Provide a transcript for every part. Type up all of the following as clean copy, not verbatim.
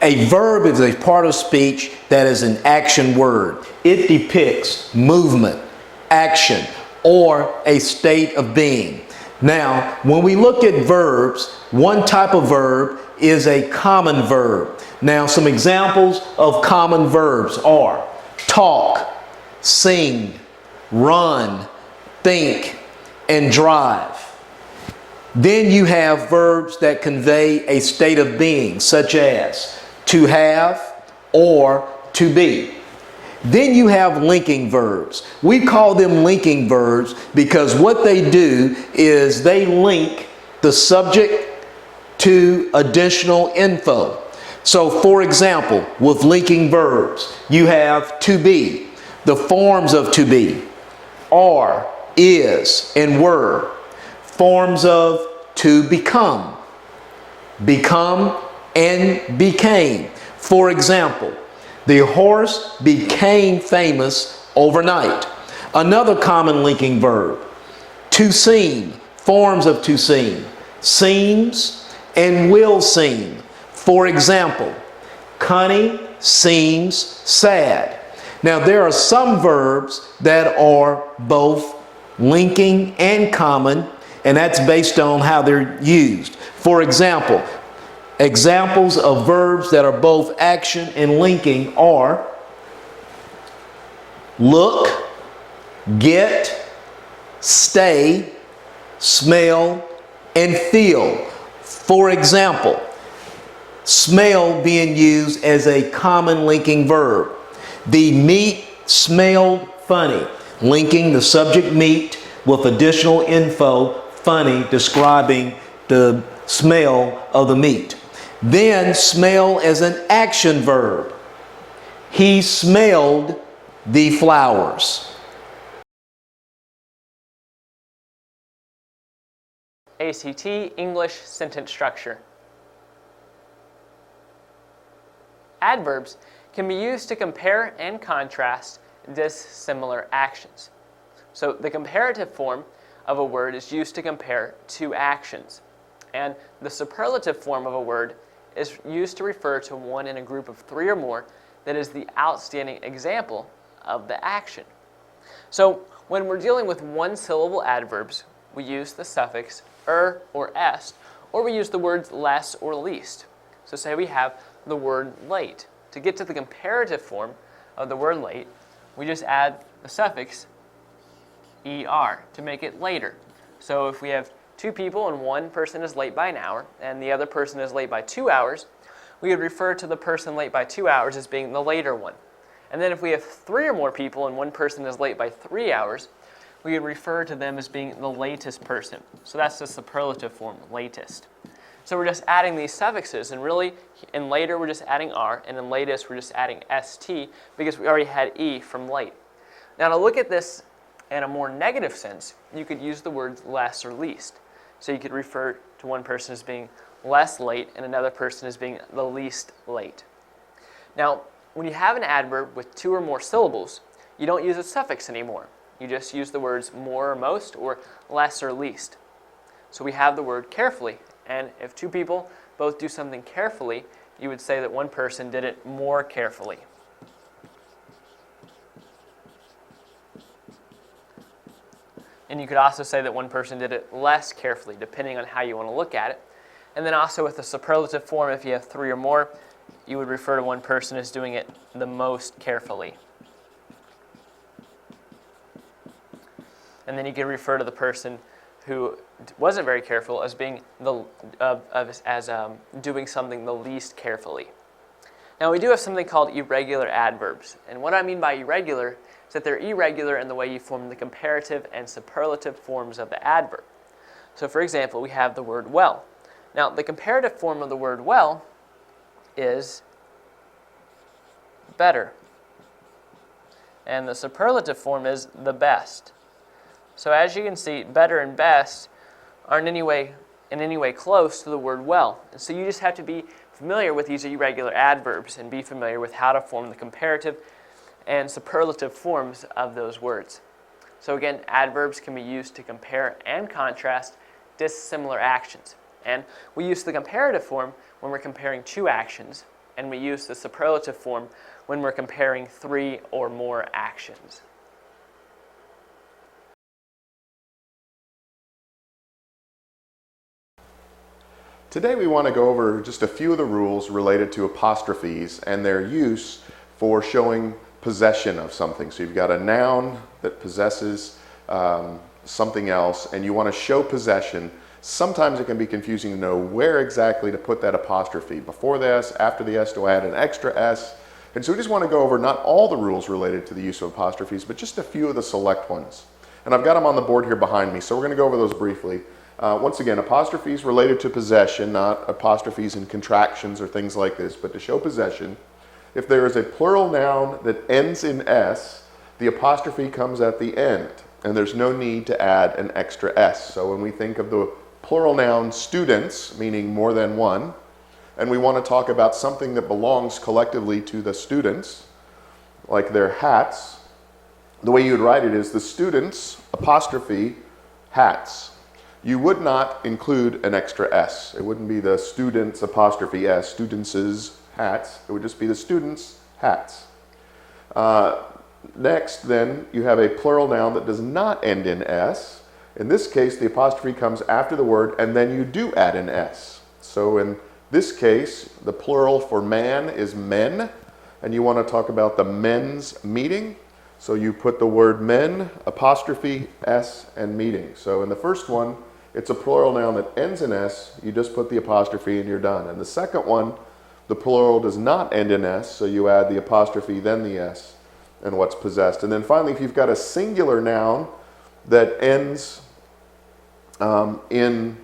A verb is a part of speech that is an action word. It depicts movement, action, or a state of being. Now, when we look at verbs, one type of verb is a common verb. Now, some examples of common verbs are talk, sing, run, think, and drive. Then you have verbs that convey a state of being, such as to have or to be. Then you have linking verbs. We call them linking verbs because what they do is they link the subject to additional info. So, for example, with linking verbs, you have to be, the forms of to be, are, is, and were. Forms of to become, become, and became. For example, the horse became famous overnight. Another common linking verb, to seem, forms of to seem, seems and will seem. For example, Connie seems sad. Now, there are some verbs that are both linking and common, and that's based on how they're used. For example, examples of verbs that are both action and linking are look, get, stay, smell, and feel. For example, smell being used as a common linking verb. The meat smelled funny, linking the subject meat with additional info, funny, describing the smell of the meat. Then smell as an action verb. He smelled the flowers. ACT English sentence structure. Adverbs can be used to compare and contrast dissimilar actions. So the comparative form of a word is used to compare two actions, and the superlative form of a word is used to refer to one in a group of three or more that is the outstanding example of the action. So when we're dealing with one-syllable adverbs, we use the suffix er or est, or we use the words less or least. So say we have the word late. To get to the comparative form of the word late, we just add the suffix er to make it later. So if we have two people and one person is late by an hour and the other person is late by 2 hours, we would refer to the person late by 2 hours as being the later one. And then if we have three or more people and one person is late by 3 hours, we would refer to them as being the latest person. So that's the superlative form, latest. So we're just adding these suffixes, and really in later we're just adding r, and in latest we're just adding st because we already had e from late. Now to look at this in a more negative sense, you could use the words less or least. So you could refer to one person as being less late and another person as being the least late. Now, when you have an adverb with two or more syllables, you don't use a suffix anymore. You just use the words more or most or less or least. So we have the word carefully, and if two people both do something carefully, you would say that one person did it more carefully. And you could also say that one person did it less carefully, depending on how you want to look at it. And then also with the superlative form, if you have three or more, you would refer to one person as doing it the most carefully. And then you could refer to the person who wasn't very careful as being doing something the least carefully. Now we do have something called irregular adverbs, and what I mean by irregular is that they're irregular in the way you form the comparative and superlative forms of the adverb. So for example, we have the word well. Now the comparative form of the word well is better, and the superlative form is the best. So as you can see, better and best aren't in any way close to the word well. And so you just have to be familiar with these irregular adverbs and be familiar with how to form the comparative and superlative forms of those words. So again, adverbs can be used to compare and contrast dissimilar actions. And we use the comparative form when we're comparing two actions, and we use the superlative form when we're comparing 3 or more actions. Today we want to go over just a few of the rules related to apostrophes and their use for showing possession of something. So you've got a noun that possesses something else and you want to show possession. Sometimes it can be confusing to know where exactly to put that apostrophe. Before the S, after the S, do I add an extra S? And so we just want to go over not all the rules related to the use of apostrophes, but just a few of the select ones. And I've got them on the board here behind me, so we're going to go over those briefly. Once again, apostrophes related to possession, not apostrophes in contractions or things like this, but to show possession. If there is a plural noun that ends in S, the apostrophe comes at the end, and there's no need to add an extra S. So when we think of the plural noun students, meaning more than one, and we want to talk about something that belongs collectively to the students, like their hats, the way you would write it is the students, apostrophe, hats. You would not include an extra S. It wouldn't be the students, apostrophe S, students' hats. It would just be the students' hats. Next, then, you have a plural noun that does not end in S. In this case, the apostrophe comes after the word, and then you do add an S. So in this case, the plural for man is men, and you want to talk about the men's meeting. So you put the word men, apostrophe, S, and meeting. So in the first one, it's a plural noun that ends in S. You just put the apostrophe and you're done. And the second one, the plural does not end in S, so you add the apostrophe, then the S, and what's possessed. And then finally, if you've got a singular noun that ends you've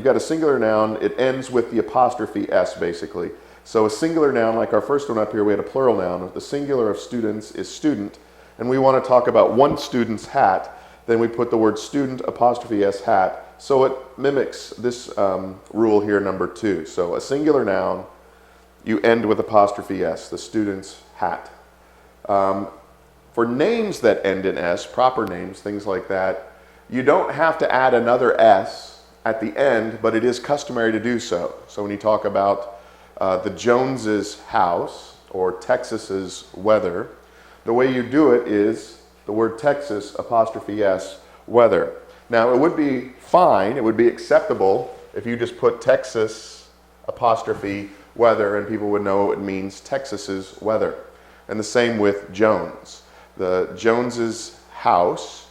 got a singular noun, it ends with the apostrophe S, basically. So a singular noun, like our first one up here, we had a plural noun. The singular of students is student, and we want to talk about one student's hat. Then we put the word student, apostrophe S, hat. So it mimics this rule here, number 2. So a singular noun, you end with apostrophe S, the student's hat. For names that end in S, proper names, things like that, you don't have to add another S at the end, but it is customary to do so. So when you talk about the Joneses' house or Texas's weather, the way you do it is the word Texas, apostrophe S, weather. Now it would be fine, it would be acceptable if you just put Texas, apostrophe, weather, and people would know it means Texas's weather. And the same with Jones. The Joneses' house,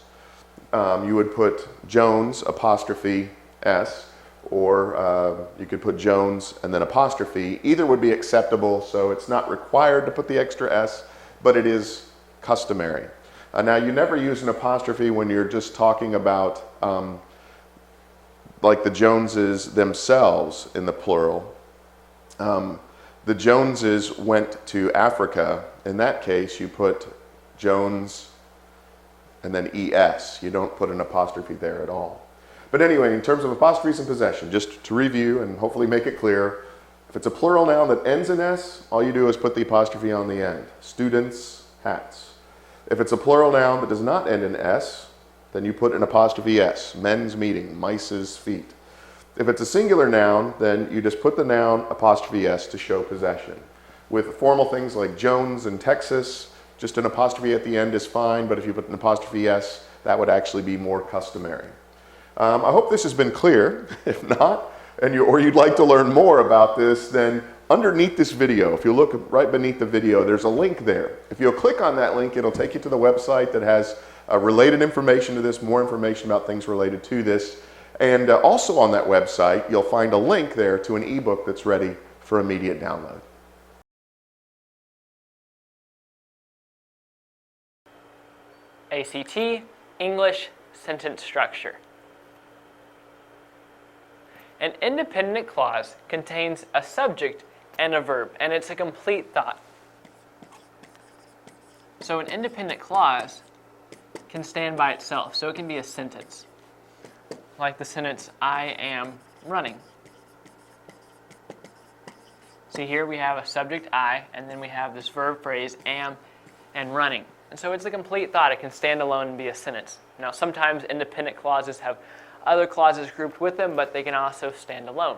you would put Jones, apostrophe, S, or you could put Jones and then apostrophe. Either would be acceptable, so it's not required to put the extra S, but it is customary. Now, you never use an apostrophe when you're just talking about like the Joneses themselves in the plural. The Joneses went to Africa. In that case, you put Jones and then ES. You don't put an apostrophe there at all. But anyway, in terms of apostrophes and possession, just to review and hopefully make it clear, if it's a plural noun that ends in S, all you do is put the apostrophe on the end. Students, hats. If it's a plural noun that does not end in S, then you put an apostrophe S, men's meeting, mice's feet. If it's a singular noun, then you just put the noun apostrophe S to show possession. With formal things like Jones and Texas, just an apostrophe at the end is fine, but if you put an apostrophe S, that would actually be more customary. I hope this has been clear. If not, or you'd like to learn more about this, then underneath this video, if you look right beneath the video, there's a link there. If you'll click on that link, it'll take you to the website that has related information to this, more information about things related to this. And also on that website, you'll find a link there to an ebook that's ready for immediate download. ACT, English, sentence structure. An independent clause contains a subject and a verb, and it's a complete thought. So an independent clause can stand by itself, so it can be a sentence. Like the sentence, I am running. See here we have a subject, I, and then we have this verb phrase, am, and running. And so it's a complete thought. It can stand alone and be a sentence. Now sometimes independent clauses have other clauses grouped with them, but they can also stand alone.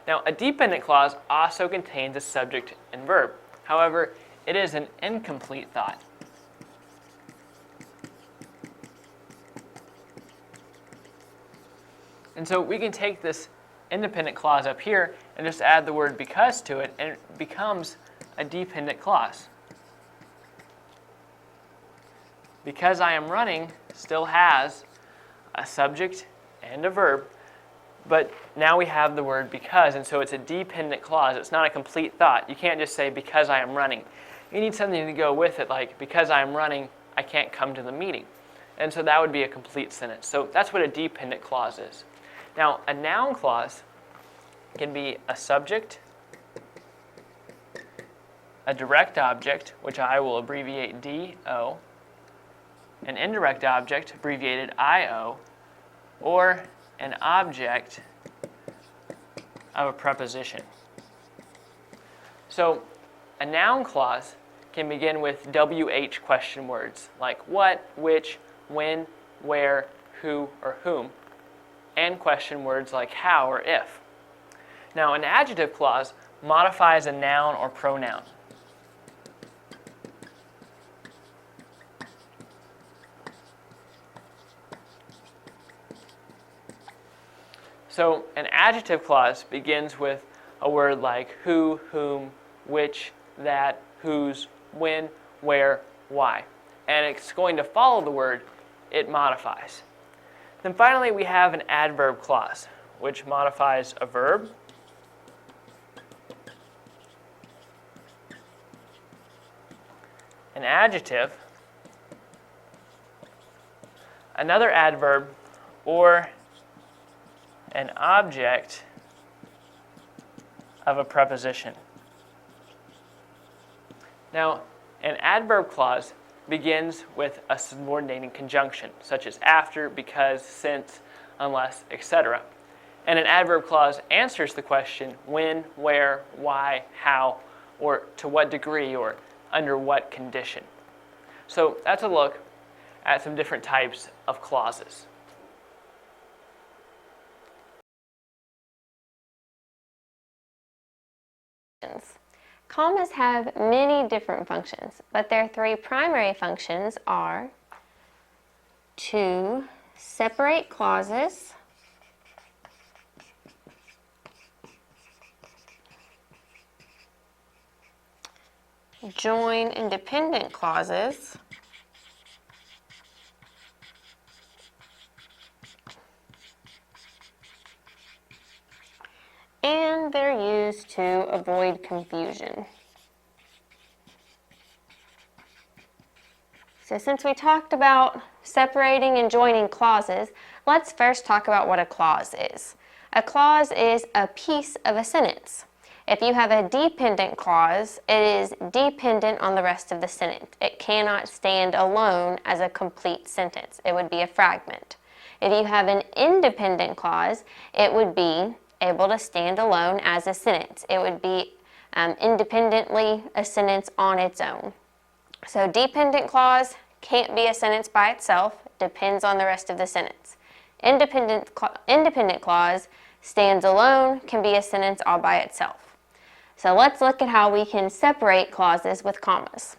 Now, a dependent clause also contains a subject and verb. However, it is an incomplete thought. And so we can take this independent clause up here and just add the word because to it, and it becomes a dependent clause. Because I am running still has a subject and a verb, but now we have the word because, and so it's a dependent clause. It's not a complete thought. You can't just say because I am running. You need something to go with it, like because I am running, I can't come to the meeting. And so that would be a complete sentence. So that's what a dependent clause is. Now, a noun clause can be a subject, a direct object, which I will abbreviate DO, an indirect object, abbreviated IO, or an object of a preposition. So a noun clause can begin with WH question words like what, which, when, where, who, or whom, and question words like how or if. Now, an adjective clause modifies a noun or pronoun. So an adjective clause begins with a word like who, whom, which, that, whose, when, where, why. And it's going to follow the word it modifies. Then finally we have an adverb clause, which modifies a verb, an adjective, another adverb, or an object of a preposition. Now, an adverb clause begins with a subordinating conjunction, such as after, because, since, unless, etc. And an adverb clause answers the question when, where, why, how, or to what degree, or under what condition. So that's a look at some different types of clauses. Commas have many different functions, but their three primary functions are to separate clauses, join independent clauses, and they're used to avoid confusion. So since we talked about separating and joining clauses, let's first talk about what a clause is. A clause is a piece of a sentence. If you have a dependent clause, it is dependent on the rest of the sentence. It cannot stand alone as a complete sentence. It would be a fragment. If you have an independent clause, it would be able to stand alone as a sentence. It would be independently a sentence on its own. So dependent clause can't be a sentence by itself, depends on the rest of the sentence. Independent clause stands alone, can be a sentence all by itself. So let's look at how we can separate clauses with commas.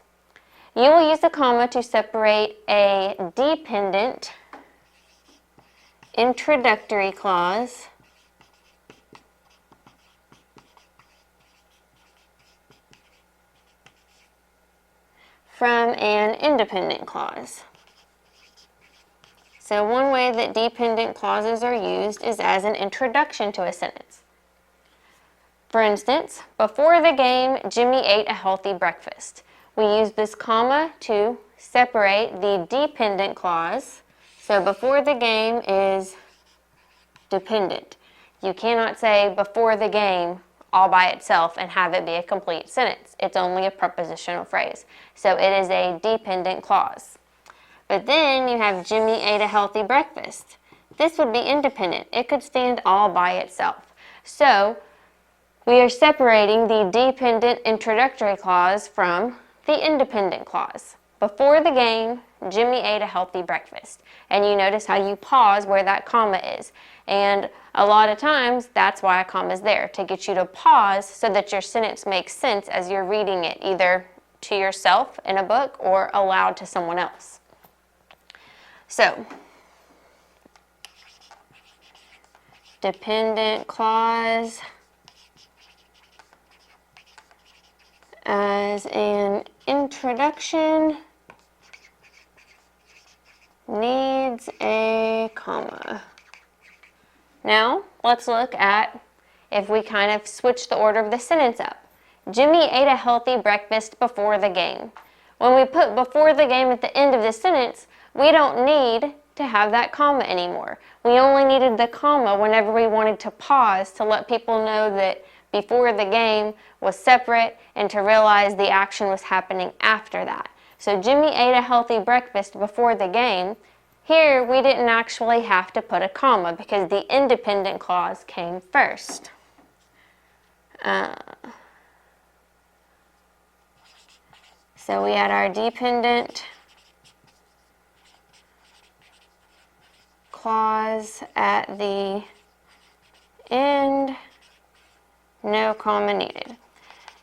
You will use a comma to separate a dependent introductory clause from an independent clause. So one way that dependent clauses are used is as an introduction to a sentence. For instance, before the game, Jimmy ate a healthy breakfast. We use this comma to separate the dependent clause. So before the game is dependent. You cannot say before the game all by itself and have it be a complete sentence. It's only a prepositional phrase. So it is a dependent clause. But then you have Jimmy ate a healthy breakfast. This would be independent. It could stand all by itself. So we are separating the dependent introductory clause from the independent clause. Before the game, Jimmy ate a healthy breakfast. And you notice how you pause where that comma is. And a lot of times, that's why a comma is there, to get you to pause so that your sentence makes sense as you're reading it, either to yourself in a book or aloud to someone else. So, dependent clause as an introduction needs a comma. Now, let's look at if we kind of switch the order of the sentence up. Jimmy ate a healthy breakfast before the game. When we put before the game at the end of the sentence, we don't need to have that comma anymore. We only needed the comma whenever we wanted to pause to let people know that before the game was separate and to realize the action was happening after that. So Jimmy ate a healthy breakfast before the game. Here, we didn't actually have to put a comma because the independent clause came first. So we had our dependent clause at the end, no comma needed.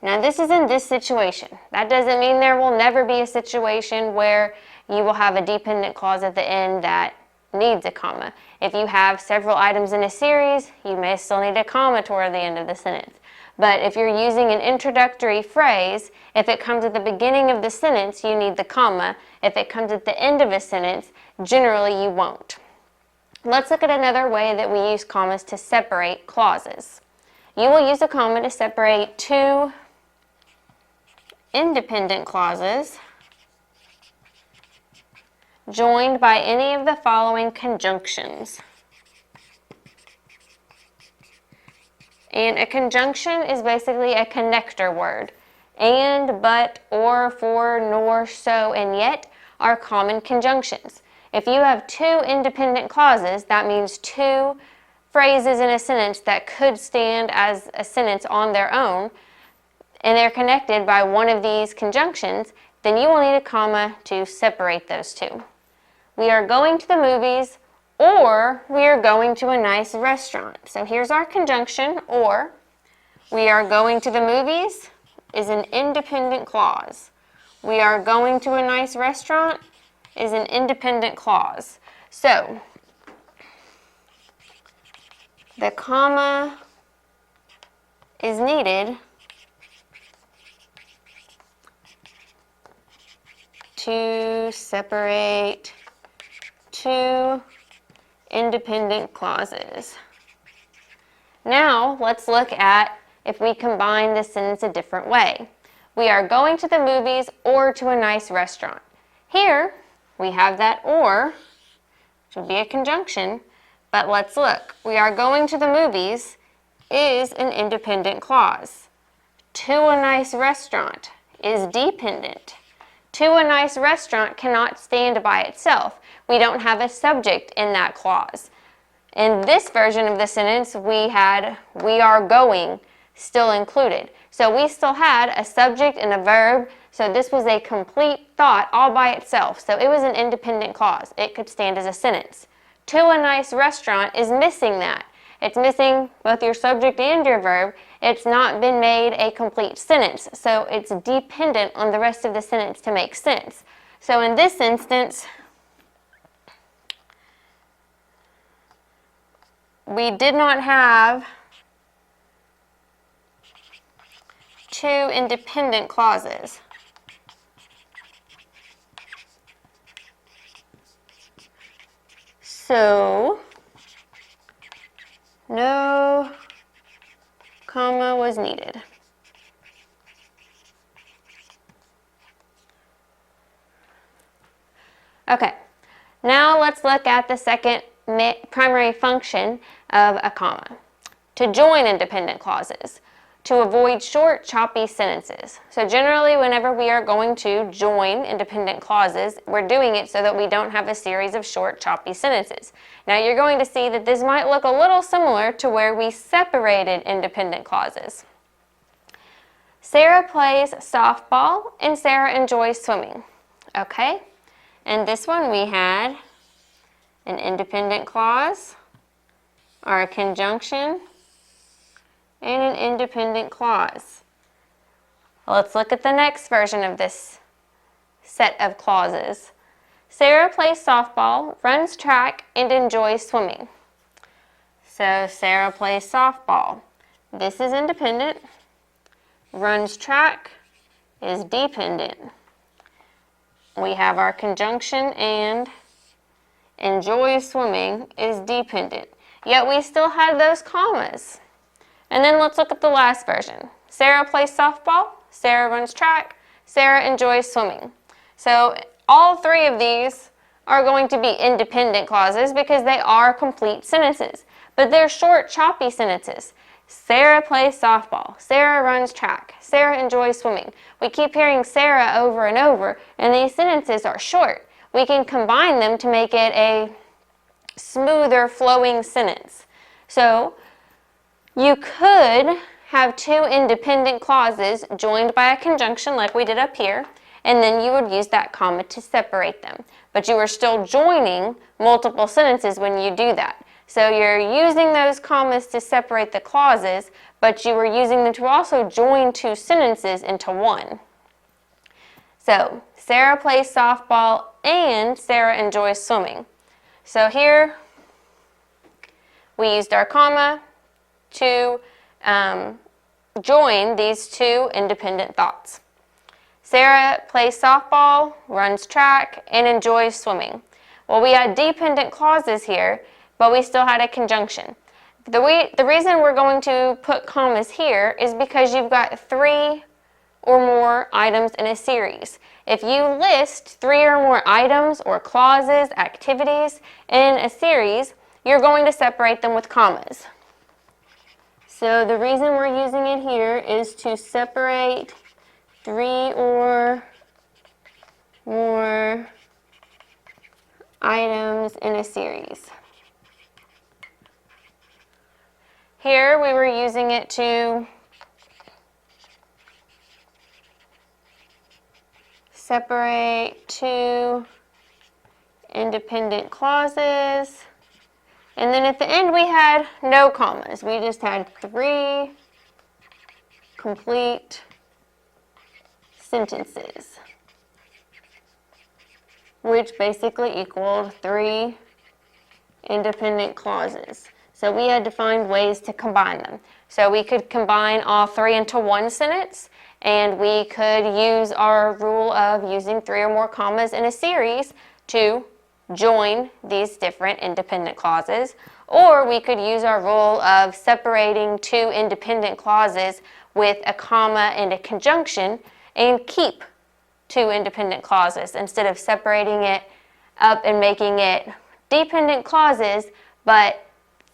Now this is in this situation. That doesn't mean there will never be a situation where you will have a dependent clause at the end that needs a comma. If you have several items in a series, you may still need a comma toward the end of the sentence. But if you're using an introductory phrase, if it comes at the beginning of the sentence, you need the comma. If it comes at the end of a sentence, generally you won't. Let's look at another way that we use commas to separate clauses. You will use a comma to separate two independent clauses joined by any of the following conjunctions. And a conjunction is basically a connector word. And, but, or, for, nor, so, and yet are common conjunctions. If you have two independent clauses, that means two phrases in a sentence that could stand as a sentence on their own, and they're connected by one of these conjunctions, then you will need a comma to separate those two. We are going to the movies, or we are going to a nice restaurant. So here's our conjunction, or. We are going to the movies is an independent clause. We are going to a nice restaurant is an independent clause. So, the comma is needed to separate two independent clauses. Now, let's look at if we combine this sentence a different way. We are going to the movies or to a nice restaurant. Here, we have that or, which would be a conjunction, but let's look. We are going to the movies is an independent clause. To a nice restaurant is dependent. To a nice restaurant cannot stand by itself. We don't have a subject in that clause. In this version of the sentence, we had we are going still included. So we still had a subject and a verb, so this was a complete thought all by itself. So it was an independent clause. It could stand as a sentence. To a nice restaurant is missing that. It's missing both your subject and your verb. It's not been made a complete sentence, so it's dependent on the rest of the sentence to make sense. So in this instance, we did not have two independent clauses. So, no comma was needed. Okay, now let's look at the second primary function of a comma. To join independent clauses, to avoid short, choppy sentences. So generally, whenever we are going to join independent clauses, we're doing it so that we don't have a series of short, choppy sentences. Now you're going to see that this might look a little similar to where we separated independent clauses. Sarah plays softball and Sarah enjoys swimming. Okay? And this one we had an independent clause, or a conjunction, and an independent clause. Let's look at the next version of this set of clauses. Sarah plays softball, runs track, and enjoys swimming. So Sarah plays softball. This is independent. Runs track is dependent. We have our conjunction, and enjoys swimming is dependent. Yet we still had those commas. And then let's look at the last version. Sarah plays softball, Sarah runs track, Sarah enjoys swimming. So all three of these are going to be independent clauses because they are complete sentences. But they're short, choppy sentences. Sarah plays softball, Sarah runs track, Sarah enjoys swimming. We keep hearing Sarah over and over, and these sentences are short. We can combine them to make it a smoother flowing sentence. So you could have two independent clauses joined by a conjunction like we did up here, and then you would use that comma to separate them. But you are still joining multiple sentences when you do that. So you're using those commas to separate the clauses, but you are using them to also join two sentences into one. So Sarah plays softball and Sarah enjoys swimming. So here we used our comma to join these two independent thoughts. Sarah plays softball, runs track, and enjoys swimming. Well, we had dependent clauses here, but we still had a conjunction. The reason we're going to put commas here is because you've got 3 or more items in a series. If you list 3 or more items or clauses, activities in a series, you're going to separate them with commas. So the reason we're using it here is to separate 3 or more items in a series. Here we were using it to separate 2 independent clauses. And then at the end we had no commas. We just had 3 complete sentences, which basically equaled 3 independent clauses. So we had to find ways to combine them. So we could combine all 3 into one sentence, and we could use our rule of using 3 or more commas in a series to join these different independent clauses, or we could use our rule of separating 2 independent clauses with a comma and a conjunction and keep 2 independent clauses instead of separating it up and making it dependent clauses but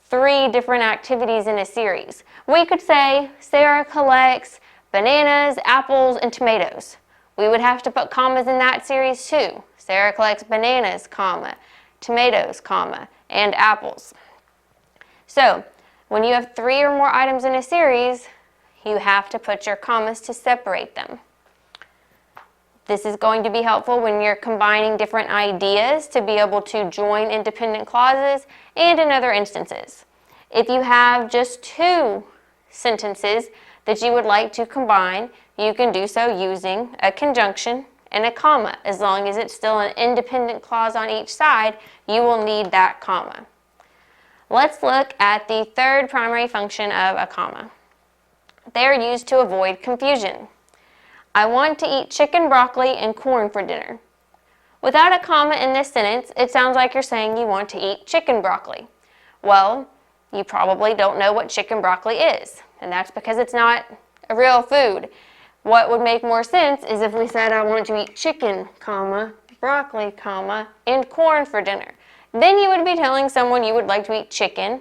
3 different activities in a series. We could say Sarah collects bananas, apples, and tomatoes. We would have to put commas in that series too. Sarah collects bananas, comma, tomatoes, comma, and apples. So when you have 3 or more items in a series, you have to put your commas to separate them. This is going to be helpful when you're combining different ideas to be able to join independent clauses and in other instances. If you have just 2 sentences that you would like to combine, you can do so using a conjunction and a comma. As long as it's still an independent clause on each side, you will need that comma. Let's look at the third primary function of a comma. They are used to avoid confusion. I want to eat chicken, broccoli, and corn for dinner. Without a comma in this sentence, it sounds like you're saying you want to eat chicken broccoli. Well, you probably don't know what chicken broccoli is, and that's because it's not a real food. What would make more sense is if we said I want to eat chicken, comma, broccoli, comma, and corn for dinner. Then you would be telling someone you would like to eat chicken,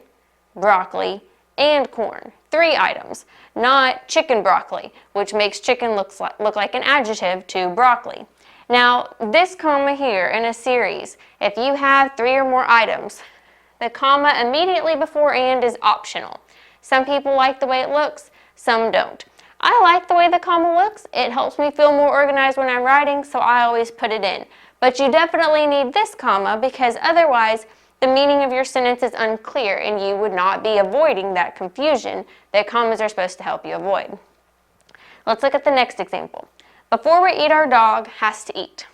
broccoli, and corn. 3 items, not chicken broccoli, which makes chicken look like an adjective to broccoli. Now, this comma here in a series, if you have 3 or more items, the comma immediately before and is optional. Some people like the way it looks, some don't. I like the way the comma looks. It helps me feel more organized when I'm writing, so I always put it in. But you definitely need this comma because otherwise the meaning of your sentence is unclear and you would not be avoiding that confusion that commas are supposed to help you avoid. Let's look at the next example. Before we eat, our dog has to eat.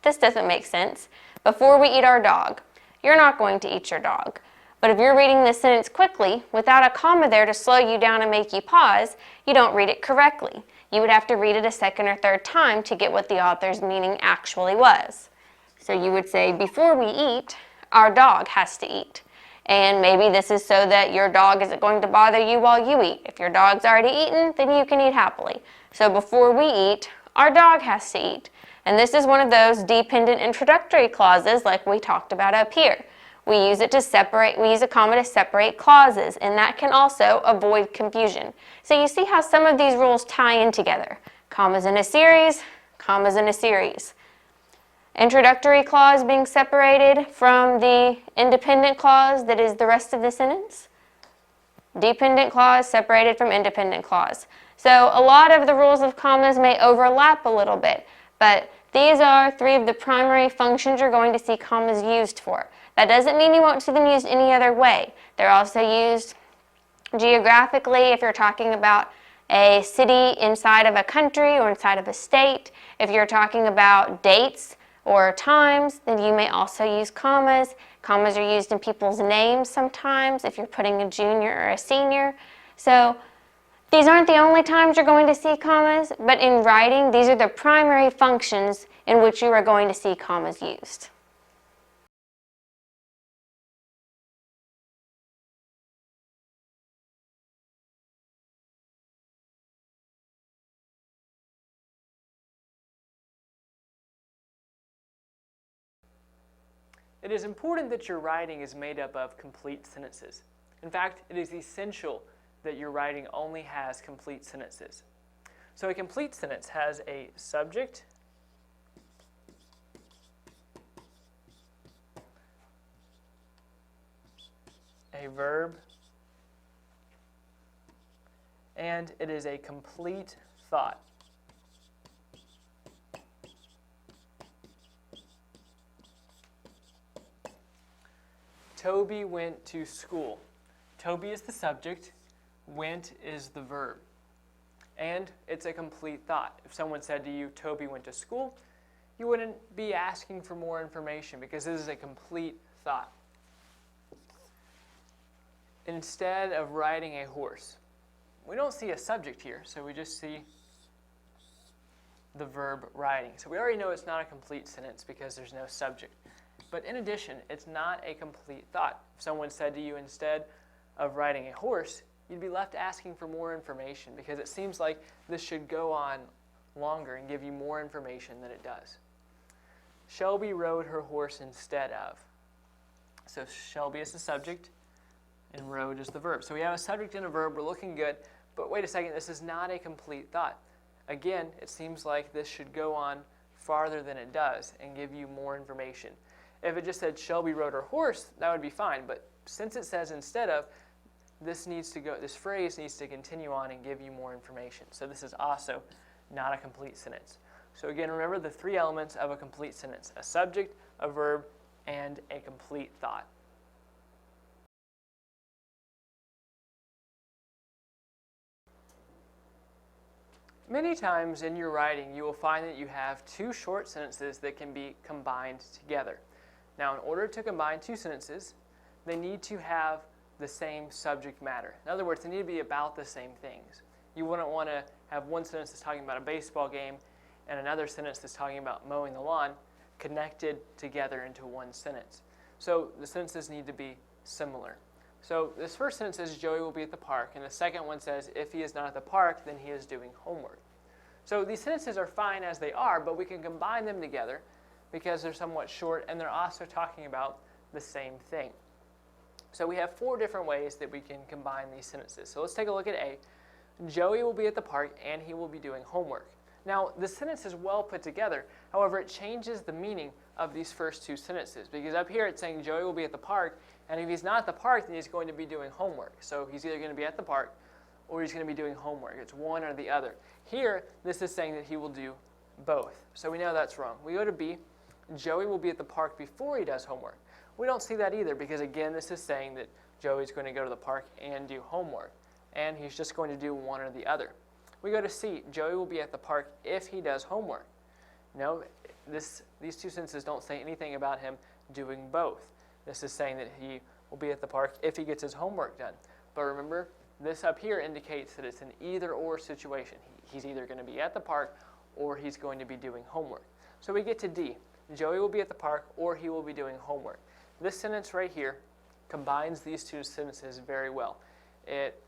This doesn't make sense. Before we eat our dog, you're not going to eat your dog. But if you're reading this sentence quickly, without a comma there to slow you down and make you pause, you don't read it correctly. You would have to read it a second or third time to get what the author's meaning actually was. So you would say, before we eat, our dog has to eat. And maybe this is so that your dog isn't going to bother you while you eat. If your dog's already eaten, then you can eat happily. So before we eat, our dog has to eat. And this is one of those dependent introductory clauses like we talked about up here. We use it to separate, we use a comma to separate clauses, and that can also avoid confusion. So you see how some of these rules tie in together. Commas in a series, commas in a series. Introductory clause being separated from the independent clause that is the rest of the sentence. Dependent clause separated from independent clause. So a lot of the rules of commas may overlap a little bit, but these are three of the primary functions you're going to see commas used for. That doesn't mean you won't see them used any other way. They're also used geographically if you're talking about a city inside of a country or inside of a state. If you're talking about dates or times, then you may also use commas. Commas are used in people's names sometimes if you're putting a junior or a senior. So these aren't the only times you're going to see commas, but in writing, these are the primary functions in which you are going to see commas used. It is important that your writing is made up of complete sentences. In fact, it is essential that your writing only has complete sentences. So a complete sentence has a subject, a verb, and it is a complete thought. Toby went to school. Toby is the subject, went is the verb. And it's a complete thought. If someone said to you, Toby went to school, you wouldn't be asking for more information because this is a complete thought. Instead of riding a horse, we don't see a subject here, so we just see the verb riding. So we already know it's not a complete sentence because there's no subject. But in addition, it's not a complete thought. If someone said to you, instead of riding a horse, you'd be left asking for more information because it seems like this should go on longer and give you more information than it does. Shelby rode her horse instead of. So Shelby is the subject and rode is the verb. So we have a subject and a verb. We're looking good. But wait a second, this is not a complete thought. Again, it seems like this should go on farther than it does and give you more information. If it just said Shelby rode her horse, that would be fine. But since it says instead of, this phrase needs to continue on and give you more information. So this is also not a complete sentence. So again, remember the three elements of a complete sentence: a subject, a verb, and a complete thought. Many times in your writing, you will find that you have two short sentences that can be combined together. Now, in order to combine two sentences, they need to have the same subject matter. In other words, they need to be about the same things. You wouldn't want to have one sentence that's talking about a baseball game and another sentence that's talking about mowing the lawn connected together into one sentence. So the sentences need to be similar. So this first sentence says Joey will be at the park, and the second one says if he is not at the park, then he is doing homework. So these sentences are fine as they are, but we can combine them together because they're somewhat short and they're also talking about the same thing. So we have four different ways that we can combine these sentences. So let's take a look at A. Joey will be at the park and he will be doing homework. Now, the sentence is well put together. However, it changes the meaning of these first two sentences because up here it's saying Joey will be at the park, and if he's not at the park, then he's going to be doing homework. So he's either going to be at the park or he's going to be doing homework. It's one or the other. Here, this is saying that he will do both. So we know that's wrong. We go to B. Joey will be at the park before he does homework. We don't see that either because, again, this is saying that Joey's going to go to the park and do homework, and he's just going to do one or the other. We go to C. Joey will be at the park if he does homework. No, these two sentences don't say anything about him doing both. This is saying that he will be at the park if he gets his homework done. But remember, this up here indicates that it's an either-or situation. He's either going to be at the park or he's going to be doing homework. So we get to D. Joey will be at the park or he will be doing homework. This sentence right here combines these two sentences very well. It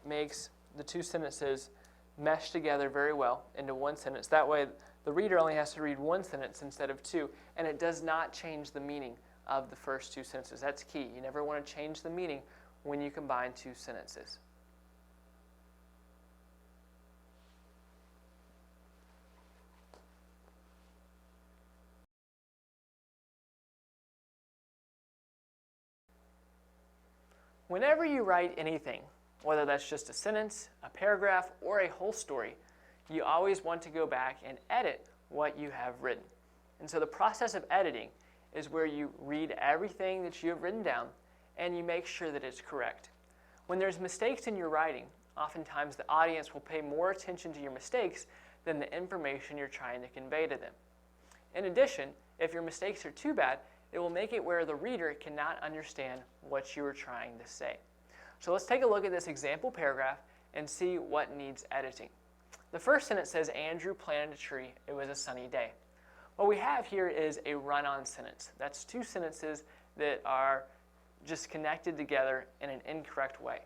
makes the two sentences mesh together very well into one sentence. That way, the reader only has to read one sentence instead of two, and it does not change the meaning of the first two sentences. That's key. You never want to change the meaning when you combine two sentences. Whenever you write anything, whether that's just a sentence, a paragraph, or a whole story, you always want to go back and edit what you have written. And so the process of editing is where you read everything that you have written down and you make sure that it's correct. When there's mistakes in your writing, oftentimes the audience will pay more attention to your mistakes than the information you're trying to convey to them. In addition, if your mistakes are too bad, it will make it where the reader cannot understand what you were trying to say. So let's take a look at this example paragraph and see what needs editing. The first sentence says, Andrew planted a tree. It was a sunny day. What we have here is a run-on sentence. That's two sentences that are just connected together in an incorrect way.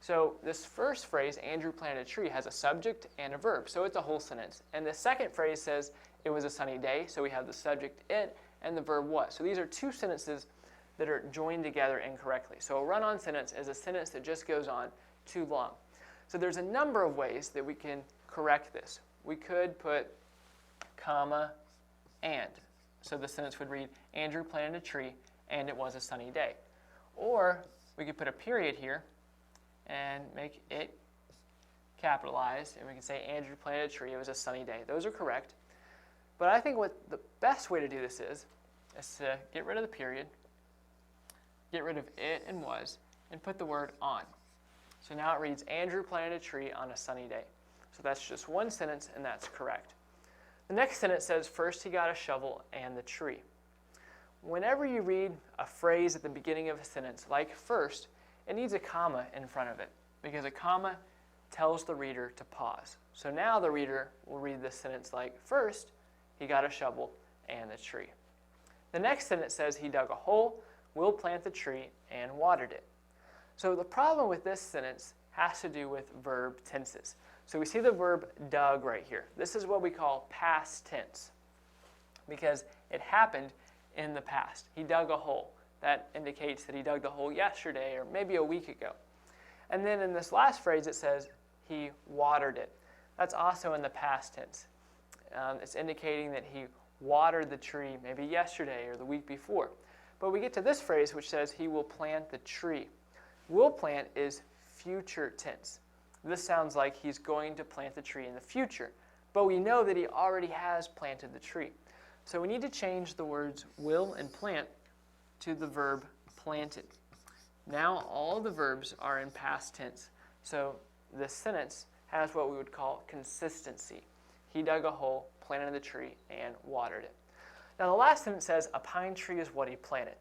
So this first phrase, Andrew planted a tree, has a subject and a verb. So it's a whole sentence. And the second phrase says, it was a sunny day. So we have the subject, it, and the verb was. So these are two sentences that are joined together incorrectly. So a run-on sentence is a sentence that just goes on too long. So there's a number of ways that we can correct this. We could put comma and. So the sentence would read, Andrew planted a tree and it was a sunny day. Or we could put a period here and make it capitalized, and we can say Andrew planted a tree, it was a sunny day. Those are correct. But I think what the best way to do this is to get rid of the period, get rid of it and was, and put the word on. So now it reads, Andrew planted a tree on a sunny day. So that's just one sentence, and that's correct. The next sentence says, first he got a shovel and the tree. Whenever you read a phrase at the beginning of a sentence, like first, it needs a comma in front of it, because a comma tells the reader to pause. So now the reader will read this sentence like, first, he got a shovel and the tree. The next sentence says, he dug a hole, will plant the tree, and watered it. So the problem with this sentence has to do with verb tenses. So we see the verb dug right here. This is what we call past tense, because it happened in the past. He dug a hole. That indicates that he dug the hole yesterday or maybe a week ago. And then in this last phrase it says he watered it. That's also in the past tense. It's indicating that he watered the tree maybe yesterday or the week before. But we get to this phrase which says he will plant the tree. Will plant is future tense. This sounds like he's going to plant the tree in the future, but we know that he already has planted the tree. So we need to change the words will and plant to the verb planted. Now all the verbs are in past tense, so this sentence has what we would call consistency. He dug a hole, planted the tree, and watered it. Now the last sentence says, a pine tree is what he planted.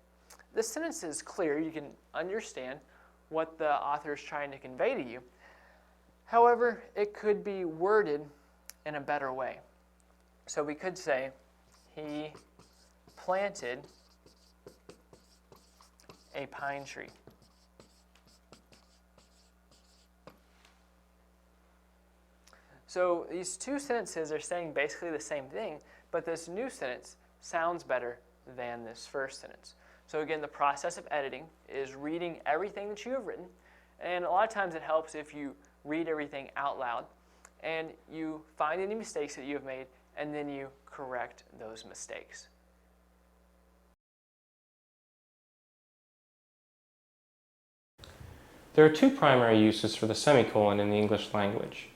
This sentence is clear. You can understand what the author is trying to convey to you. However, it could be worded in a better way. So we could say, he planted a pine tree. So these two sentences are saying basically the same thing, but this new sentence sounds better than this first sentence. So again, the process of editing is reading everything that you have written, and a lot of times it helps if you read everything out loud and you find any mistakes that you have made, and then you correct those mistakes. There are two primary uses for the semicolon in the English language.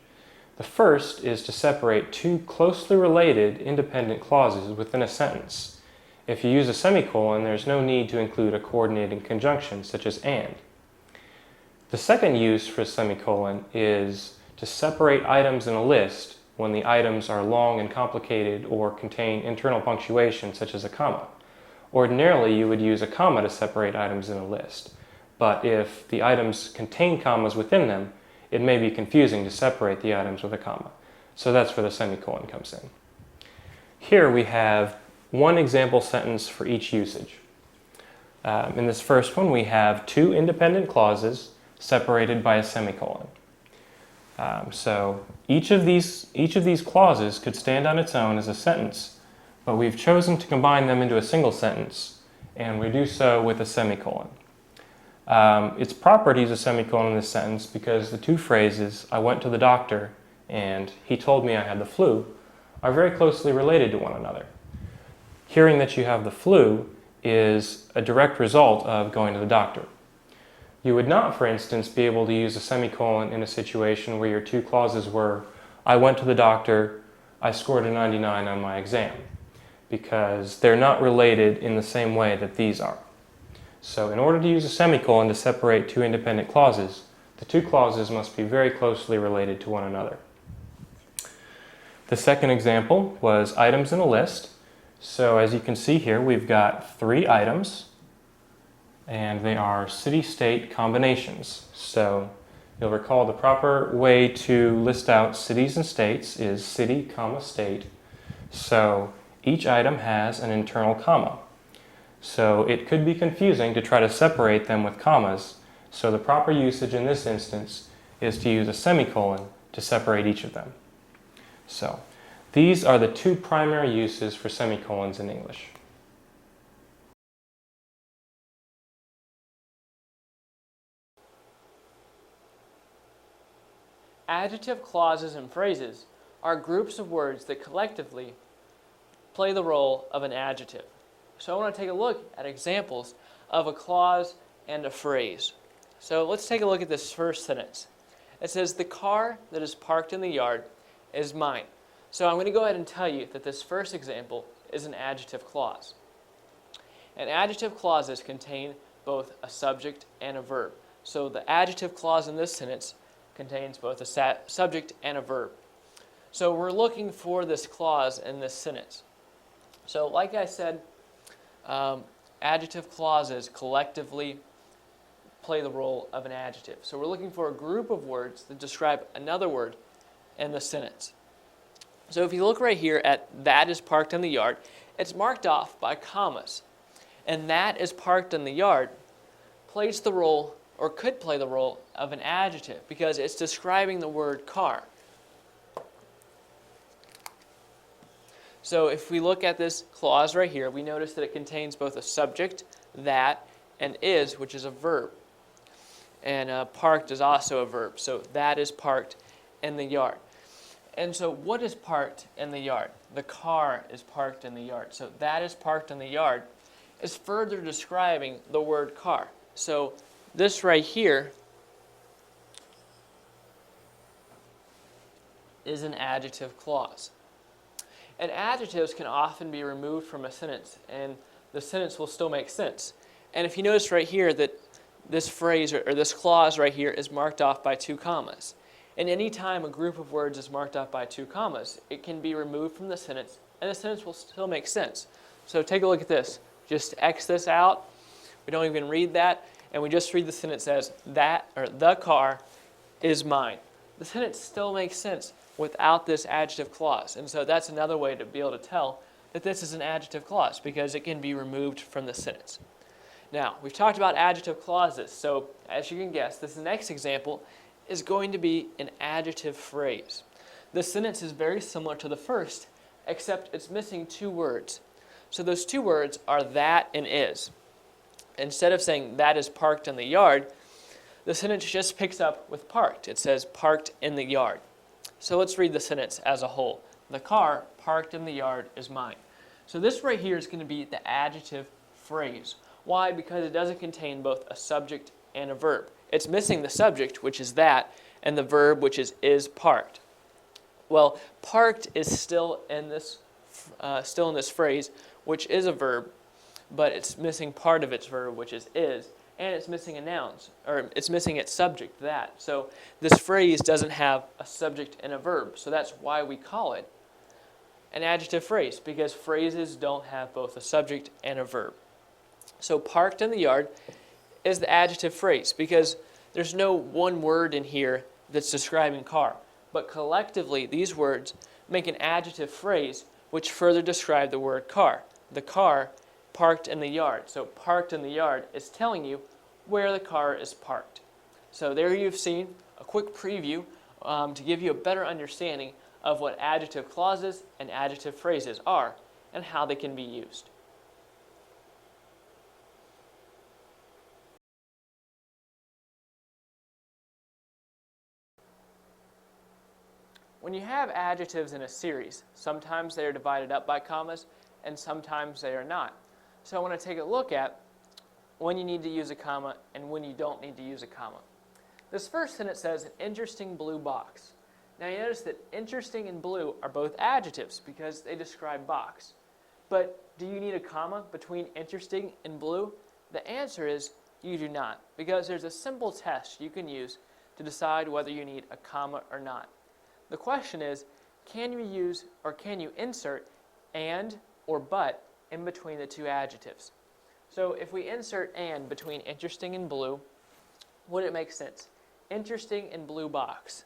The first is to separate two closely related independent clauses within a sentence, If you use a semicolon, there's no need to include a coordinating conjunction such as and. The second use for a semicolon is to separate items in a list when the items are long and complicated or contain internal punctuation such as a comma. Ordinarily, you would use a comma to separate items in a list, but if the items contain commas within them, it may be confusing to separate the items with a comma. So that's where the semicolon comes in. Here we have one example sentence for each usage. In this first one, we have two independent clauses separated by a semicolon. So each of these clauses could stand on its own as a sentence, but we've chosen to combine them into a single sentence, and we do so with a semicolon. It's proper to use a semicolon in this sentence because the two phrases, I went to the doctor and he told me I had the flu, are very closely related to one another. Hearing that you have the flu is a direct result of going to the doctor. You would not, for instance, be able to use a semicolon in a situation where your two clauses were, I went to the doctor, I scored a 99 on my exam, because they're not related in the same way that these are. So in order to use a semicolon to separate two independent clauses, the two clauses must be very closely related to one another. The second example was items in a list. So as you can see here, we've got three items, and they are city-state combinations. So you'll recall the proper way to list out cities and states is city, comma, state. So each item has an internal comma. So it could be confusing to try to separate them with commas. So the proper usage in this instance is to use a semicolon to separate each of them. So these are the two primary uses for semicolons in English. Adjective clauses and phrases are groups of words that collectively play the role of an adjective. So I want to take a look at examples of a clause and a phrase. So let's take a look at this first sentence. It says, the car that is parked in the yard is mine. So I'm going to go ahead and tell you that this first example is an adjective clause. And adjective clauses contain both a subject and a verb. So the adjective clause in this sentence contains both a subject and a verb. So we're looking for this clause in this sentence. So like I said, adjective clauses collectively play the role of an adjective. So we're looking for a group of words that describe another word in the sentence. So if you look right here at that is parked in the yard, it's marked off by commas. And that is parked in the yard plays the role, or could play the role, of an adjective because it's describing the word car. So if we look at this clause right here, we notice that it contains both a subject, that, and is, which is a verb. And parked is also a verb. So that is parked in the yard. And so what is parked in the yard? The car is parked in the yard. So that is parked in the yard is further describing the word car. So this right here is an adjective clause. And adjectives can often be removed from a sentence, and the sentence will still make sense. And if you notice right here that this phrase or this clause right here is marked off by two commas. And any time a group of words is marked off by two commas, it can be removed from the sentence, and the sentence will still make sense. So take a look at this. Just X this out. We don't even read that, and we just read the sentence as that, or the car is mine. The sentence still makes sense without this adjective clause. And so that's another way to be able to tell that this is an adjective clause because it can be removed from the sentence. Now, we've talked about adjective clauses. So as you can guess, this next example is going to be an adjective phrase. The sentence is very similar to the first, except it's missing two words. So those two words are that and is. Instead of saying that is parked in the yard, the sentence just picks up with parked. It says parked in the yard. So let's read the sentence as a whole. The car parked in the yard is mine. So this right here is going to be the adjective phrase. Why? Because it doesn't contain both a subject and a verb. It's missing the subject, which is that, and the verb, which is parked. Well, parked is still in this phrase, which is a verb, but it's missing part of its verb, which is, and it's missing a noun, or it's missing its subject, that. So this phrase doesn't have a subject and a verb, so that's why we call it an adjective phrase, because phrases don't have both a subject and a verb. So parked in the yard is the adjective phrase, because there's no one word in here that's describing car, but collectively these words make an adjective phrase which further describe the word car. The car parked in the yard. So parked in the yard is telling you where the car is parked. So there you've seen a quick preview to give you a better understanding of what adjective clauses and adjective phrases are and how they can be used. When you have adjectives in a series, sometimes they are divided up by commas and sometimes they are not. So I want to take a look at when you need to use a comma and when you don't need to use a comma. This first sentence says, an interesting blue box. Now you notice that interesting and blue are both adjectives because they describe box. But do you need a comma between interesting and blue? The answer is you do not, because there's a simple test you can use to decide whether you need a comma or not. The question is, can you use or can you insert and or but in between the two adjectives? So if we insert and between interesting and blue, would it make sense? Interesting and blue box.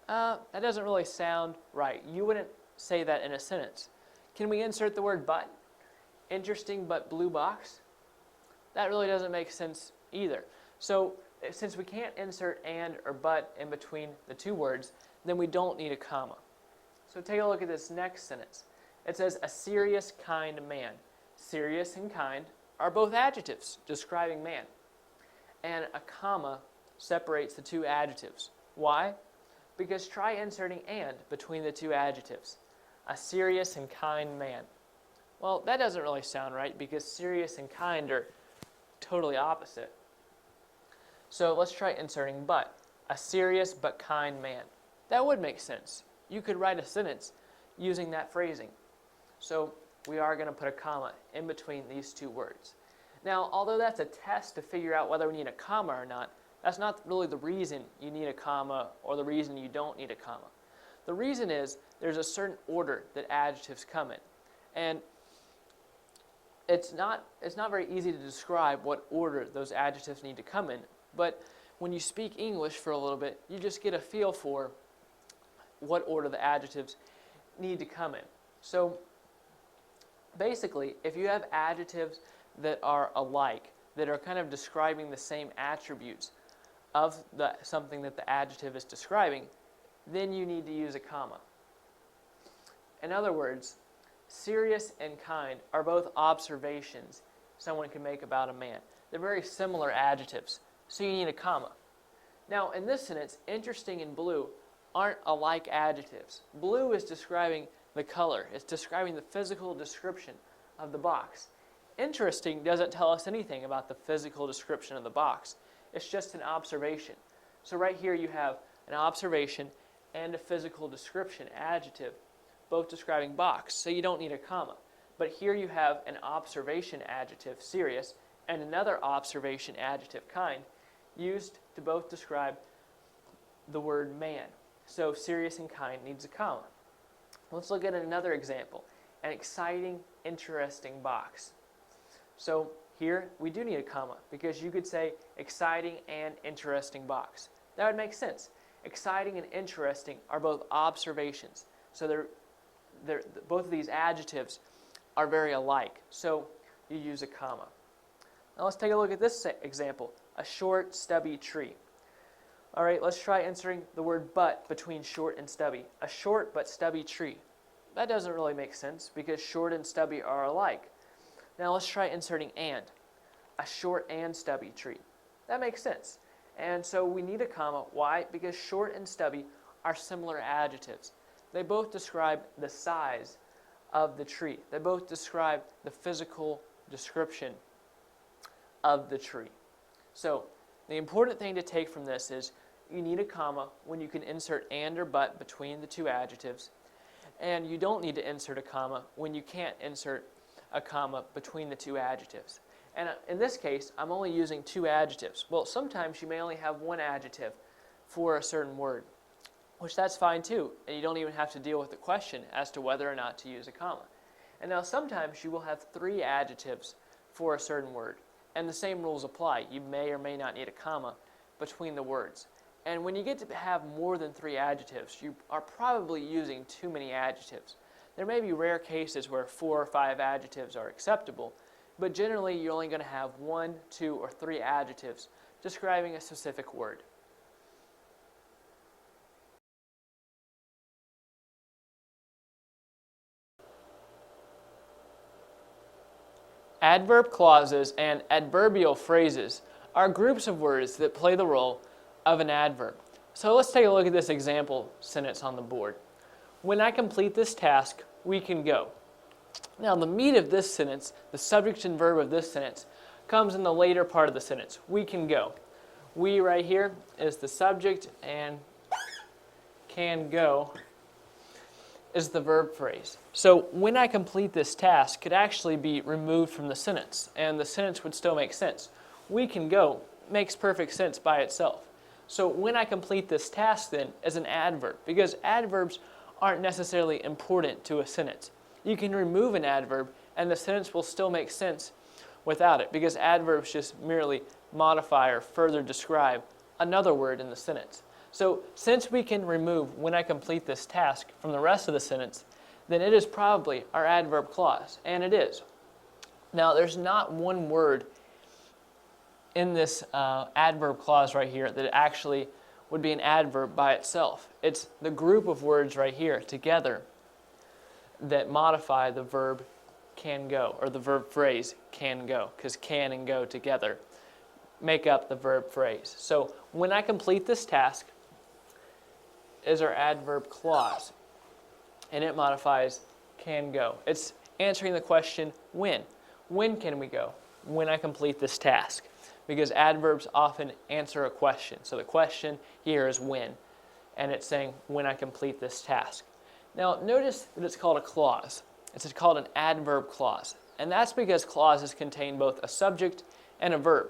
That doesn't really sound right. You wouldn't say that in a sentence. Can we insert the word but? Interesting but blue box? That really doesn't make sense either. So since we can't insert and or but in between the two words, then we don't need a comma. So take a look at this next sentence. It says, a serious, kind man. Serious and kind are both adjectives describing man. And a comma separates the two adjectives. Why? Because try inserting and between the two adjectives. A serious and kind man. Well, that doesn't really sound right because serious and kind are totally opposite. So let's try inserting but. A serious but kind man. That would make sense. You could write a sentence using that phrasing. So we are going to put a comma in between these two words. Now, although that's a test to figure out whether we need a comma or not, that's not really the reason you need a comma or the reason you don't need a comma. The reason is there's a certain order that adjectives come in. And it's not very easy to describe what order those adjectives need to come in, but when you speak English for a little bit, you just get a feel for what order the adjectives need to come in. So basically, if you have adjectives that are alike, that are kind of describing the same attributes of something that the adjective is describing, then you need to use a comma. In other words, serious and kind are both observations someone can make about a man. They're very similar adjectives, so you need a comma. Now, in this sentence, interesting and blue aren't alike adjectives. Blue is describing the color. It's describing the physical description of the box. Interesting doesn't tell us anything about the physical description of the box. It's just an observation. So right here you have an observation and a physical description adjective, both describing box, so you don't need a comma. But here you have an observation adjective, serious, and another observation adjective, kind, used to both describe the word man. So serious and kind needs a comma. Let's look at another example, an exciting, interesting box. So here we do need a comma because you could say exciting and interesting box. That would make sense. Exciting and interesting are both observations. So both of these adjectives are very alike. So you use a comma. Now let's take a look at this example, a short, stubby tree. All right, let's try inserting the word but between short and stubby. A short but stubby tree. That doesn't really make sense because short and stubby are alike. Now let's try inserting and. A short and stubby tree. That makes sense. And so we need a comma. Why? Because short and stubby are similar adjectives. They both describe the size of the tree. They both describe the physical description of the tree. So the important thing to take from this is you need a comma when you can insert and or but between the two adjectives, and you don't need to insert a comma when you can't insert a comma between the two adjectives. And in this case, I'm only using two adjectives. Well, sometimes you may only have one adjective for a certain word, which that's fine too, and you don't even have to deal with the question as to whether or not to use a comma. And now sometimes you will have three adjectives for a certain word, and the same rules apply. You may or may not need a comma between the words. And when you get to have more than three adjectives, you are probably using too many adjectives. There may be rare cases where 4 or 5 adjectives are acceptable, but generally you're only going to have 1, 2, or 3 adjectives describing a specific word. Adverb clauses and adverbial phrases are groups of words that play the role of an adverb. So let's take a look at this example sentence on the board. When I complete this task, we can go. Now the meat of this sentence, the subject and verb of this sentence, comes in the later part of the sentence. We can go. We right here is the subject, and can go is the verb phrase. So when I complete this task could actually be removed from the sentence, and the sentence would still make sense. We can go makes perfect sense by itself. So when I complete this task then is an adverb, because adverbs aren't necessarily important to a sentence. You can remove an adverb and the sentence will still make sense without it, because adverbs just merely modify or further describe another word in the sentence. So since we can remove when I complete this task from the rest of the sentence, then it is probably our adverb clause, and it is. Now there's not one word in this adverb clause right here that actually would be an adverb by itself. It's the group of words right here together that modify the verb can go, or the verb phrase can go, because can and go together make up the verb phrase. So when I complete this task is our adverb clause, and it modifies can go. It's answering the question when. When can we go? When I complete this task. Because adverbs often answer a question. So the question here is when, and it's saying when I complete this task. Now notice that it's called a clause. It's called an adverb clause, and that's because clauses contain both a subject and a verb.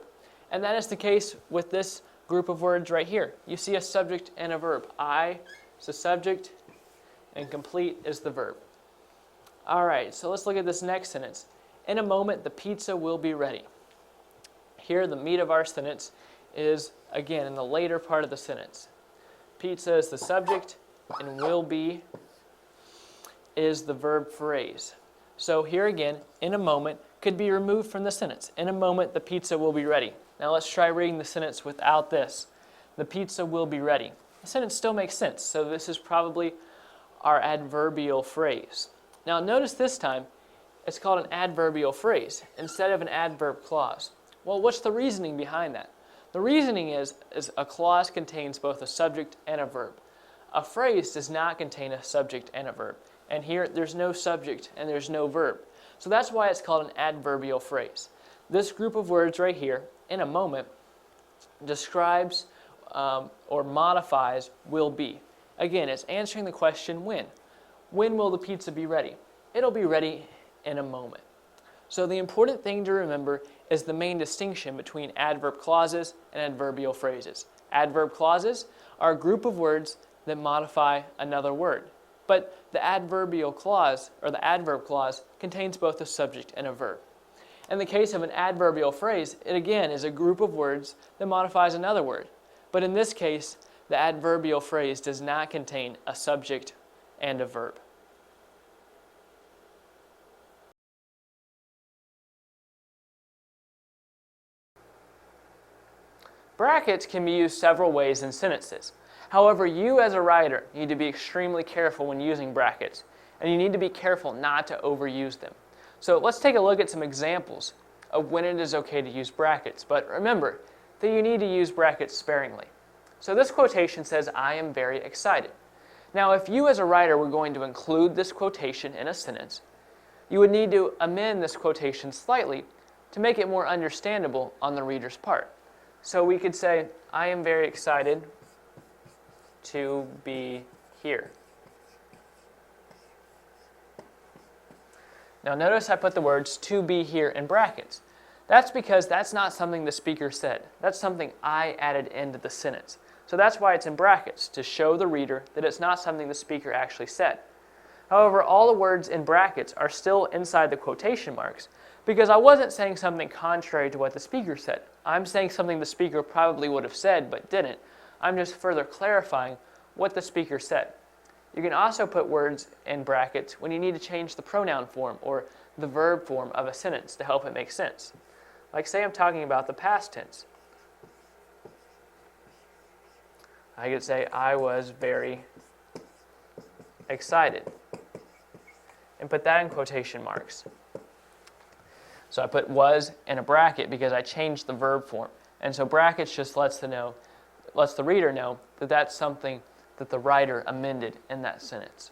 And that is the case with this group of words right here. You see a subject and a verb. I is the subject, and complete is the verb. All right, so let's look at this next sentence. In a moment, the pizza will be ready. Here, the meat of our sentence is, again, in the later part of the sentence. Pizza is the subject, and will be is the verb phrase. So here again, in a moment, could be removed from the sentence. In a moment, the pizza will be ready. Now let's try reading the sentence without this. The pizza will be ready. The sentence still makes sense, so this is probably our adverbial phrase. Now notice this time, it's called an adverbial phrase instead of an adverb clause. Well, what's the reasoning behind that? The reasoning is a clause contains both a subject and a verb. A phrase does not contain a subject and a verb. And here, there's no subject and there's no verb. So that's why it's called an adverbial phrase. This group of words right here, in a moment, describes or modifies will be. Again, it's answering the question when. When will the pizza be ready? It'll be ready in a moment. So the important thing to remember is the main distinction between adverb clauses and adverbial phrases. Adverb clauses are a group of words that modify another word. But the adverbial clause, or the adverb clause, contains both a subject and a verb. In the case of an adverbial phrase, it again is a group of words that modifies another word. But in this case, the adverbial phrase does not contain a subject and a verb. Brackets can be used several ways in sentences. However, you as a writer need to be extremely careful when using brackets, and you need to be careful not to overuse them. So let's take a look at some examples of when it is okay to use brackets. But remember that you need to use brackets sparingly. So this quotation says, I am very excited. Now, if you as a writer were going to include this quotation in a sentence, you would need to amend this quotation slightly to make it more understandable on the reader's part. So we could say, I am very excited to be here. Now notice I put the words to be here in brackets. That's because that's not something the speaker said. That's something I added into the sentence. So that's why it's in brackets, to show the reader that it's not something the speaker actually said. However, all the words in brackets are still inside the quotation marks because I wasn't saying something contrary to what the speaker said. I'm saying something the speaker probably would have said but didn't. I'm just further clarifying what the speaker said. You can also put words in brackets when you need to change the pronoun form or the verb form of a sentence to help it make sense. Like say I'm talking about the past tense. I could say, I was very excited, and put that in quotation marks. So I put was in a bracket because I changed the verb form. And so brackets just lets the reader know that that's something that the writer amended in that sentence.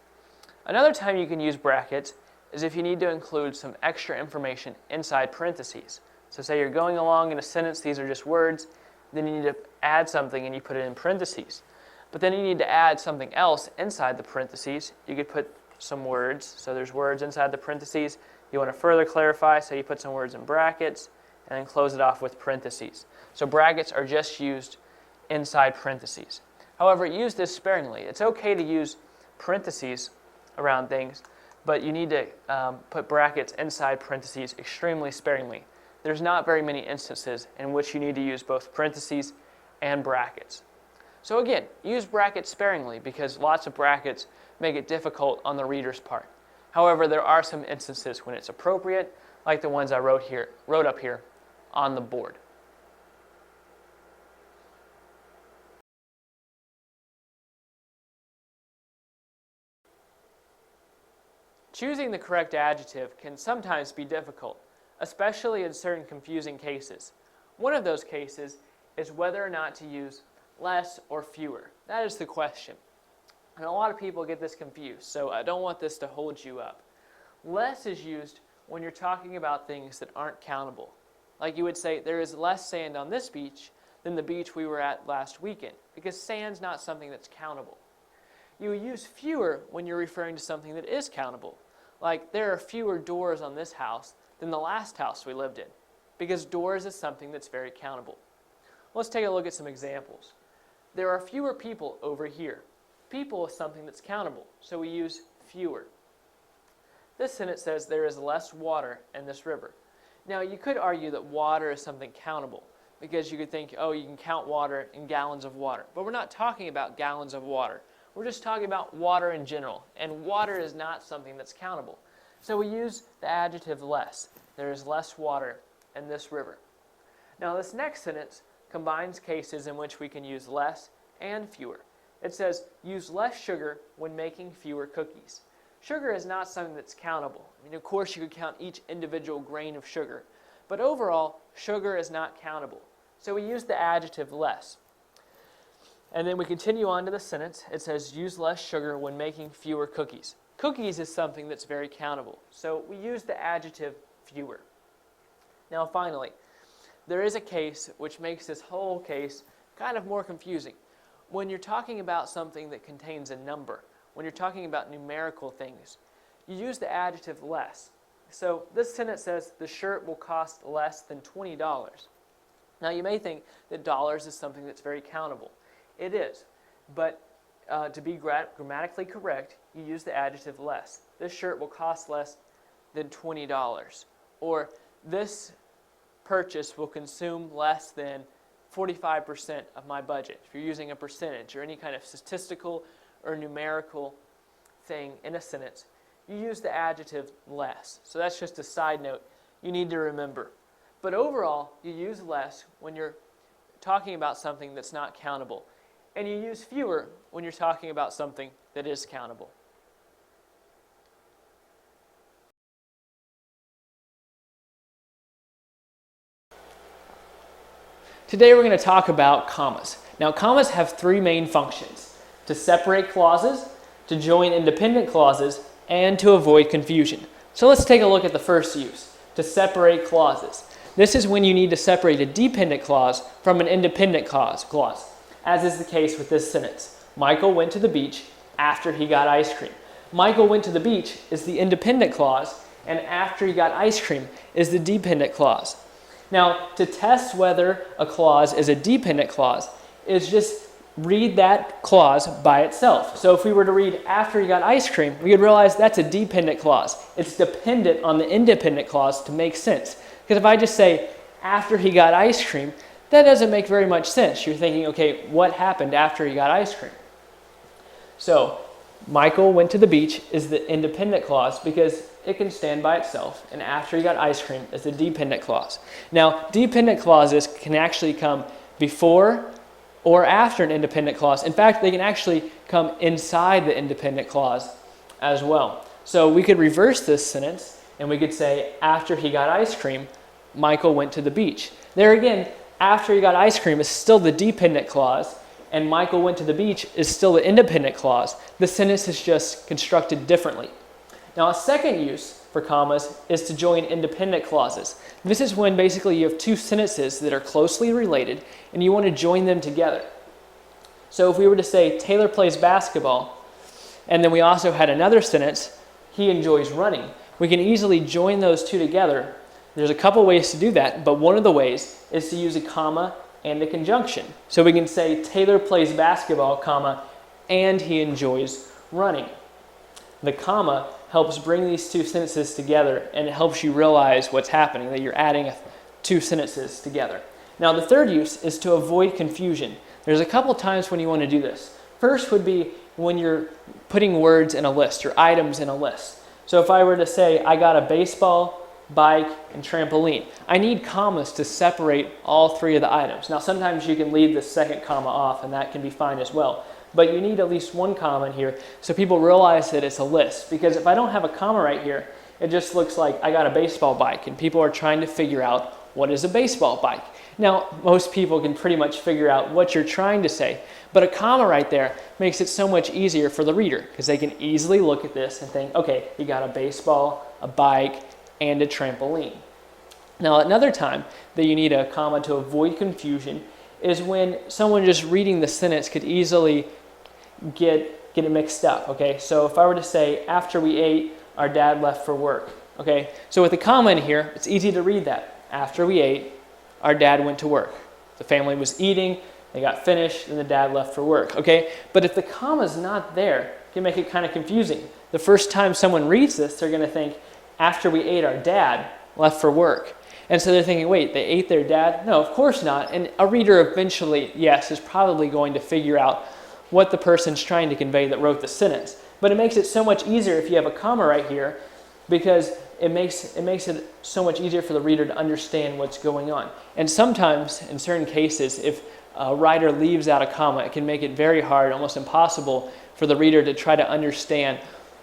Another time you can use brackets is if you need to include some extra information inside parentheses. So say you're going along in a sentence, these are just words, then you need to add something and you put it in parentheses. But then you need to add something else inside the parentheses. You could put some words, so there's words inside the parentheses. You want to further clarify, so you put some words in brackets and then close it off with parentheses. So brackets are just used inside parentheses. However, use this sparingly. It's okay to use parentheses around things, but you need to put brackets inside parentheses extremely sparingly. There's not very many instances in which you need to use both parentheses and brackets. So again, use brackets sparingly because lots of brackets make it difficult on the reader's part. However, there are some instances when it's appropriate, like the ones I wrote up here on the board. Choosing the correct adjective can sometimes be difficult, especially in certain confusing cases. One of those cases is whether or not to use less or fewer. That is the question. And a lot of people get this confused, so I don't want this to hold you up. Less is used when you're talking about things that aren't countable. Like you would say, there is less sand on this beach than the beach we were at last weekend, because sand's not something that's countable. You use fewer when you're referring to something that is countable. Like, there are fewer doors on this house than the last house we lived in, because doors is something that's very countable. Let's take a look at some examples. There are fewer people over here. People is something that's countable, so we use fewer. This sentence says there is less water in this river. Now, you could argue that water is something countable, because you could think, oh, you can count water in gallons of water. But we're not talking about gallons of water. We're just talking about water in general, and water is not something that's countable. So we use the adjective less. There is less water in this river. Now, this next sentence combines cases in which we can use less and fewer. It says, use less sugar when making fewer cookies. Sugar is not something that's countable. I mean, of course, you could count each individual grain of sugar, but overall, sugar is not countable. So we use the adjective less. And then we continue on to the sentence. It says, use less sugar when making fewer cookies. Cookies is something that's very countable, so we use the adjective fewer. Now finally, there is a case which makes this whole case kind of more confusing. When you're talking about something that contains a number, when you're talking about numerical things, you use the adjective less. So this sentence says, the shirt will cost less than $20. Now you may think that dollars is something that's very countable. It is, but to be grammatically correct, you use the adjective less. This shirt will cost less than $20. Or this purchase will consume less than 45% of my budget. If you're using a percentage or any kind of statistical or numerical thing in a sentence, you use the adjective less. So that's just a side note you need to remember. But overall, you use less when you're talking about something that's not countable. And you use fewer when you're talking about something that is countable. Today we're going to talk about commas. Now, commas have three main functions: to separate clauses, to join independent clauses, and to avoid confusion. So let's take a look at the first use, to separate clauses. This is when you need to separate a dependent clause from an independent clause, as is the case with this sentence. Michael went to the beach after he got ice cream. Michael went to the beach is the independent clause, and after he got ice cream is the dependent clause. Now, to test whether a clause is a dependent clause is just read that clause by itself. So if we were to read after he got ice cream, we would realize that's a dependent clause. It's dependent on the independent clause to make sense. Because if I just say after he got ice cream, that doesn't make very much sense. You're thinking, okay, what happened after he got ice cream? So Michael went to the beach is the independent clause because it can stand by itself, and after he got ice cream is the dependent clause. Now, dependent clauses can actually come before or after an independent clause. In fact, they can actually come inside the independent clause as well. So we could reverse this sentence and we could say, after he got ice cream, Michael went to the beach. There again, after he got ice cream is still the dependent clause, and Michael went to the beach is still the independent clause. The sentence is just constructed differently. Now, a second use for commas is to join independent clauses. This is when basically you have two sentences that are closely related and you want to join them together. So if we were to say Taylor plays basketball, and then we also had another sentence, he enjoys running, we can easily join those two together. There's a couple ways to do that, but one of the ways is to use a comma and a conjunction. So we can say Taylor plays basketball, comma, and he enjoys running. The comma helps bring these two sentences together, and it helps you realize what's happening, that you're adding two sentences together. Now, the third use is to avoid confusion. There's a couple times when you want to do this. First would be when you're putting words in a list or items in a list. So if I were to say, I got a baseball, bike, and trampoline, I need commas to separate all three of the items. Now, sometimes you can leave the second comma off, and that can be fine as well. But you need at least one comma in here so people realize that it's a list. Because if I don't have a comma right here, it just looks like I got a baseball bike, and people are trying to figure out what is a baseball bike. Now, most people can pretty much figure out what you're trying to say, but a comma right there makes it so much easier for the reader because they can easily look at this and think, okay, you got a baseball, a bike, and a trampoline. Now, another time that you need a comma to avoid confusion is when someone just reading the sentence could easily get it mixed up, okay? So if I were to say, after we ate, our dad left for work, okay? So with the comma in here, it's easy to read that. After we ate, our dad went to work. The family was eating, they got finished, and the dad left for work, okay? But if the comma's not there, it can make it kind of confusing. The first time someone reads this, they're going to think, after we ate, our dad left for work. And so they're thinking, wait, they ate their dad? No, of course not. And a reader eventually, yes, is probably going to figure out what the person's trying to convey that wrote the sentence. But it makes it so much easier if you have a comma right here because it makes it so much easier for the reader to understand what's going on. And sometimes, in certain cases, if a writer leaves out a comma, it can make it very hard, almost impossible, for the reader to try to understand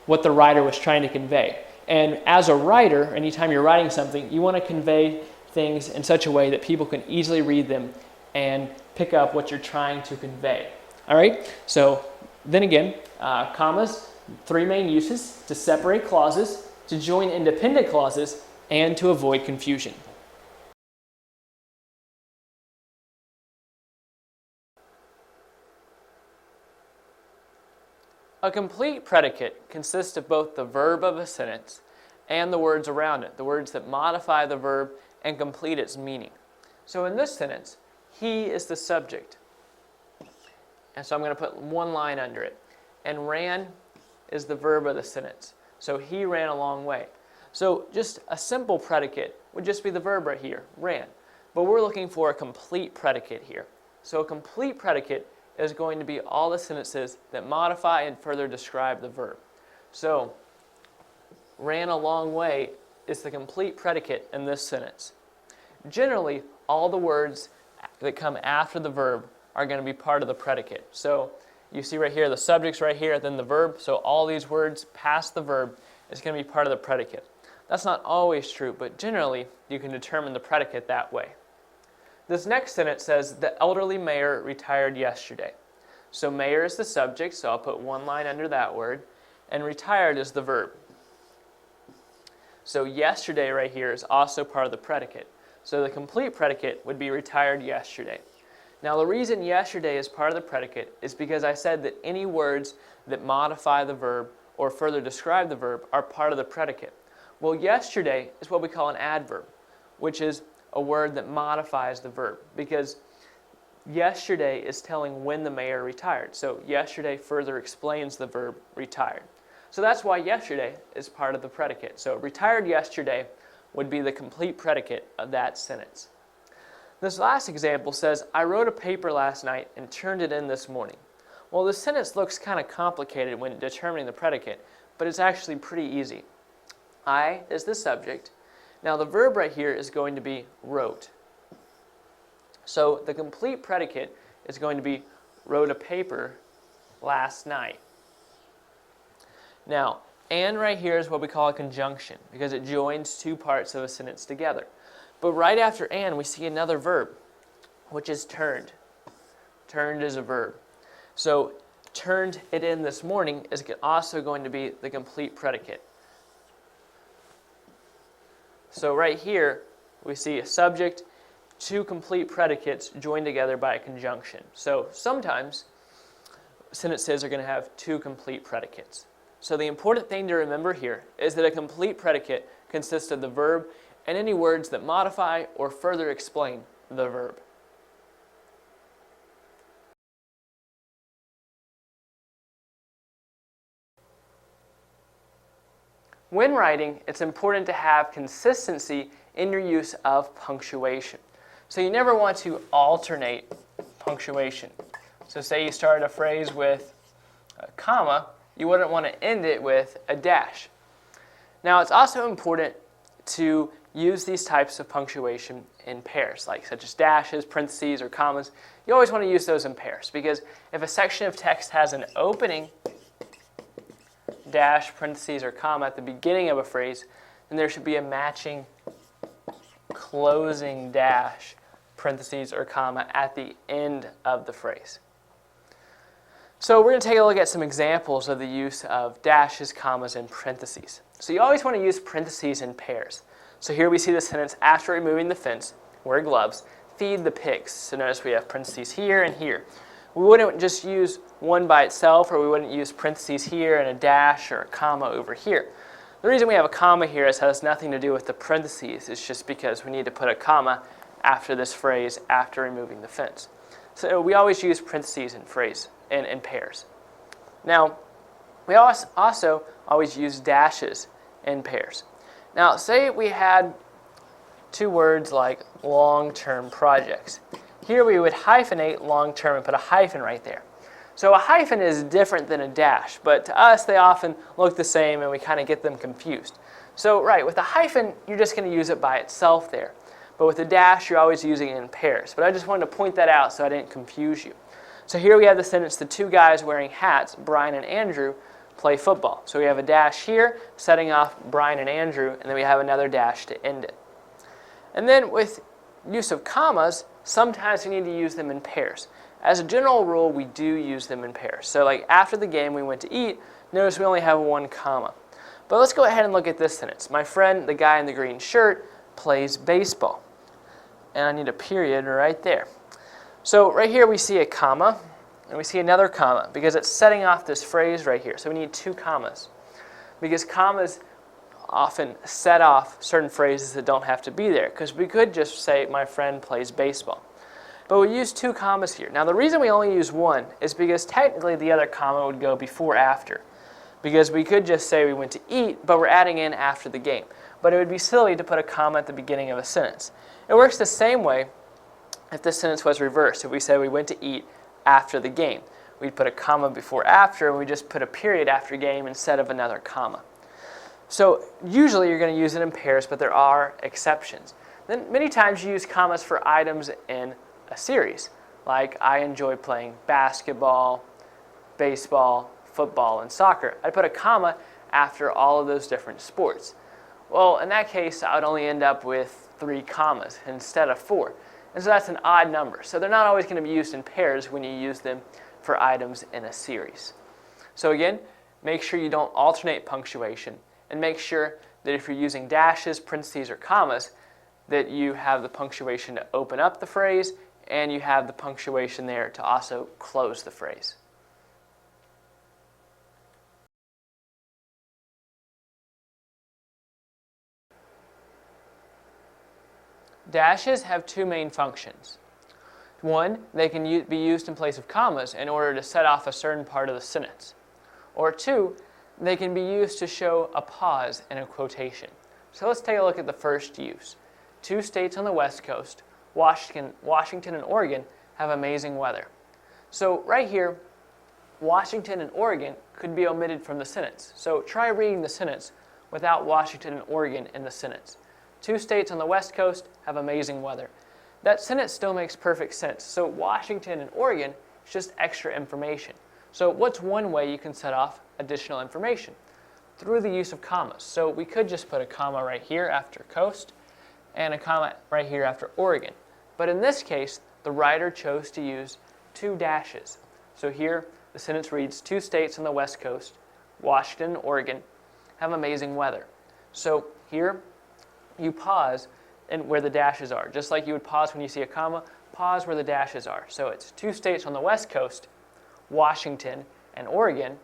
what the writer was trying to convey. And as a writer, anytime you're writing something, you want to convey things in such a way that people can easily read them and pick up what you're trying to convey. All right, so then again, commas, three main uses: to separate clauses, to join independent clauses, and to avoid confusion. A complete predicate consists of both the verb of a sentence and the words around it, the words that modify the verb and complete its meaning. So in this sentence, he is the subject. And so I'm going to put one line under it. And ran is the verb of the sentence. So he ran a long way. So just a simple predicate would just be the verb right here, ran. But we're looking for a complete predicate here. So a complete predicate is going to be all the sentences that modify and further describe the verb. So ran a long way is the complete predicate in this sentence. Generally, all the words that come after the verb are going to be part of the predicate. So you see right here, the subject's right here, then the verb. So all these words past the verb is going to be part of the predicate. That's not always true, but generally you can determine the predicate that way. This next sentence says, the elderly mayor retired yesterday. So mayor is the subject, so I'll put one line under that word, and retired is the verb. So yesterday right here is also part of the predicate. So the complete predicate would be retired yesterday. Now the reason yesterday is part of the predicate is because I said that any words that modify the verb or further describe the verb are part of the predicate. Well, yesterday is what we call an adverb, which is a word that modifies the verb, because yesterday is telling when the mayor retired. So yesterday further explains the verb retired. So that's why yesterday is part of the predicate. So retired yesterday would be the complete predicate of that sentence. This last example says, I wrote a paper last night and turned it in this morning. Well, this sentence looks kind of complicated when determining the predicate, but it's actually pretty easy. I is the subject. Now the verb right here is going to be wrote. So the complete predicate is going to be wrote a paper last night. Now, and right here is what we call a conjunction, because it joins two parts of a sentence together. But right after and, we see another verb, which is turned. Turned is a verb. So turned it in this morning is also going to be the complete predicate. So right here, we see a subject, two complete predicates joined together by a conjunction. So sometimes sentences are going to have two complete predicates. So the important thing to remember here is that a complete predicate consists of the verb and any words that modify or further explain the verb. When writing, it's important to have consistency in your use of punctuation. So you never want to alternate punctuation. So say you start a phrase with a comma, you wouldn't want to end it with a dash. Now it's also important to use these types of punctuation in pairs, like such as dashes, parentheses, or commas. You always want to use those in pairs, because if a section of text has an opening dash, parentheses, or comma at the beginning of a phrase, then there should be a matching closing dash, parentheses, or comma at the end of the phrase. So we're going to take a look at some examples of the use of dashes, commas, and parentheses. So you always want to use parentheses in pairs. So here we see the sentence, after removing the fence, wear gloves, feed the pigs. So notice we have parentheses here and here. We wouldn't just use one by itself, or we wouldn't use parentheses here and a dash or a comma over here. The reason we have a comma here has nothing to do with the parentheses. It's just because we need to put a comma after this phrase, after removing the fence. So we always use parentheses in pairs. Now, we also always use dashes in pairs. Now, say we had two words like long-term projects. Here we would hyphenate long-term and put a hyphen right there. So a hyphen is different than a dash, but to us they often look the same and we kind of get them confused. So right, with a hyphen, you're just going to use it by itself there. But with a dash, you're always using it in pairs. But I just wanted to point that out so I didn't confuse you. So here we have the sentence, the two guys wearing hats, Brian and Andrew, play football. So we have a dash here, setting off Brian and Andrew, and then we have another dash to end it. And then with use of commas, sometimes we need to use them in pairs. As a general rule, we do use them in pairs. So like after the game we went to eat, notice we only have one comma. But let's go ahead and look at this sentence. My friend, the guy in the green shirt, plays baseball. And I need a period right there. So right here we see a comma, and we see another comma, because it's setting off this phrase right here. So we need two commas, because commas often set off certain phrases that don't have to be there, because we could just say, my friend plays baseball. But we use two commas here. Now the reason we only use one is because technically the other comma would go before after, because we could just say we went to eat, but we're adding in after the game. But it would be silly to put a comma at the beginning of a sentence. It works the same way if this sentence was reversed. If we said we went to eat after the game, we'd put a comma before after, and we just put a period after game instead of another comma. So usually you're going to use it in pairs, but there are exceptions. Then many times you use commas for items in a series, like I enjoy playing basketball, baseball, football, and soccer. I'd put a comma after all of those different sports. Well, in that case, I would only end up with 3 commas instead of 4. And so that's an odd number. So they're not always going to be used in pairs when you use them for items in a series. So again, make sure you don't alternate punctuation, and make sure that if you're using dashes, parentheses, or commas, that you have the punctuation to open up the phrase, and you have the punctuation there to also close the phrase. Dashes have two main functions. One, they can be used in place of commas in order to set off a certain part of the sentence. Or two, they can be used to show a pause in a quotation. So let's take a look at the first use. Two states on the West Coast, Washington and Oregon, have amazing weather. So right here, Washington and Oregon could be omitted from the sentence. So try reading the sentence without Washington and Oregon in the sentence. Two states on the West Coast have amazing weather. That sentence still makes perfect sense. So Washington and Oregon is just extra information. So what's one way you can set off additional information? Through the use of commas. So we could just put a comma right here after coast and a comma right here after Oregon. But in this case, the writer chose to use two dashes. So here, the sentence reads, two states on the West Coast, Washington and Oregon, have amazing weather. So here, you pause and where the dashes are. Just like you would pause when you see a comma, pause where the dashes are. So it's two states on the West Coast, Washington and Oregon,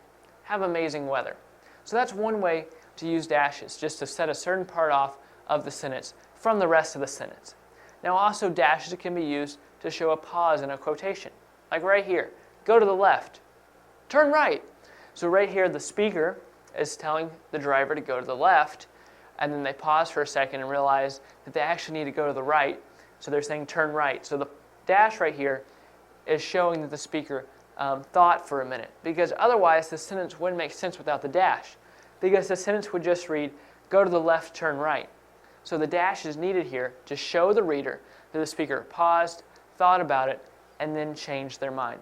have amazing weather. So that's one way to use dashes, just to set a certain part off of the sentence from the rest of the sentence. Now also dashes can be used to show a pause in a quotation. Like right here, go to the left, turn right. So right here the speaker is telling the driver to go to the left, and then they pause for a second and realize that they actually need to go to the right, so they're saying turn right. So the dash right here is showing that the speaker thought for a minute, because otherwise the sentence wouldn't make sense without the dash, because the sentence would just read, go to the left, turn right. So the dash is needed here to show the reader that the speaker paused, thought about it, and then changed their mind.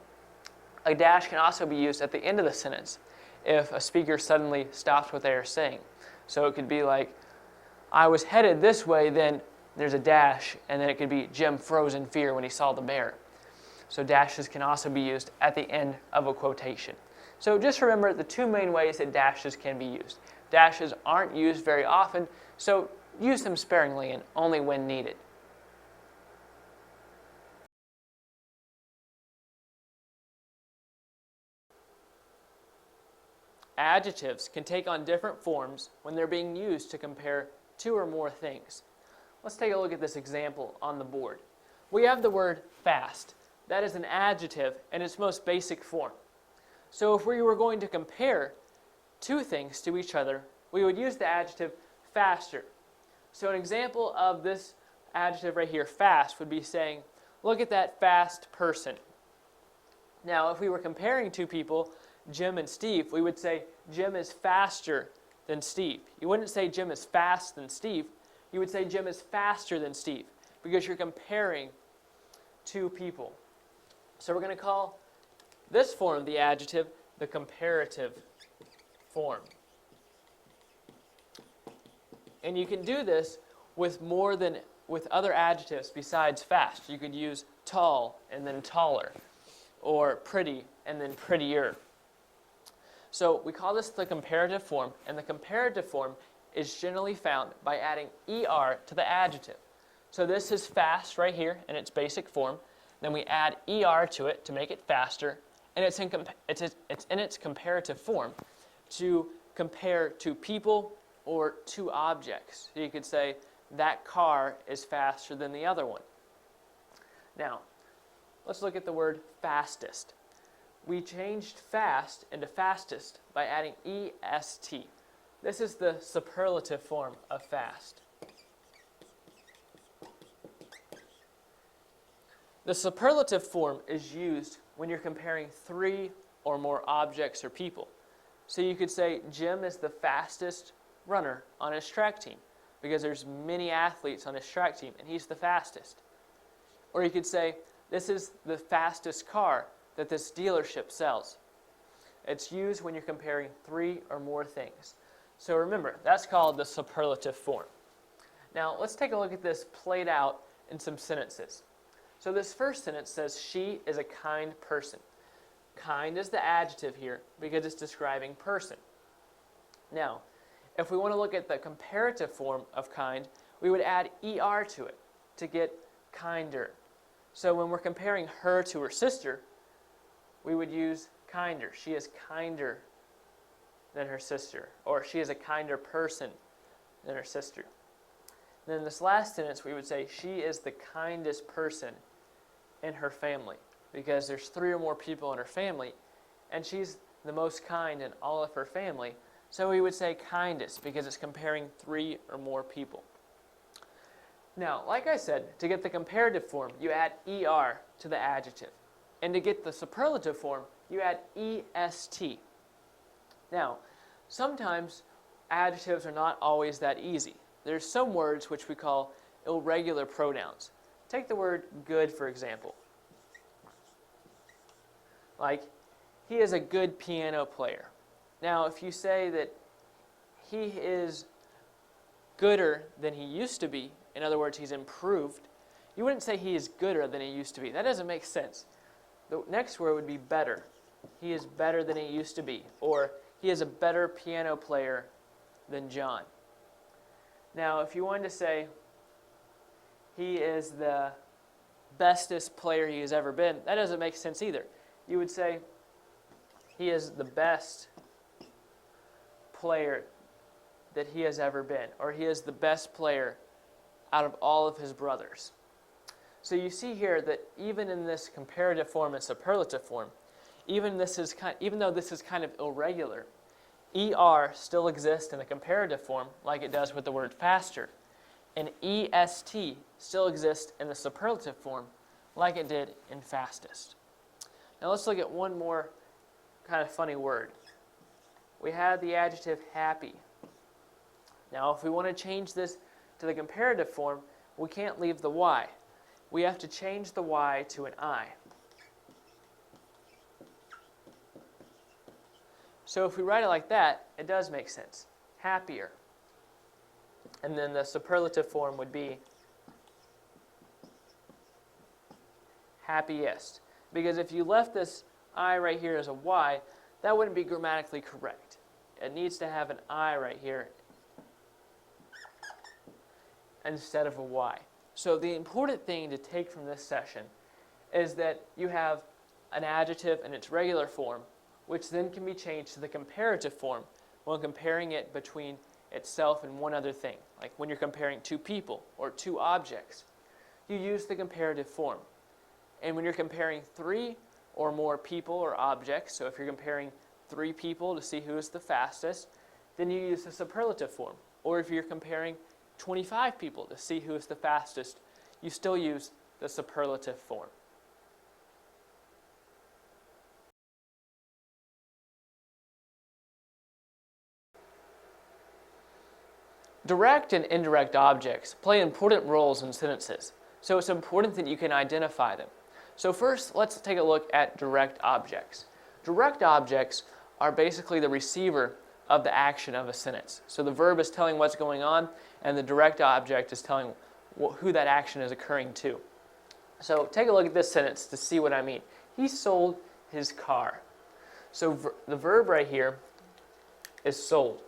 A dash can also be used at the end of the sentence if a speaker suddenly stops what they are saying. So it could be like, I was headed this way, then there's a dash, and then it could be Jim froze in fear when he saw the bear. So dashes can also be used at the end of a quotation. So just remember the two main ways that dashes can be used. Dashes aren't used very often, so use them sparingly and only when needed. Adjectives can take on different forms when they're being used to compare two or more things. Let's take a look at this example on the board. We have the word fast. That is an adjective in its most basic form. So if we were going to compare two things to each other, we would use the adjective faster. So an example of this adjective right here, fast, would be saying, look at that fast person. Now, if we were comparing two people, Jim and Steve, we would say Jim is faster than Steve. You wouldn't say Jim is fast than Steve. You would say Jim is faster than Steve, because you're comparing two people. So we're going to call this form of the adjective the comparative form. And you can do this with other adjectives besides fast. You could use tall and then taller, or pretty and then prettier. So we call this the comparative form, and the comparative form is generally found by adding er to the adjective. So this is fast right here in its basic form. Then we add er to it to make it faster, and it's in its comparative form to compare two people or two objects. So you could say that car is faster than the other one. Now, let's look at the word fastest. We changed fast into fastest by adding est. This is the superlative form of fast. The superlative form is used when you're comparing three or more objects or people. So you could say Jim is the fastest runner on his track team, because there's many athletes on his track team and he's the fastest. Or you could say this is the fastest car that this dealership sells. It's used when you're comparing three or more things. So remember, that's called the superlative form. Now let's take a look at this played out in some sentences. So this first sentence says, she is a kind person. Kind is the adjective here because it's describing person. Now, if we want to look at the comparative form of kind, we would add er to it to get kinder. So when we're comparing her to her sister, we would use kinder. She is kinder than her sister, or she is a kinder person than her sister. And then this last sentence, we would say, she is the kindest person in her family, because there's 3 or more people in her family, and she's the most kind in all of her family. So we would say kindest, because it's comparing 3 or more people. Now, like I said, to get the comparative form, you add ER to the adjective. And to get the superlative form, you add EST. Now, sometimes adjectives are not always that easy. There's some words which we call irregular pronouns. Take the word good, for example. Like, he is a good piano player. Now, if you say that he is gooder than he used to be, in other words, he's improved, you wouldn't say he is gooder than he used to be. That doesn't make sense. The next word would be better. He is better than he used to be. Or he is a better piano player than John. Now, if you wanted to say he is the bestest player he has ever been, that doesn't make sense either. You would say he is the best player that he has ever been, or he is the best player out of all of his brothers. So you see here that even in this comparative form and superlative form, even though this is kind of irregular, ER still exists in the comparative form like it does with the word faster, and EST still exists in the superlative form like it did in fastest. Now let's look at one more kind of funny word. We have the adjective happy. Now if we want to change this to the comparative form, we can't leave the Y. We have to change the Y to an I. So if we write it like that, it does make sense. Happier. And then the superlative form would be happiest. Because if you left this I right here as a Y, that wouldn't be grammatically correct. It needs to have an I right here instead of a Y. So the important thing to take from this session is that you have an adjective in its regular form, which then can be changed to the comparative form when comparing it between itself and one other thing. Like when you're comparing 2 people or 2 objects, you use the comparative form. And when you're comparing 3 or more people or objects, so if you're comparing 3 people to see who is the fastest, then you use the superlative form. Or if you're comparing 25 people to see who is the fastest, you still use the superlative form. Direct and indirect objects play important roles in sentences, so it's important that you can identify them. So first, let's take a look at direct objects. Direct objects are basically the receiver of the action of a sentence. So the verb is telling what's going on, and the direct object is telling who that action is occurring to. So take a look at this sentence to see what I mean. He sold his car. So the verb right here is sold.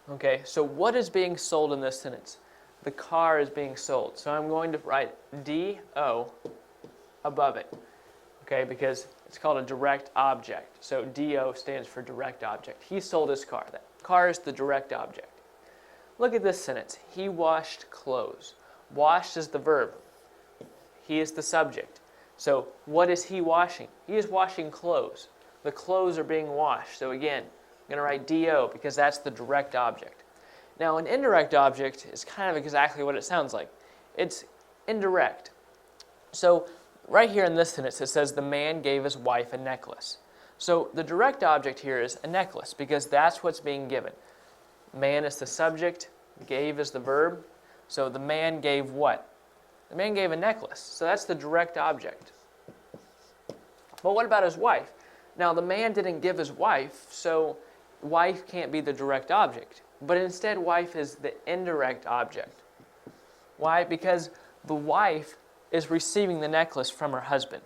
Okay, so what is being sold in this sentence? The car is being sold. So I'm going to write D-O above it, okay, because it's called a direct object. So D-O stands for direct object. He sold his car. That car is the direct object. Look at this sentence. He washed clothes. Washed is the verb. He is the subject. So what is he washing? He is washing clothes. The clothes are being washed. So again, I'm going to write D-O because that's the direct object. Now, an indirect object is kind of exactly what it sounds like. It's indirect. So right here in this sentence, it says the man gave his wife a necklace. So the direct object here is a necklace because that's what's being given. Man is the subject, gave is the verb. So the man gave what? The man gave a necklace. So that's the direct object. But what about his wife? Now, the man didn't give his wife, so wife can't be the direct object. But instead, wife is the indirect object. Why? Because the wife is receiving the necklace from her husband.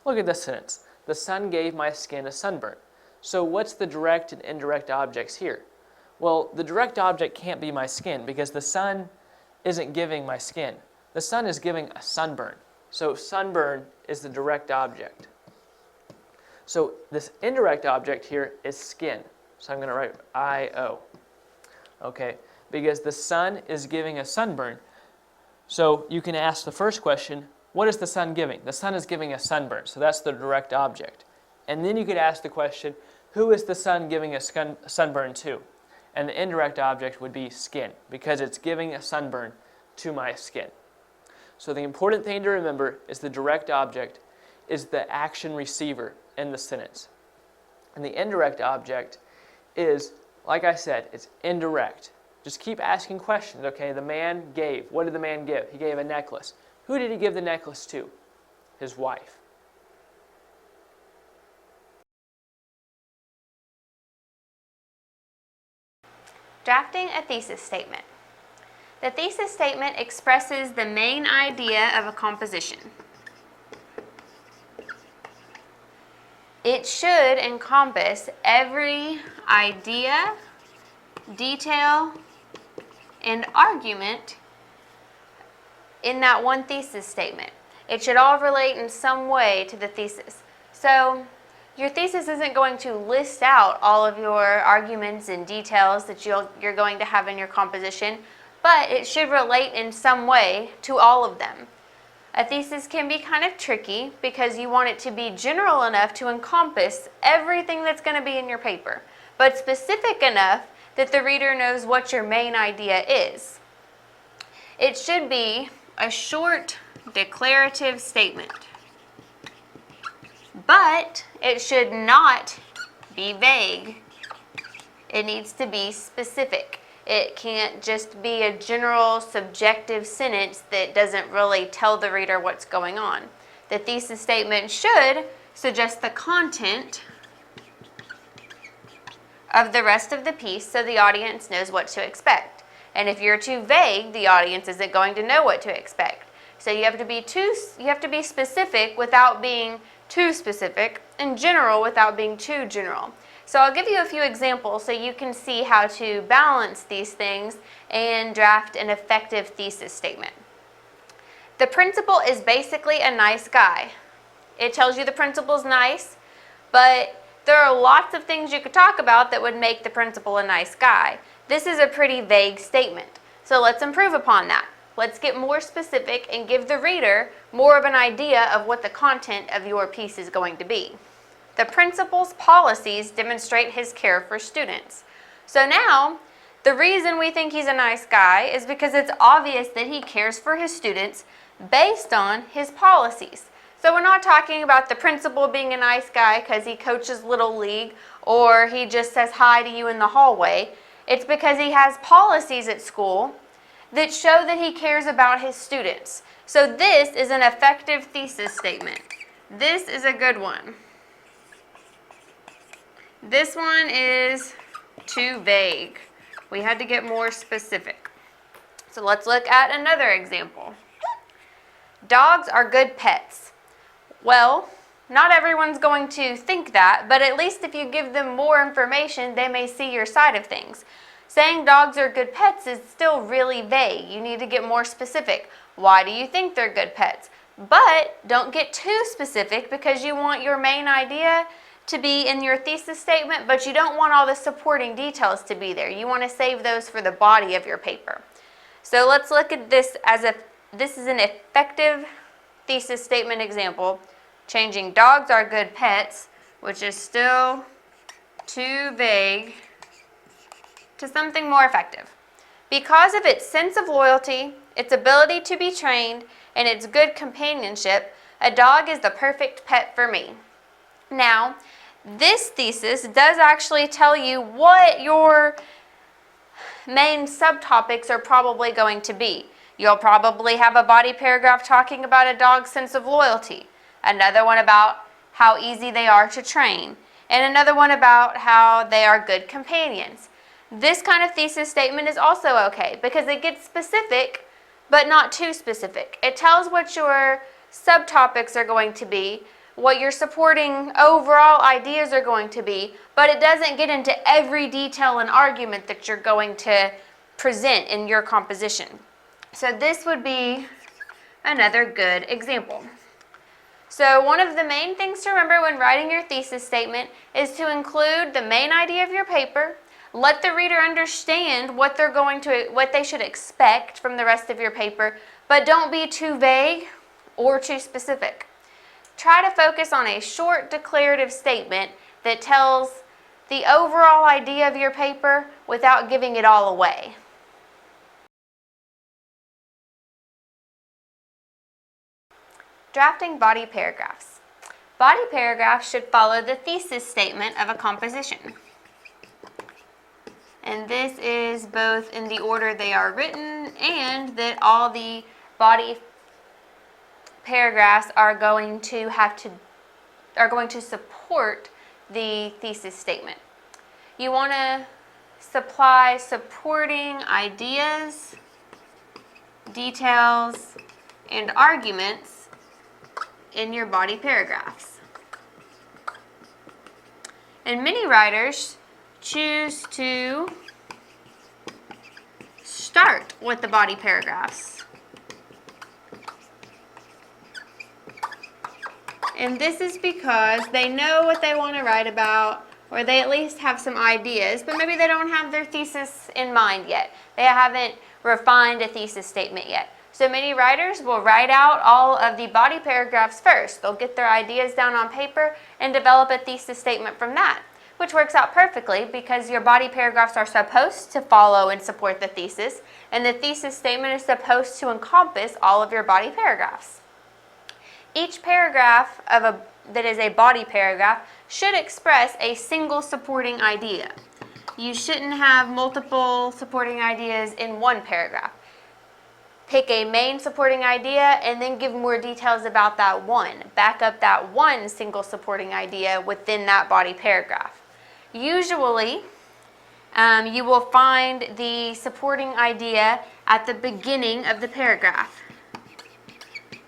Look at this sentence. The sun gave my skin a sunburn. So what's the direct and indirect objects here? Well, the direct object can't be my skin because the sun isn't giving my skin. The sun is giving a sunburn. So sunburn is the direct object. So this indirect object here is skin. So I'm going to write I-O. Okay. because the sun is giving a sunburn. So you can ask the first question, what is the sun giving? The sun is giving a sunburn, so that's the direct object. And then you could ask the question, who is the sun giving a sunburn to? And the indirect object would be skin, because it's giving a sunburn to my skin. So the important thing to remember is the direct object is the action receiver in the sentence. And the indirect object is, like I said, it's indirect. Just keep asking questions, okay? The man gave. What did the man give? He gave a necklace. Who did he give the necklace to? His wife. Drafting a thesis statement. The thesis statement expresses the main idea of a composition. It should encompass every idea, detail, and argument in that one thesis statement. It should all relate in some way to the thesis. So your thesis isn't going to list out all of your arguments and details that you're going to have in your composition, but it should relate in some way to all of them. A thesis can be kind of tricky because you want it to be general enough to encompass everything that's going to be in your paper, but specific enough that the reader knows what your main idea is. It should be a short declarative statement, but it should not be vague. It needs to be specific. It can't just be a general subjective sentence that doesn't really tell the reader what's going on. The thesis statement should suggest the content of the rest of the piece so the audience knows what to expect. And if you're too vague, the audience isn't going to know what to expect. So you have to be specific without being too specific, and general without being too general. So I'll give you a few examples so you can see how to balance these things and draft an effective thesis statement. The principal is basically a nice guy. It tells you the principal's nice, but there are lots of things you could talk about that would make the principal a nice guy. This is a pretty vague statement, so let's improve upon that. Let's get more specific and give the reader more of an idea of what the content of your piece is going to be. The principal's policies demonstrate his care for students. So now, the reason we think he's a nice guy is because it's obvious that he cares for his students based on his policies. So we're not talking about the principal being a nice guy because he coaches Little League or he just says hi to you in the hallway. It's because he has policies at school that show that he cares about his students. So this is an effective thesis statement. This is a good one. This one is too vague. We had to get more specific. So let's look at another example. Dogs are good pets. Well, not everyone's going to think that, but at least if you give them more information, they may see your side of things. Saying dogs are good pets is still really vague. You need to get more specific. Why do you think they're good pets? But don't get too specific because you want your main idea to be in your thesis statement, but you don't want all the supporting details to be there. You want to save those for the body of your paper. So let's look at this as if this is an effective thesis statement example. Changing dogs are good pets, which is still too vague, to something more effective. Because of its sense of loyalty, its ability to be trained, and its good companionship, a dog is the perfect pet for me. Now, this thesis does actually tell you what your main subtopics are probably going to be. You'll probably have a body paragraph talking about a dog's sense of loyalty, another one about how easy they are to train, and another one about how they are good companions. This kind of thesis statement is also okay because it gets specific, but not too specific. It tells what your subtopics are going to be, what your supporting overall ideas are going to be, but it doesn't get into every detail and argument that you're going to present in your composition. So this would be another good example. So one of the main things to remember when writing your thesis statement is to include the main idea of your paper, Let the reader understand what they should expect from the rest of your paper, but don't be too vague or too specific. Try to focus on a short declarative statement that tells the overall idea of your paper without giving it all away. Drafting body paragraphs. Body paragraphs should follow the thesis statement of a composition. And this is both in the order they are written and that all the body paragraphs are going to support the thesis statement. You want to supply supporting ideas, details, and arguments in your body paragraphs. And many writers choose to start with the body paragraphs. And this is because they know what they want to write about, or they at least have some ideas, but maybe they don't have their thesis in mind yet. They haven't refined a thesis statement yet. So many writers will write out all of the body paragraphs first. They'll get their ideas down on paper and develop a thesis statement from that, which works out perfectly because your body paragraphs are supposed to follow and support the thesis, and the thesis statement is supposed to encompass all of your body paragraphs. Each paragraph that is a body paragraph should express a single supporting idea. You shouldn't have multiple supporting ideas in one paragraph. Pick a main supporting idea and then give more details about that one. Back up that one single supporting idea within that body paragraph. Usually, you will find the supporting idea at the beginning of the paragraph.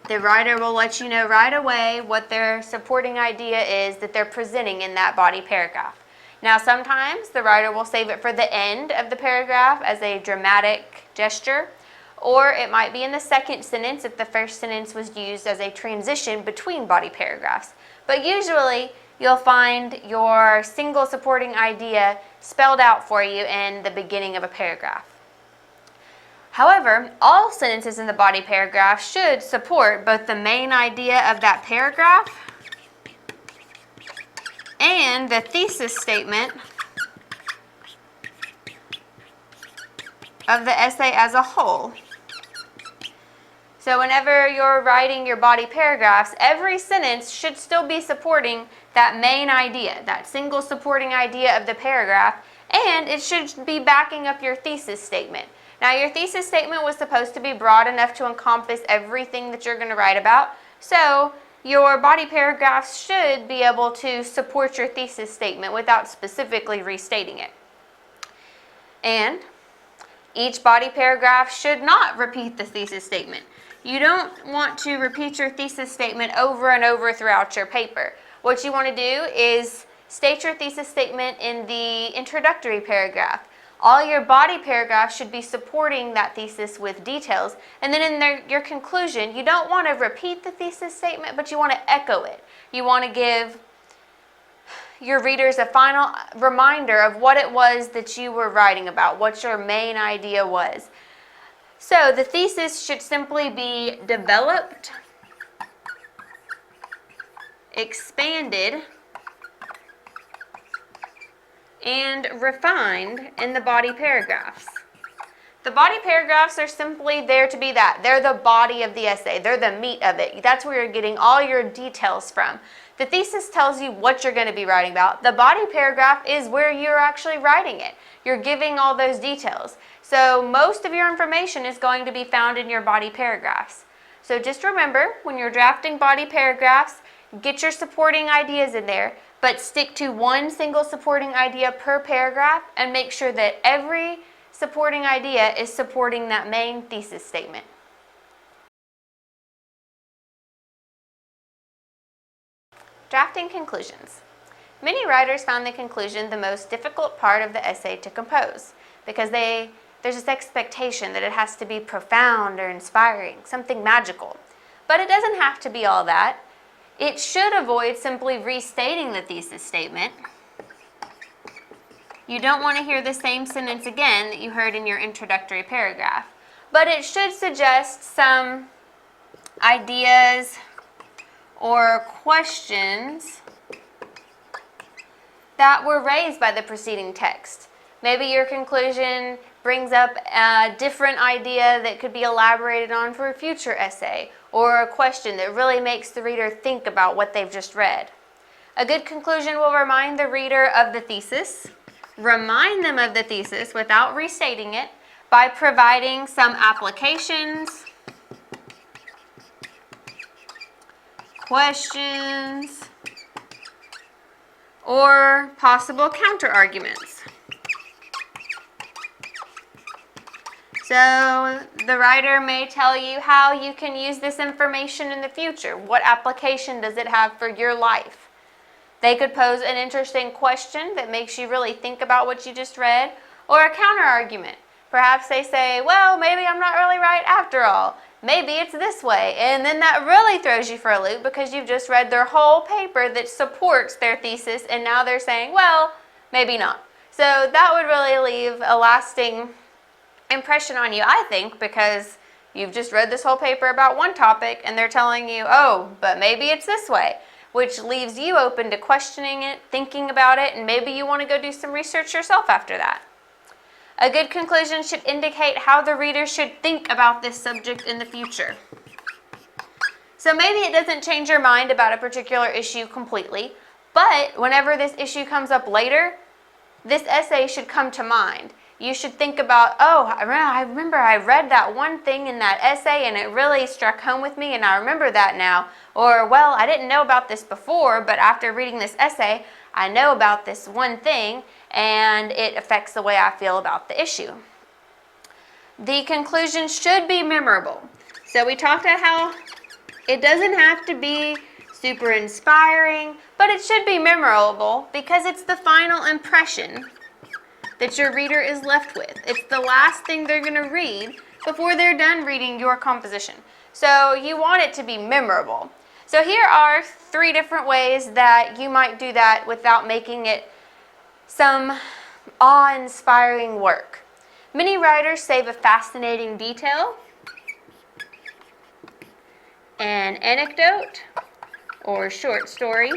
The writer will let you know right away what their supporting idea is that they're presenting in that body paragraph. Now, sometimes the writer will save it for the end of the paragraph as a dramatic gesture, or it might be in the second sentence if the first sentence was used as a transition between body paragraphs. But usually, you'll find your single supporting idea spelled out for you in the beginning of a paragraph. However, all sentences in the body paragraph should support both the main idea of that paragraph and the thesis statement of the essay as a whole. So whenever you're writing your body paragraphs, every sentence should still be supporting that main idea, that single supporting idea of the paragraph, and it should be backing up your thesis statement. Now, your thesis statement was supposed to be broad enough to encompass everything that you're going to write about, so your body paragraphs should be able to support your thesis statement without specifically restating it. And each body paragraph should not repeat the thesis statement. You don't want to repeat your thesis statement over and over throughout your paper. What you want to do is state your thesis statement in the introductory paragraph. All your body paragraphs should be supporting that thesis with details. And then in your conclusion, you don't want to repeat the thesis statement, but you want to echo it. You want to give your readers a final reminder of what it was that you were writing about, what your main idea was. So the thesis should simply be developed, expanded, and refined in the body paragraphs. The body paragraphs are simply there to be that. They're the body of the essay. They're the meat of it. That's where you're getting all your details from. The thesis tells you what you're going to be writing about. The body paragraph is where you're actually writing it. You're giving all those details. So most of your information is going to be found in your body paragraphs. So just remember, when you're drafting body paragraphs, get your supporting ideas in there, but stick to one single supporting idea per paragraph and make sure that every supporting idea is supporting that main thesis statement. Drafting conclusions. Many writers found the conclusion the most difficult part of the essay to compose because there's this expectation that it has to be profound or inspiring, something magical. But it doesn't have to be all that. It should avoid simply restating the thesis statement You don't want to hear the same sentence again that you heard in your introductory paragraph. But it should suggest some ideas or questions that were raised by the preceding text. Maybe your conclusion brings up a different idea that could be elaborated on for a future essay, or a question that really makes the reader think about what they've just read. A good conclusion will remind the reader of the thesis, remind them of the thesis without restating it by providing some applications, questions, or possible counter-arguments. So the writer may tell you how you can use this information in the future. What application does it have for your life? They could pose an interesting question that makes you really think about what you just read, or a counter-argument. Perhaps they say, well, maybe I'm not really right after all. Maybe it's this way. And then that really throws you for a loop because you've just read their whole paper that supports their thesis, and now they're saying, well, maybe not. So that would really leave a lasting impression on you, I think, because you've just read this whole paper about one topic and they're telling you, oh, but maybe it's this way, which leaves you open to questioning it, thinking about it, and maybe you want to go do some research yourself after that. A good conclusion should indicate how the reader should think about this subject in the future. So maybe it doesn't change your mind about a particular issue completely, but whenever this issue comes up later, this essay should come to mind. You should think about, oh, I remember I read that one thing in that essay and it really struck home with me and I remember that now. Or, well, I didn't know about this before, but after reading this essay, I know about this one thing and it affects the way I feel about the issue. The conclusion should be memorable. So we talked about how it doesn't have to be super inspiring, but it should be memorable because it's the final impression that your reader is left with. It's the last thing they're going to read before they're done reading your composition. So you want it to be memorable. So here are 3 different ways that you might do that without making it some awe-inspiring work. Many writers save a fascinating detail, an anecdote or short story,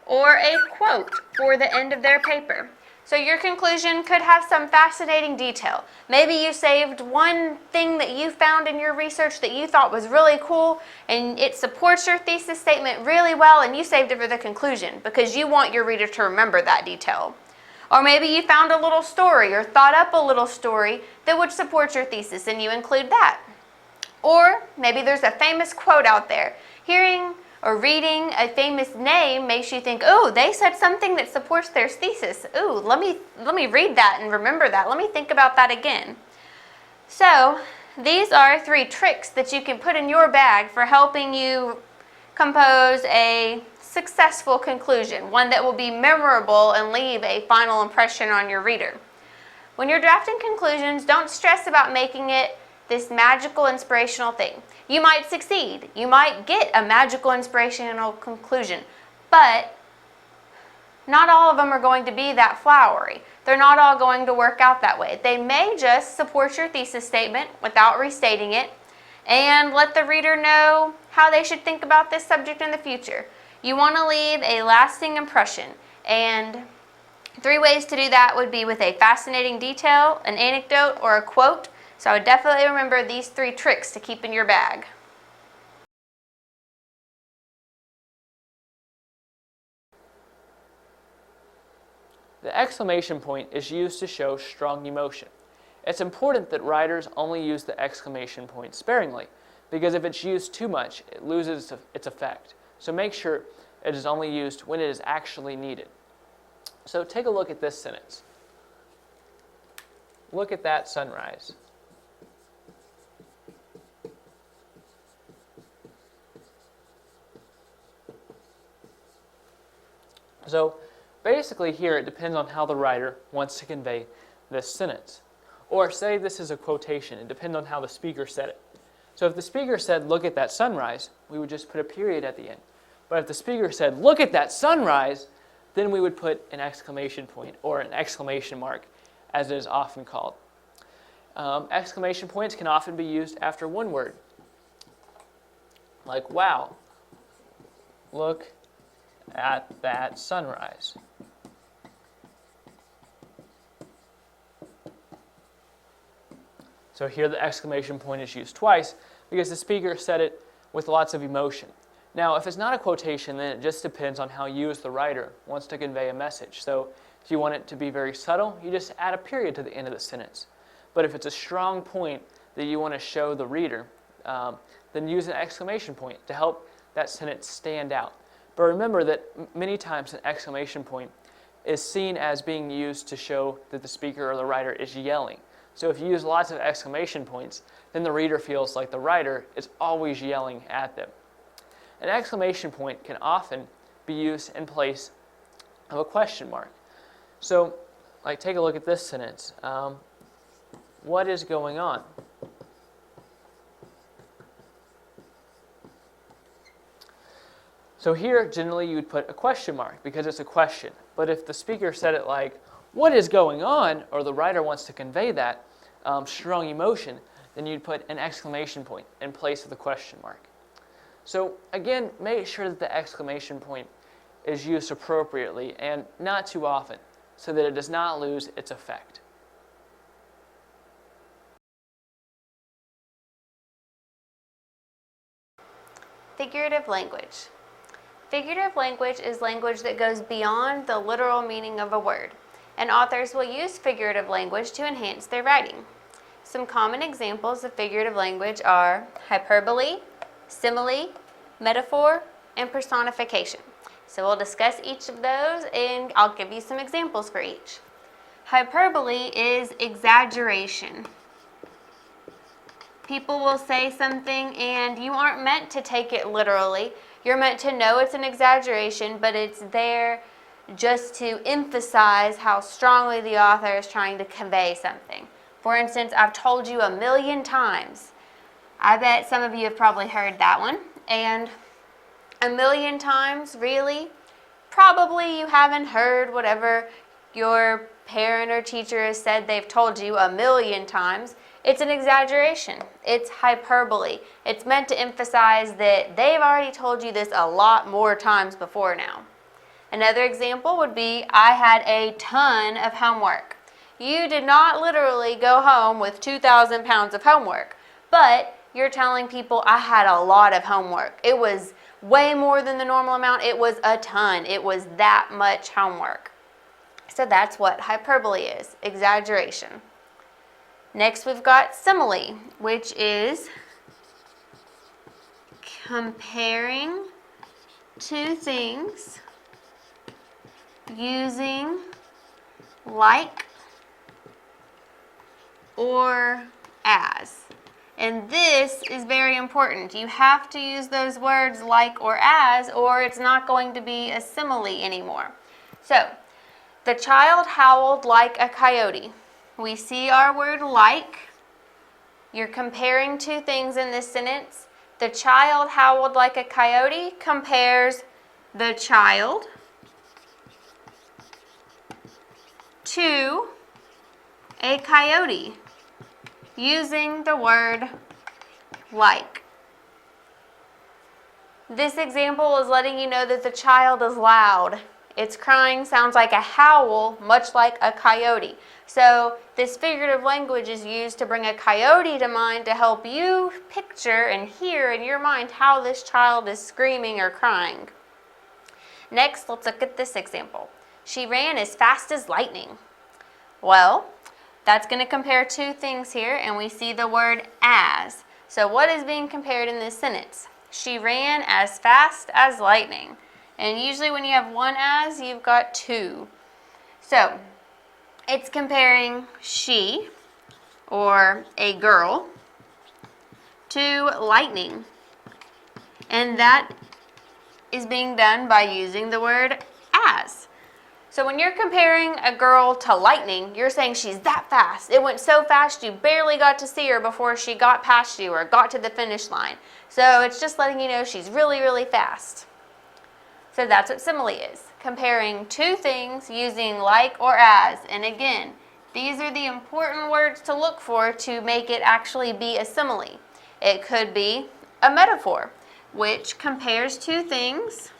or a quote for the end of their paper. So your conclusion could have some fascinating detail. Maybe you saved one thing that you found in your research that you thought was really cool and it supports your thesis statement really well, and you saved it for the conclusion because you want your reader to remember that detail. Or maybe you found a little story or thought up a little story that would support your thesis and you include that. Or maybe there's a famous quote out there. Hearing or reading a famous name makes you think, oh, they said something that supports their thesis. Ooh, let me read that and remember that. Let me think about that again. So these are 3 tricks that you can put in your bag for helping you compose a successful conclusion, one that will be memorable and leave a final impression on your reader. When you're drafting conclusions, don't stress about making it this magical, inspirational thing. You might succeed. You might get a magical, inspirational conclusion, but not all of them are going to be that flowery. They're not all going to work out that way. They may just support your thesis statement without restating it and let the reader know how they should think about this subject in the future. You want to leave a lasting impression, and 3 ways to do that would be with a fascinating detail, an anecdote, or a quote. So I would definitely remember these 3 tricks to keep in your bag. The exclamation point is used to show strong emotion. It's important that writers only use the exclamation point sparingly, because if it's used too much, it loses its effect. So make sure it is only used when it is actually needed. So take a look at this sentence. Look at that sunrise. So basically here it depends on how the writer wants to convey this sentence. Or say this is a quotation, it depends on how the speaker said it. So if the speaker said, look at that sunrise, we would just put a period at the end. But if the speaker said, look at that sunrise, then we would put an exclamation point or an exclamation mark, as it is often called. Exclamation points can often be used after one word, like wow, look at that sunrise. So here the exclamation point is used twice because the speaker said it with lots of emotion. Now, if it's not a quotation, then it just depends on how you as the writer wants to convey a message. So if you want it to be very subtle, you just add a period to the end of the sentence. But if it's a strong point that you want to show the reader, then use an exclamation point to help that sentence stand out. But remember that many times an exclamation point is seen as being used to show that the speaker or the writer is yelling. So if you use lots of exclamation points, then the reader feels like the writer is always yelling at them. An exclamation point can often be used in place of a question mark. So, like, take a look at this sentence. What is going on? So here, generally, you would put a question mark because it's a question. But if the speaker said it like, what is going on, or the writer wants to convey that strong emotion, then you'd put an exclamation point in place of the question mark. So again, make sure that the exclamation point is used appropriately and not too often so that it does not lose its effect. Figurative language. Figurative language is language that goes beyond the literal meaning of a word, and authors will use figurative language to enhance their writing. Some common examples of figurative language are hyperbole, simile, metaphor, and personification. So we'll discuss each of those and I'll give you some examples for each. Hyperbole is exaggeration. People will say something and you aren't meant to take it literally. You're meant to know it's an exaggeration, but it's there just to emphasize how strongly the author is trying to convey something. For instance, I've told you 1,000,000 times. I bet some of you have probably heard that one. And 1,000,000 times, really? Probably you haven't heard whatever your parent or teacher has said they've told you 1,000,000 times. It's an exaggeration. It's hyperbole. It's meant to emphasize that they've already told you this a lot more times before now. Another example would be, I had a ton of homework. You did not literally go home with 2,000 pounds of homework, but you're telling people I had a lot of homework. It was way more than the normal amount. It was a ton. It was that much homework. So that's what hyperbole is, exaggeration. Next we've got simile, which is comparing two things using like or as. And this is very important. You have to use those words like or as, or it's not going to be a simile anymore. So, the child howled like a coyote. We see our word like. You're comparing two things in this sentence. The child howled like a coyote compares the child to a coyote using the word like. This example is letting you know that the child is loud. Its crying sounds like a howl, much like a coyote. So this figurative language is used to bring a coyote to mind to help you picture and hear in your mind how this child is screaming or crying. Next, let's look at this example. She ran as fast as lightning. Well, that's going to compare two things here, and we see the word as. So what is being compared in this sentence? She ran as fast as lightning. And usually when you have one as, you've got two. So it's comparing she, or a girl, to lightning. And that is being done by using the word as. So when you're comparing a girl to lightning, you're saying she's that fast. It went so fast you barely got to see her before she got past you or got to the finish line. So it's just letting you know she's really, really fast. So that's what simile is, comparing two things using like or as. And again, these are the important words to look for to make it actually be a simile. It could be a metaphor, which compares two things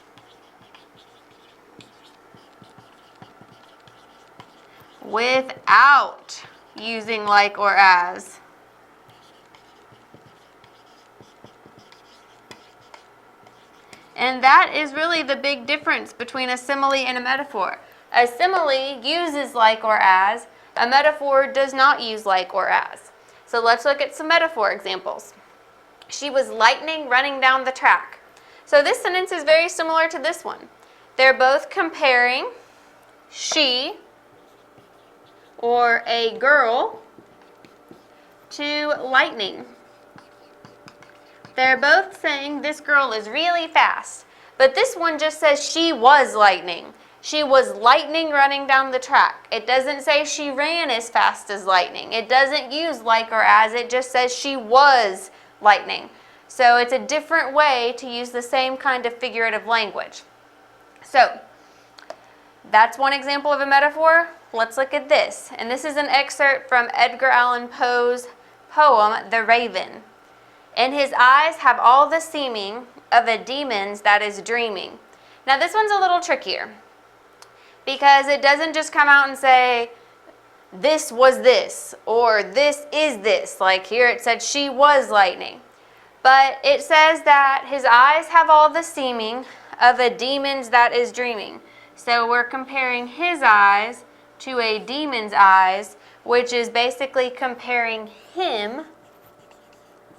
without using like or as. And that is really the big difference between a simile and a metaphor. A simile uses like or as. A metaphor does not use like or as. So let's look at some metaphor examples. She was lightning running down the track. So this sentence is very similar to this one. They're both comparing she or a girl to lightning. They're both saying this girl is really fast, but this one just says she was lightning. She was lightning running down the track. It doesn't say she ran as fast as lightning. It doesn't use like or as, it just says she was lightning. So it's a different way to use the same kind of figurative language. So that's one example of a metaphor. Let's look at this. And this is an excerpt from Edgar Allan Poe's poem, The Raven. And his eyes have all the seeming of a demon's that is dreaming. Now this one's a little trickier because it doesn't just come out and say this was this or this is this. Like here it said she was lightning. But it says that his eyes have all the seeming of a demon's that is dreaming. So we're comparing his eyes to a demon's eyes, which is basically comparing him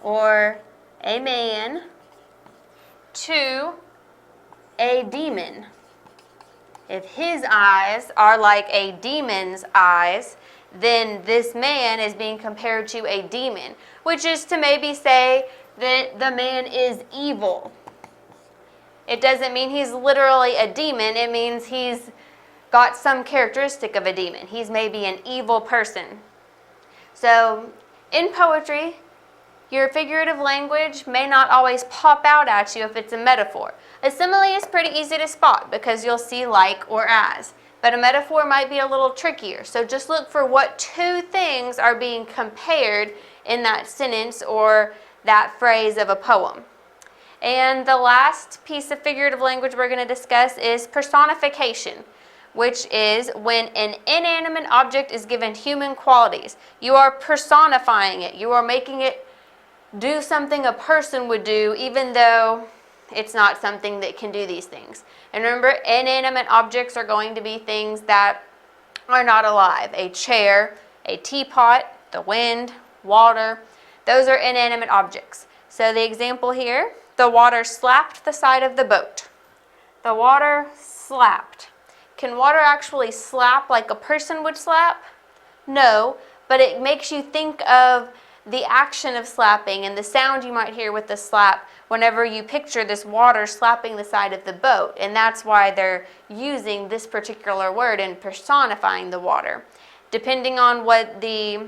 or a man to a demon. If his eyes are like a demon's eyes, then this man is being compared to a demon, which is to maybe say that the man is evil. It doesn't mean he's literally a demon. It means he's got some characteristic of a demon. He's maybe an evil person. So in poetry, your figurative language may not always pop out at you if it's a metaphor. A simile is pretty easy to spot because you'll see like or as. But a metaphor might be a little trickier. So just look for what two things are being compared in that sentence or that phrase of a poem. And the last piece of figurative language we're going to discuss is personification, which is when an inanimate object is given human qualities. You are personifying it. You are making it do something a person would do, even though it's not something that can do these things. And remember, inanimate objects are going to be things that are not alive. A chair, a teapot, the wind, water. Those are inanimate objects. So the example here, the water slapped the side of the boat. The water slapped. Can water actually slap like a person would slap? No, but it makes you think of the action of slapping and the sound you might hear with the slap whenever you picture this water slapping the side of the boat. And that's why they're using this particular word and personifying the water. Depending on what the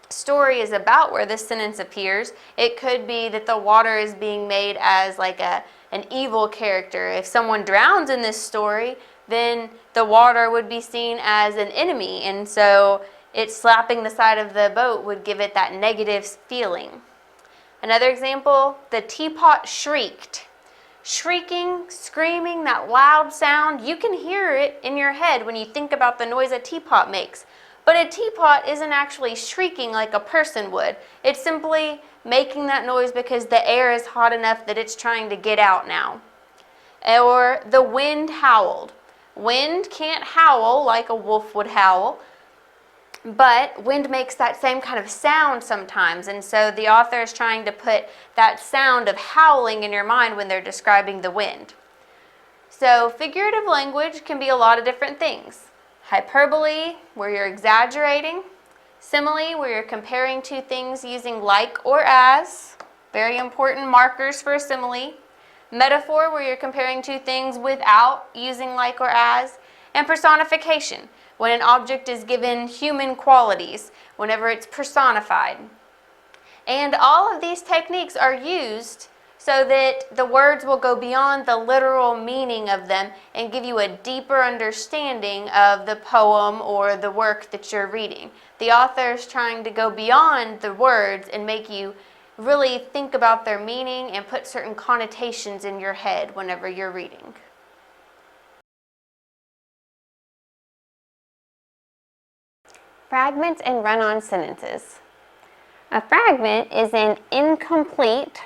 story is about where this sentence appears, it could be that the water is being made as like an evil character. If someone drowns in this story, then the water would be seen as an enemy, and so it slapping the side of the boat would give it that negative feeling. Another example, the teapot shrieked. Shrieking, screaming, that loud sound, you can hear it in your head when you think about the noise a teapot makes. But a teapot isn't actually shrieking like a person would. It's simply making that noise because the air is hot enough that it's trying to get out now. Or the wind howled. Wind can't howl like a wolf would howl, but wind makes that same kind of sound sometimes, and so the author is trying to put that sound of howling in your mind when they're describing the wind. So figurative language can be a lot of different things. Hyperbole, where you're exaggerating. Simile, where you're comparing two things using like or as. Very important markers for a simile. Metaphor, where you're comparing two things without using like or as. And personification, when an object is given human qualities, whenever it's personified. And all of these techniques are used so that the words will go beyond the literal meaning of them and give you a deeper understanding of the poem or the work that you're reading. The author is trying to go beyond the words and make you really think about their meaning and put certain connotations in your head whenever you're reading. Fragments and run-on sentences. A fragment is an incomplete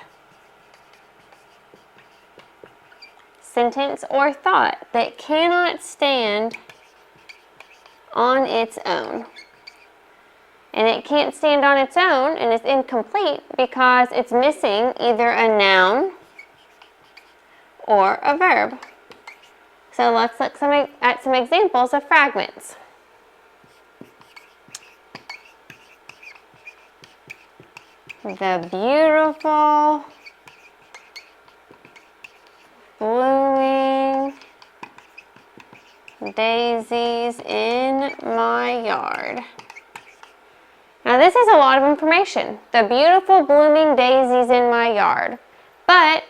sentence or thought that cannot stand on its own. And it can't stand on its own and is incomplete because it's missing either a noun or a verb. So let's look at some examples of fragments. The beautiful blooming daisies in my yard. Now this is a lot of information. The beautiful blooming daisies in my yard. But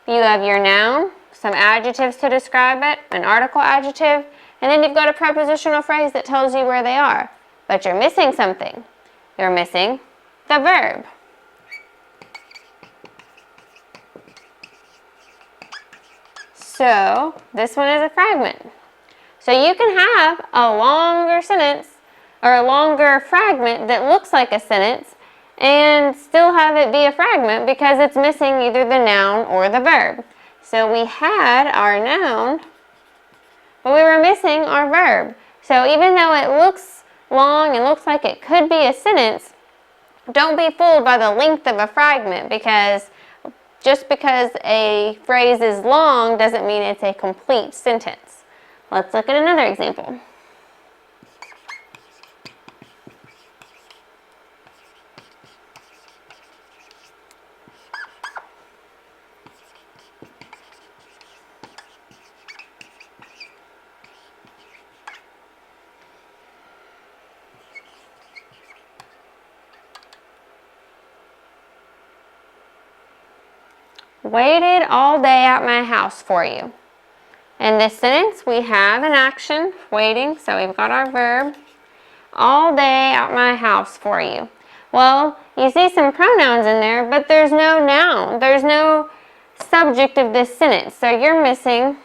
you have your noun, some adjectives to describe it, an article adjective, and then you've got a prepositional phrase that tells you where they are. But you're missing something. You're missing the verb. So this one is a fragment. So you can have a longer sentence or a longer fragment that looks like a sentence and still have it be a fragment because it's missing either the noun or the verb. So we had our noun, but we were missing our verb. So even though it looks long and looks like it could be a sentence, don't be fooled by the length of a fragment, because just because a phrase is long doesn't mean it's a complete sentence. Let's look at another example. Waited all day at my house for you. In this sentence, we have an action, waiting, so we've got our verb, all day at my house for you. Well, you see some pronouns in there, but there's no noun. There's no subject of this sentence, so you're missing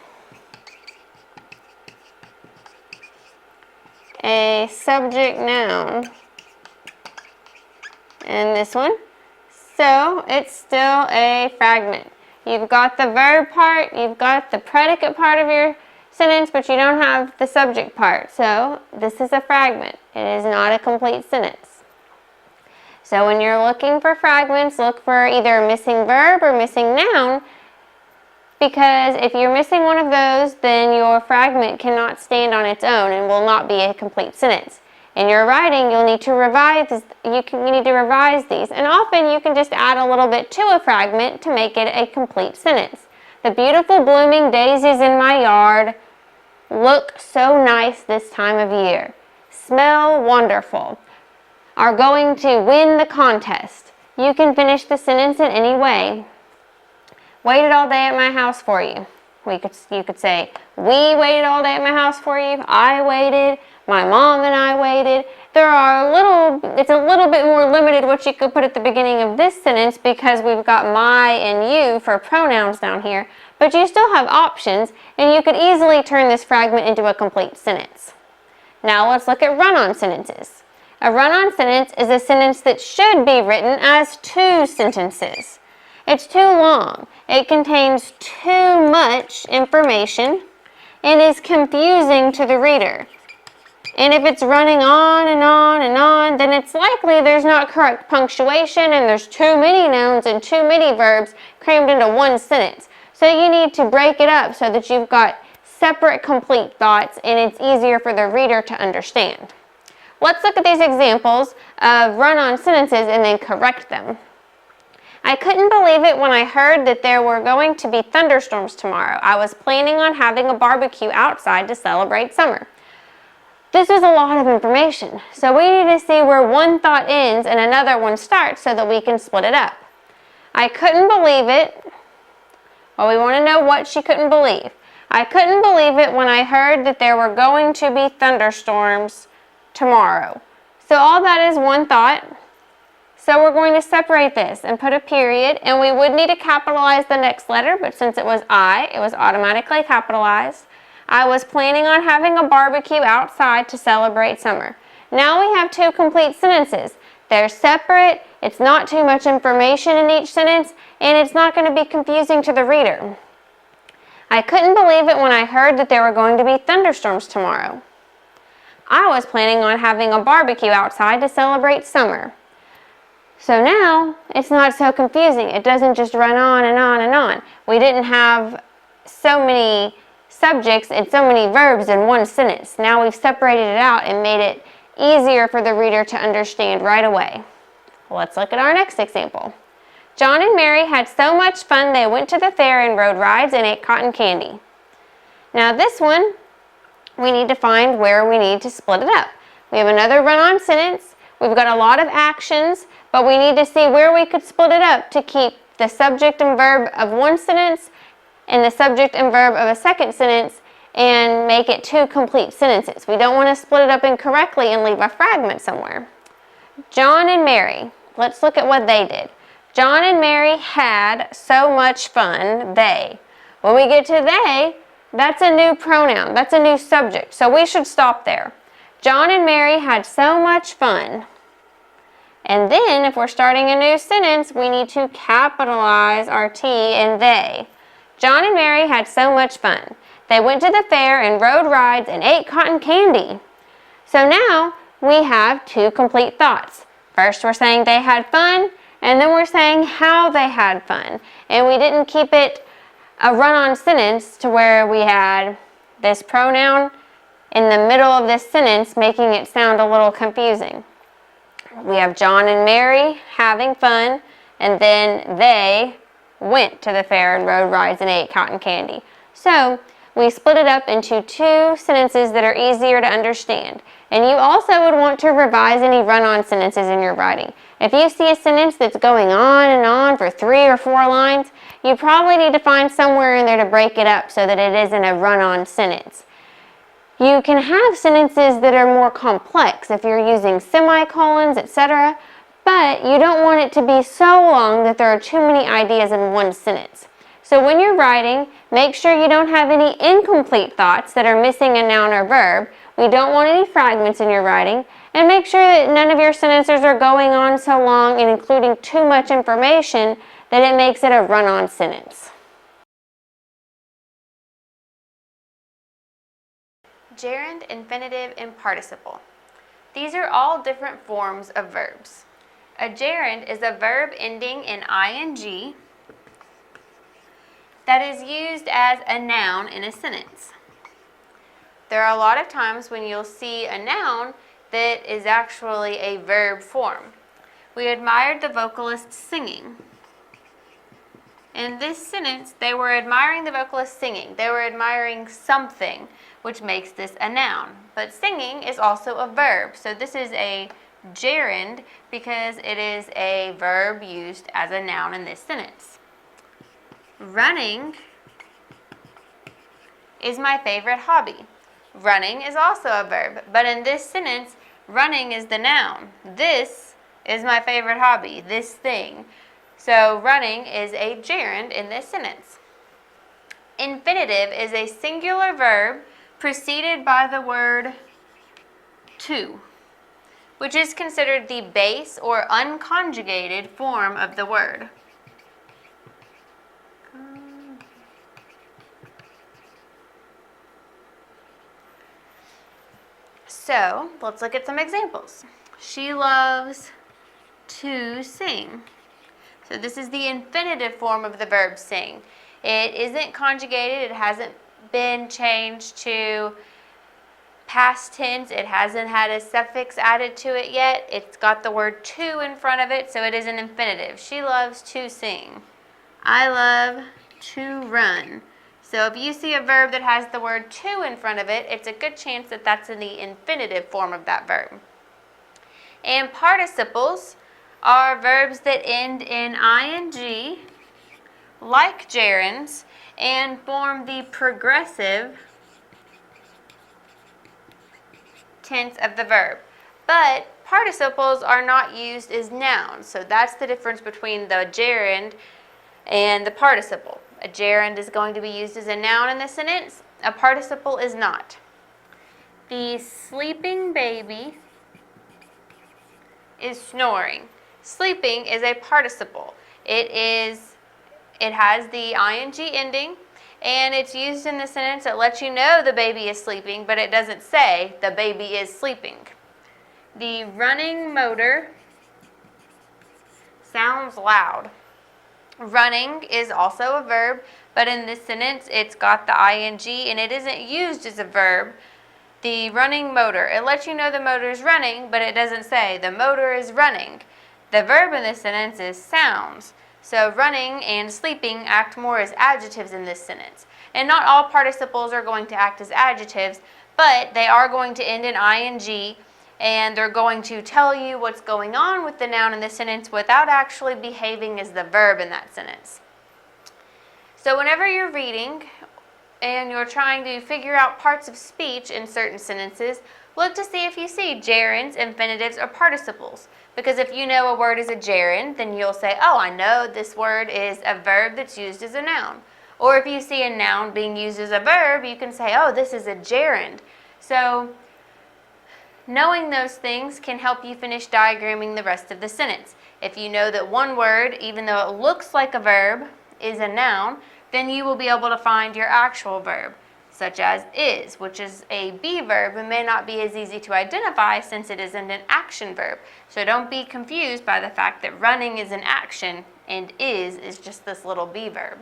a subject noun in this one. So it's still a fragment. You've got the verb part, you've got the predicate part of your sentence, but you don't have the subject part. So this is a fragment. It is not a complete sentence. So when you're looking for fragments, look for either a missing verb or missing noun, because if you're missing one of those, then your fragment cannot stand on its own and will not be a complete sentence. In your writing, you'll need to revise these, and often you can just add a little bit to a fragment to make it a complete sentence. The beautiful blooming daisies in my yard look so nice this time of year. Smell wonderful. Are going to win the contest. You can finish the sentence in any way. Waited all day at my house for you. You could say, we waited all day at my house for you. I waited. My mom and I waited. It's a little bit more limited what you could put at the beginning of this sentence because we've got my and you for pronouns down here, but you still have options and you could easily turn this fragment into a complete sentence. Now let's look at run-on sentences. A run-on sentence is a sentence that should be written as two sentences. It's too long. It contains too much information and is confusing to the reader. And if it's running on and on and on, then it's likely there's not correct punctuation and there's too many nouns and too many verbs crammed into one sentence. So you need to break it up so that you've got separate complete thoughts and it's easier for the reader to understand. Let's look at these examples of run-on sentences and then correct them. I couldn't believe it when I heard that there were going to be thunderstorms tomorrow. I was planning on having a barbecue outside to celebrate summer. This is a lot of information, so we need to see where one thought ends and another one starts so that we can split it up. I couldn't believe it Well, we want to know what she couldn't believe. I couldn't believe it when I heard that there were going to be thunderstorms tomorrow. So all that is one thought. So we're going to separate this and put a period, and we would need to capitalize the next letter, but since it was I, it was automatically capitalized. I was planning on having a barbecue outside to celebrate summer. Now we have two complete sentences. They're separate, it's not too much information in each sentence, and it's not going to be confusing to the reader. I couldn't believe it when I heard that there were going to be thunderstorms tomorrow. I was planning on having a barbecue outside to celebrate summer. So now, it's not so confusing. It doesn't just run on and on and on. We didn't have so many subjects and so many verbs in one sentence. Now we've separated it out and made it easier for the reader to understand right away. Let's look at our next example. John and Mary had so much fun they went to the fair and rode rides and ate cotton candy. Now this one, we need to find where we need to split it up. We have another run-on sentence. We've got a lot of actions, but we need to see where we could split it up to keep the subject and verb of one sentence and the subject and verb of a second sentence and make it two complete sentences. We don't want to split it up incorrectly and leave a fragment somewhere. John and Mary. Let's look at what they did. John and Mary had so much fun, they. When we get to they, that's a new pronoun. That's a new subject. So we should stop there. John and Mary had so much fun. And then, if we're starting a new sentence, we need to capitalize our T in they. John and Mary had so much fun. They went to the fair and rode rides and ate cotton candy. So now, we have two complete thoughts. First, we're saying they had fun, and then we're saying how they had fun. And we didn't keep it a run-on sentence to where we had this pronoun in the middle of this sentence, making it sound a little confusing. We have John and Mary having fun, and then they went to the fair and rode rides and ate cotton candy. So we split it up into two sentences that are easier to understand. And you also would want to revise any run-on sentences in your writing. If you see a sentence that's going on and on for 3 or 4 lines, you probably need to find somewhere in there to break it up so that it isn't a run-on sentence. You can have sentences that are more complex if you're using semicolons, etc., but you don't want it to be so long that there are too many ideas in one sentence. So when you're writing, make sure you don't have any incomplete thoughts that are missing a noun or verb. We don't want any fragments in your writing, and make sure that none of your sentences are going on so long and including too much information that it makes it a run-on sentence. Gerund, infinitive, and participle. These are all different forms of verbs. A gerund is a verb ending in ing that is used as a noun in a sentence. There are a lot of times when you'll see a noun that is actually a verb form. We admired the vocalist singing. In this sentence, they were admiring the vocalist singing. They were admiring something, which makes this a noun. But singing is also a verb, so this is a gerund because it is a verb used as a noun in this sentence. Running is my favorite hobby. Running is also a verb, but in this sentence, running is the noun. This is my favorite hobby, this thing. So running is a gerund in this sentence. Infinitive is a singular verb preceded by the word to, which is considered the base or unconjugated form of the word. So, let's look at some examples. She loves to sing. So this is the infinitive form of the verb sing. It isn't conjugated, it hasn't been changed to past tense, it hasn't had a suffix added to it yet. It's got the word to in front of it, so it is an infinitive. She loves to sing. I love to run. So if you see a verb that has the word to in front of it, it's a good chance that that's in the infinitive form of that verb. And participles are verbs that end in ing like gerunds and form the progressive tense of the verb. But participles are not used as nouns, so that's the difference between the gerund and the participle. A gerund is going to be used as a noun in this sentence. A participle is not. The sleeping baby is snoring. Sleeping is a participle. It has the ing ending, and it's used in the sentence that lets you know the baby is sleeping, but it doesn't say the baby is sleeping. The running motor sounds loud. Running is also a verb, but in this sentence it's got the ing and it isn't used as a verb. The running motor, it lets you know the motor is running, but it doesn't say the motor is running. The verb in this sentence is sounds. So running and sleeping act more as adjectives in this sentence. And not all participles are going to act as adjectives, but they are going to end in ing, and they're going to tell you what's going on with the noun in the sentence without actually behaving as the verb in that sentence. So whenever you're reading and you're trying to figure out parts of speech in certain sentences, look to see if you see gerunds, infinitives, or participles. Because if you know a word is a gerund, then you'll say, oh, I know this word is a verb that's used as a noun. Or if you see a noun being used as a verb, you can say, oh, this is a gerund. So knowing those things can help you finish diagramming the rest of the sentence. If you know that one word, even though it looks like a verb, is a noun, then you will be able to find your actual verb, such as is, which is a be verb and may not be as easy to identify since it isn't an action verb. So don't be confused by the fact that running is an action and is just this little be verb.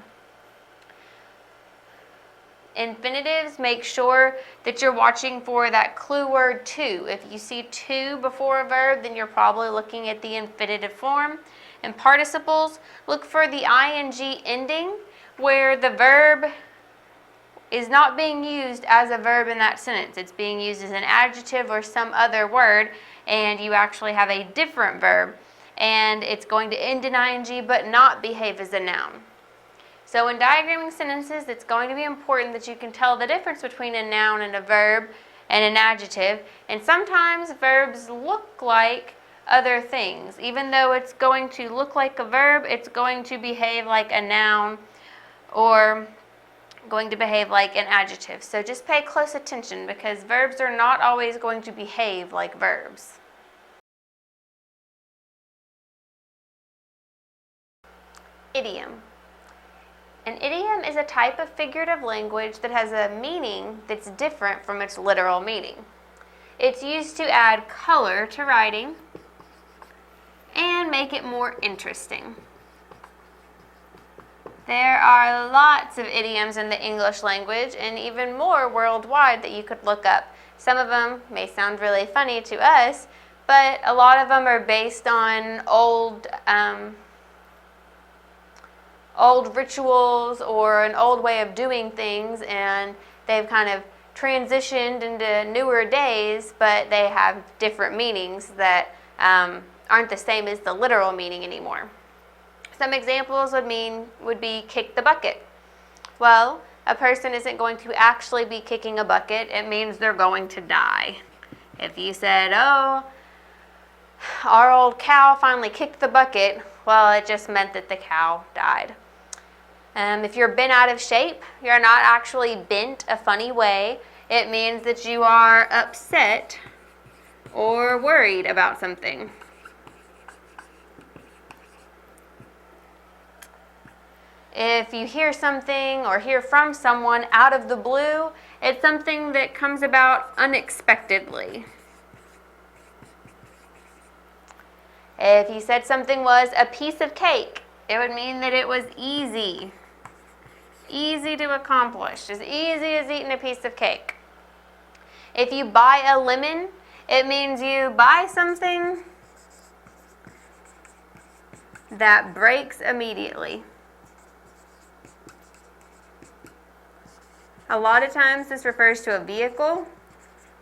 Infinitives, make sure that you're watching for that clue word to. If you see to before a verb, then you're probably looking at the infinitive form. And participles, look for the ing ending where the verb is not being used as a verb in that sentence. It's being used as an adjective or some other word, and you actually have a different verb. And it's going to end in ing but not behave as a noun. So in diagramming sentences, it's going to be important that you can tell the difference between a noun and a verb and an adjective. And sometimes verbs look like other things. Even though it's going to look like a verb, it's going to behave like a noun or going to behave like an adjective. So just pay close attention because verbs are not always going to behave like verbs. Idiom. An idiom is a type of figurative language that has a meaning that's different from its literal meaning. It's used to add color to writing and make it more interesting. There are lots of idioms in the English language and even more worldwide that you could look up. Some of them may sound really funny to us, but a lot of them are based on old rituals or an old way of doing things, and they've kind of transitioned into newer days, but they have different meanings that aren't the same as the literal meaning anymore. Some examples would be kick the bucket. Well, a person isn't going to actually be kicking a bucket. It means they're going to die. If you said, oh, our old cow finally kicked the bucket, well, it just meant that the cow died. If you're bent out of shape, you're not actually bent a funny way. It means that you are upset or worried about something. If you hear something or hear from someone out of the blue, it's something that comes about unexpectedly. If you said something was a piece of cake, it would mean that it was easy. Easy to accomplish, as easy as eating a piece of cake. If you buy a lemon, it means you buy something that breaks immediately. A lot of times this refers to a vehicle,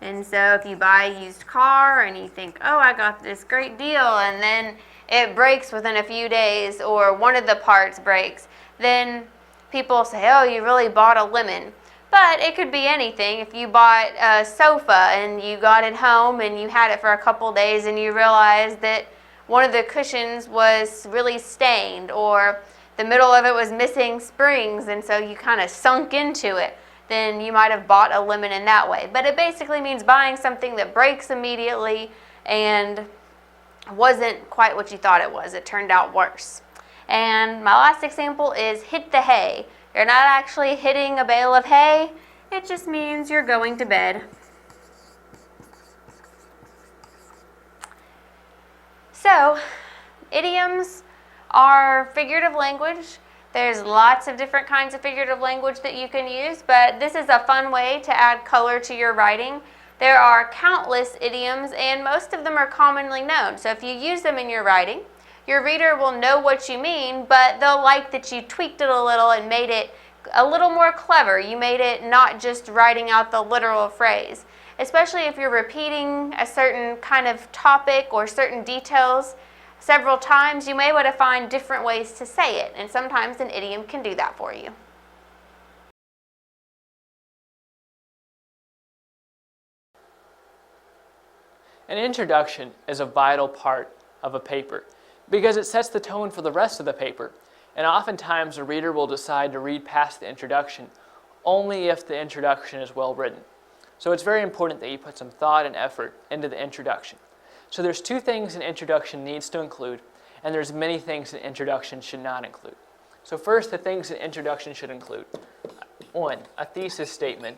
and so if you buy a used car and you think, oh, I got this great deal, and then it breaks within a few days or one of the parts breaks, then people say, oh, you really bought a lemon. But it could be anything. If you bought a sofa and you got it home and you had it for a couple days and you realized that one of the cushions was really stained, or the middle of it was missing springs, and so you kind of sunk into it, then you might have bought a lemon in that way. But it basically means buying something that breaks immediately and wasn't quite what you thought it was. It turned out worse. And my last example is hit the hay. You're not actually hitting a bale of hay. It just means you're going to bed. So, idioms are figurative language. There's lots of different kinds of figurative language that you can use, but this is a fun way to add color to your writing. There are countless idioms, and most of them are commonly known. So if you use them in your writing, your reader will know what you mean, but they'll like that you tweaked it a little and made it a little more clever. You made it not just writing out the literal phrase. Especially if you're repeating a certain kind of topic or certain details several times, you may want to find different ways to say it, and sometimes an idiom can do that for you. An introduction is a vital part of a paper because it sets the tone for the rest of the paper, and oftentimes a reader will decide to read past the introduction only if the introduction is well written. So it's very important that you put some thought and effort into the introduction. So there's two things an introduction needs to include, and there's many things an introduction should not include. So first, the things an introduction should include. 1, a thesis statement.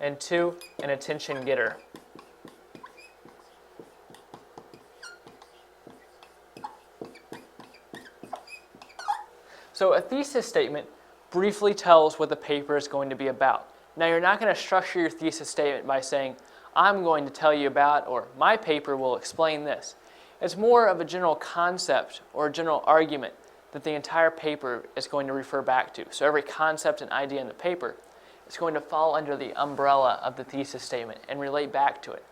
And 2, an attention getter. So a thesis statement briefly tells what the paper is going to be about. Now, you're not going to structure your thesis statement by saying, I'm going to tell you about, or my paper will explain this. It's more of a general concept or a general argument that the entire paper is going to refer back to. So every concept and idea in the paper is going to fall under the umbrella of the thesis statement and relate back to it.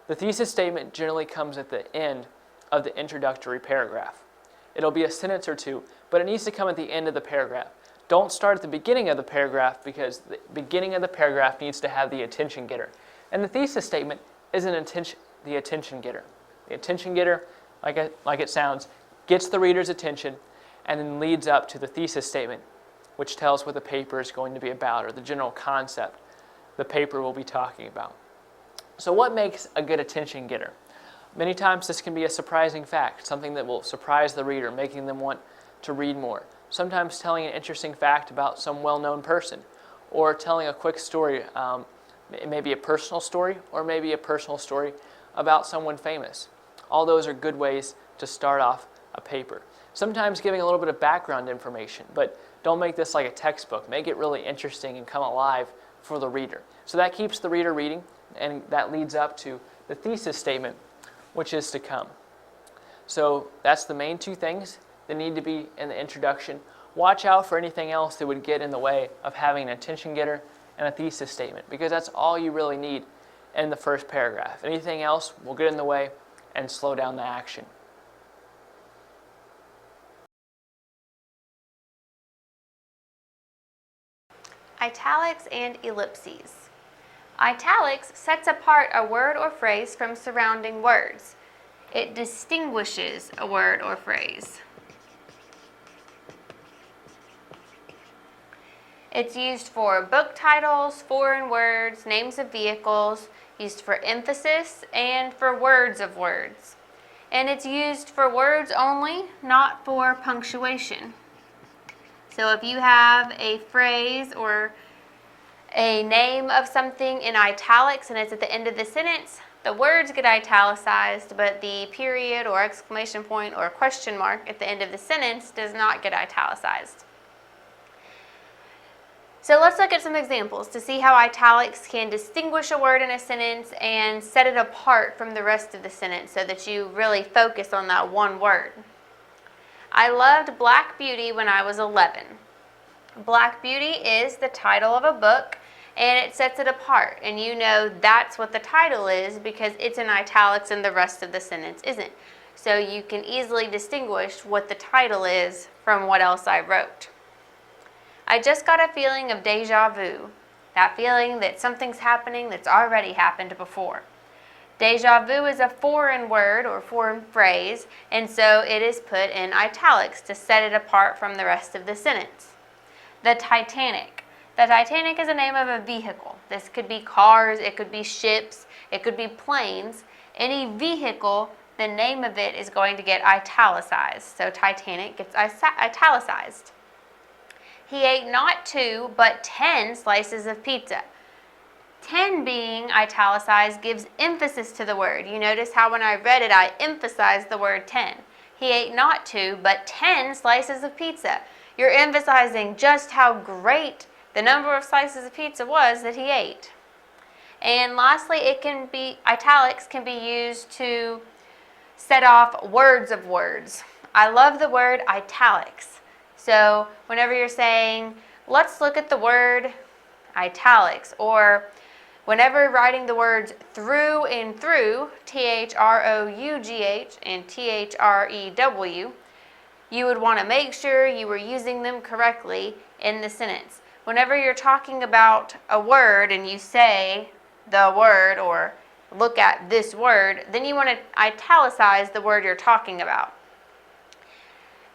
The thesis statement generally comes at the end of the introductory paragraph. It'll be a sentence or two, but it needs to come at the end of the paragraph. Don't start at the beginning of the paragraph, because the beginning of the paragraph needs to have the attention getter. And the thesis statement is the attention getter. The attention getter, like it sounds, gets the reader's attention and then leads up to the thesis statement, which tells what the paper is going to be about, or the general concept the paper will be talking about. So what makes a good attention getter? Many times this can be a surprising fact, something that will surprise the reader, making them want to read more. Sometimes telling an interesting fact about some well-known person, or telling a quick story, maybe a personal story, or maybe a personal story about someone famous. All those are good ways to start off a paper. Sometimes giving a little bit of background information, but don't make this like a textbook. Make it really interesting and come alive for the reader. So that keeps the reader reading, and that leads up to the thesis statement, which is to come. So that's the main two things that need to be in the introduction. Watch out for anything else that would get in the way of having an attention getter and a thesis statement, because that's all you really need in the first paragraph. Anything else will get in the way and slow down the action. Italics and ellipses. Italics sets apart a word or phrase from surrounding words. It distinguishes a word or phrase. It's used for book titles, foreign words, names of vehicles, used for emphasis, and for words of words. And it's used for words only, not for punctuation. So if you have a phrase or a name of something in italics and it's at the end of the sentence, the words get italicized, but the period or exclamation point or question mark at the end of the sentence does not get italicized. So let's look at some examples to see how italics can distinguish a word in a sentence and set it apart from the rest of the sentence so that you really focus on that one word. I loved Black Beauty when I was 11. Black Beauty is the title of a book, and it sets it apart, and you know that's what the title is because it's in italics and the rest of the sentence isn't. So you can easily distinguish what the title is from what else I wrote. I just got a feeling of deja vu, that feeling that something's happening that's already happened before. Deja vu is a foreign word or foreign phrase, and so it is put in italics to set it apart from the rest of the sentence. The Titanic. The Titanic is the name of a vehicle. This could be cars, it could be ships, it could be planes. Any vehicle, the name of it is going to get italicized. So Titanic gets italicized. He ate not 2, but 10 slices of pizza. 10 being italicized gives emphasis to the word. You notice how when I read it, I emphasized the word 10. He ate not 2, but 10 slices of pizza. You're emphasizing just how great the number of slices of pizza was that he ate. And lastly, italics can be used to set off words of words. I love the word italics. So whenever you're saying, let's look at the word italics, or whenever writing the words through and through, T-H-R-O-U-G-H and T-H-R-E-W, you would want to make sure you were using them correctly in the sentence. Whenever you're talking about a word and you say the word or look at this word, then you want to italicize the word you're talking about.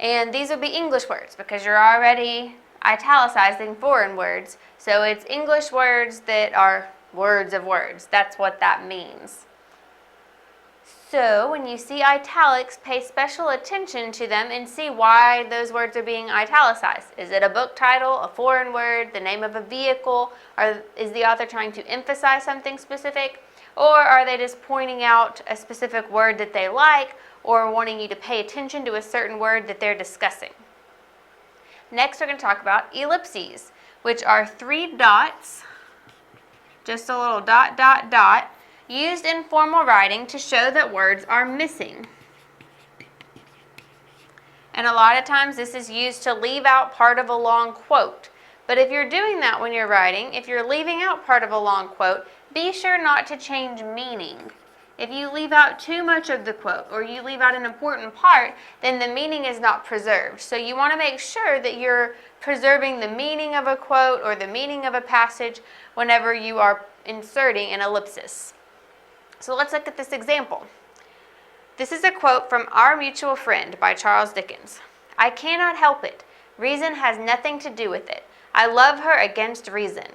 And these would be English words because you're already italicizing foreign words. So it's English words that are words of words. That's what that means. So when you see italics, pay special attention to them and see why those words are being italicized. Is it a book title, a foreign word, the name of a vehicle, or is the author trying to emphasize something specific? Or are they just pointing out a specific word that they like or wanting you to pay attention to a certain word that they're discussing? Next, we're going to talk about ellipses, which are 3 dots, just a little dot, dot, dot, used in formal writing to show that words are missing. And a lot of times this is used to leave out part of a long quote. But if you're doing that when you're writing, if you're leaving out part of a long quote, be sure not to change meaning. If you leave out too much of the quote or you leave out an important part, then the meaning is not preserved. So you want to make sure that you're preserving the meaning of a quote or the meaning of a passage whenever you are inserting an ellipsis. So let's look at this example. This is a quote from Our Mutual Friend by Charles Dickens. I cannot help it. Reason has nothing to do with it. I love her against reason.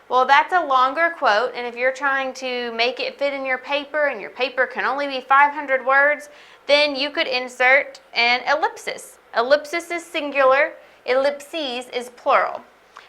Well, that's a longer quote, and if you're trying to make it fit in your paper and your paper can only be 500 words, then you could insert an ellipsis. Ellipsis is singular, ellipses is plural.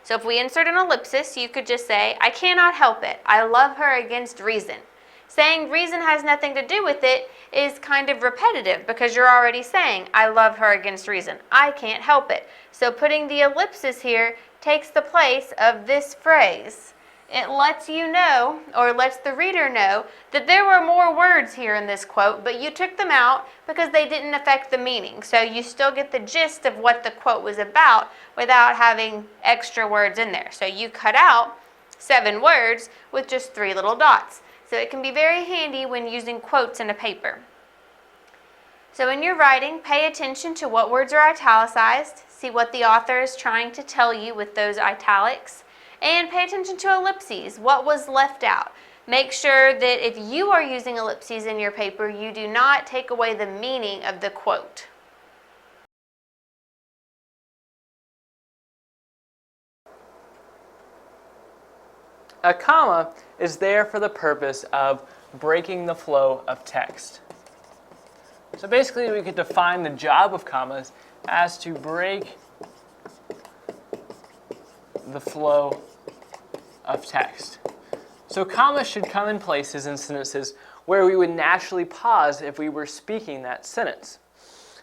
So if we insert an ellipsis, you could just say, I cannot help it. I love her against reason. Saying reason has nothing to do with it is kind of repetitive because you're already saying, I love her against reason. I can't help it. So putting the ellipsis here takes the place of this phrase. It lets you know, or lets the reader know, that there were more words here in this quote, but you took them out because they didn't affect the meaning. So you still get the gist of what the quote was about without having extra words in there. So you cut out 7 words with just 3 little dots. So it can be very handy when using quotes in a paper. So in your writing, pay attention to what words are italicized, see what the author is trying to tell you with those italics, and pay attention to ellipses, what was left out. Make sure that if you are using ellipses in your paper, you do not take away the meaning of the quote. A comma is there for the purpose of breaking the flow of text. So basically we could define the job of commas as to break the flow of text. So commas should come in places in sentences where we would naturally pause if we were speaking that sentence.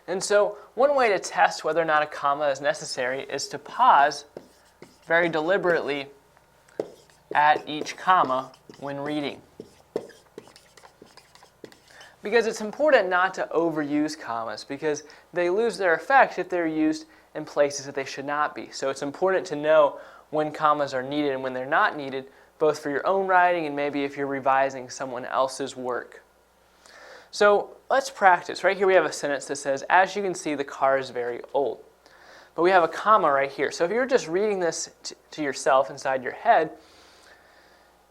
And so one way to test whether or not a comma is necessary is to pause very deliberately at each comma when reading. Because it's important not to overuse commas because they lose their effect if they're used in places that they should not be. So it's important to know when commas are needed and when they're not needed, both for your own writing and maybe if you're revising someone else's work. So let's practice. Right here we have a sentence that says, as you can see, the car is very old. But we have a comma right here. So if you're just reading this to yourself inside your head,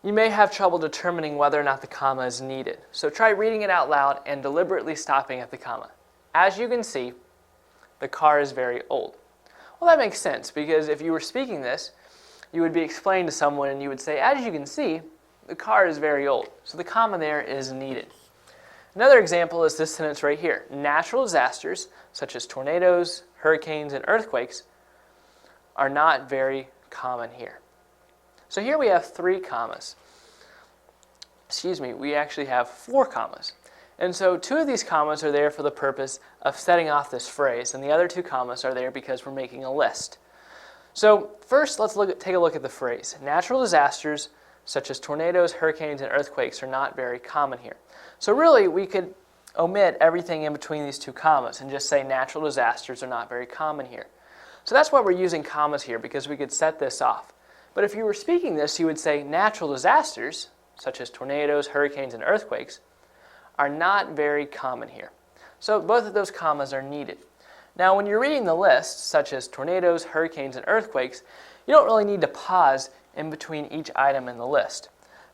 you may have trouble determining whether or not the comma is needed. So try reading it out loud and deliberately stopping at the comma. As you can see, the car is very old. Well, that makes sense, because if you were speaking this, you would be explaining to someone and you would say, as you can see, the car is very old. So the comma there is needed. Another example is this sentence right here. Natural disasters, such as tornadoes, hurricanes, and earthquakes, are not very common here. So here we have 3 commas. Excuse me, we actually have 4 commas. And so 2 of these commas are there for the purpose of setting off this phrase, and the other 2 commas are there because we're making a list. So first, let's take a look at the phrase. Natural disasters, such as tornadoes, hurricanes, and earthquakes, are not very common here. So really, we could omit everything in between these 2 commas and just say natural disasters are not very common here. So that's why we're using commas here, because we could set this off. But if you were speaking this, you would say natural disasters, such as tornadoes, hurricanes, and earthquakes, are not very common here. So both of those commas are needed. Now, when you're reading the list, such as tornadoes, hurricanes, and earthquakes, you don't really need to pause in between each item in the list.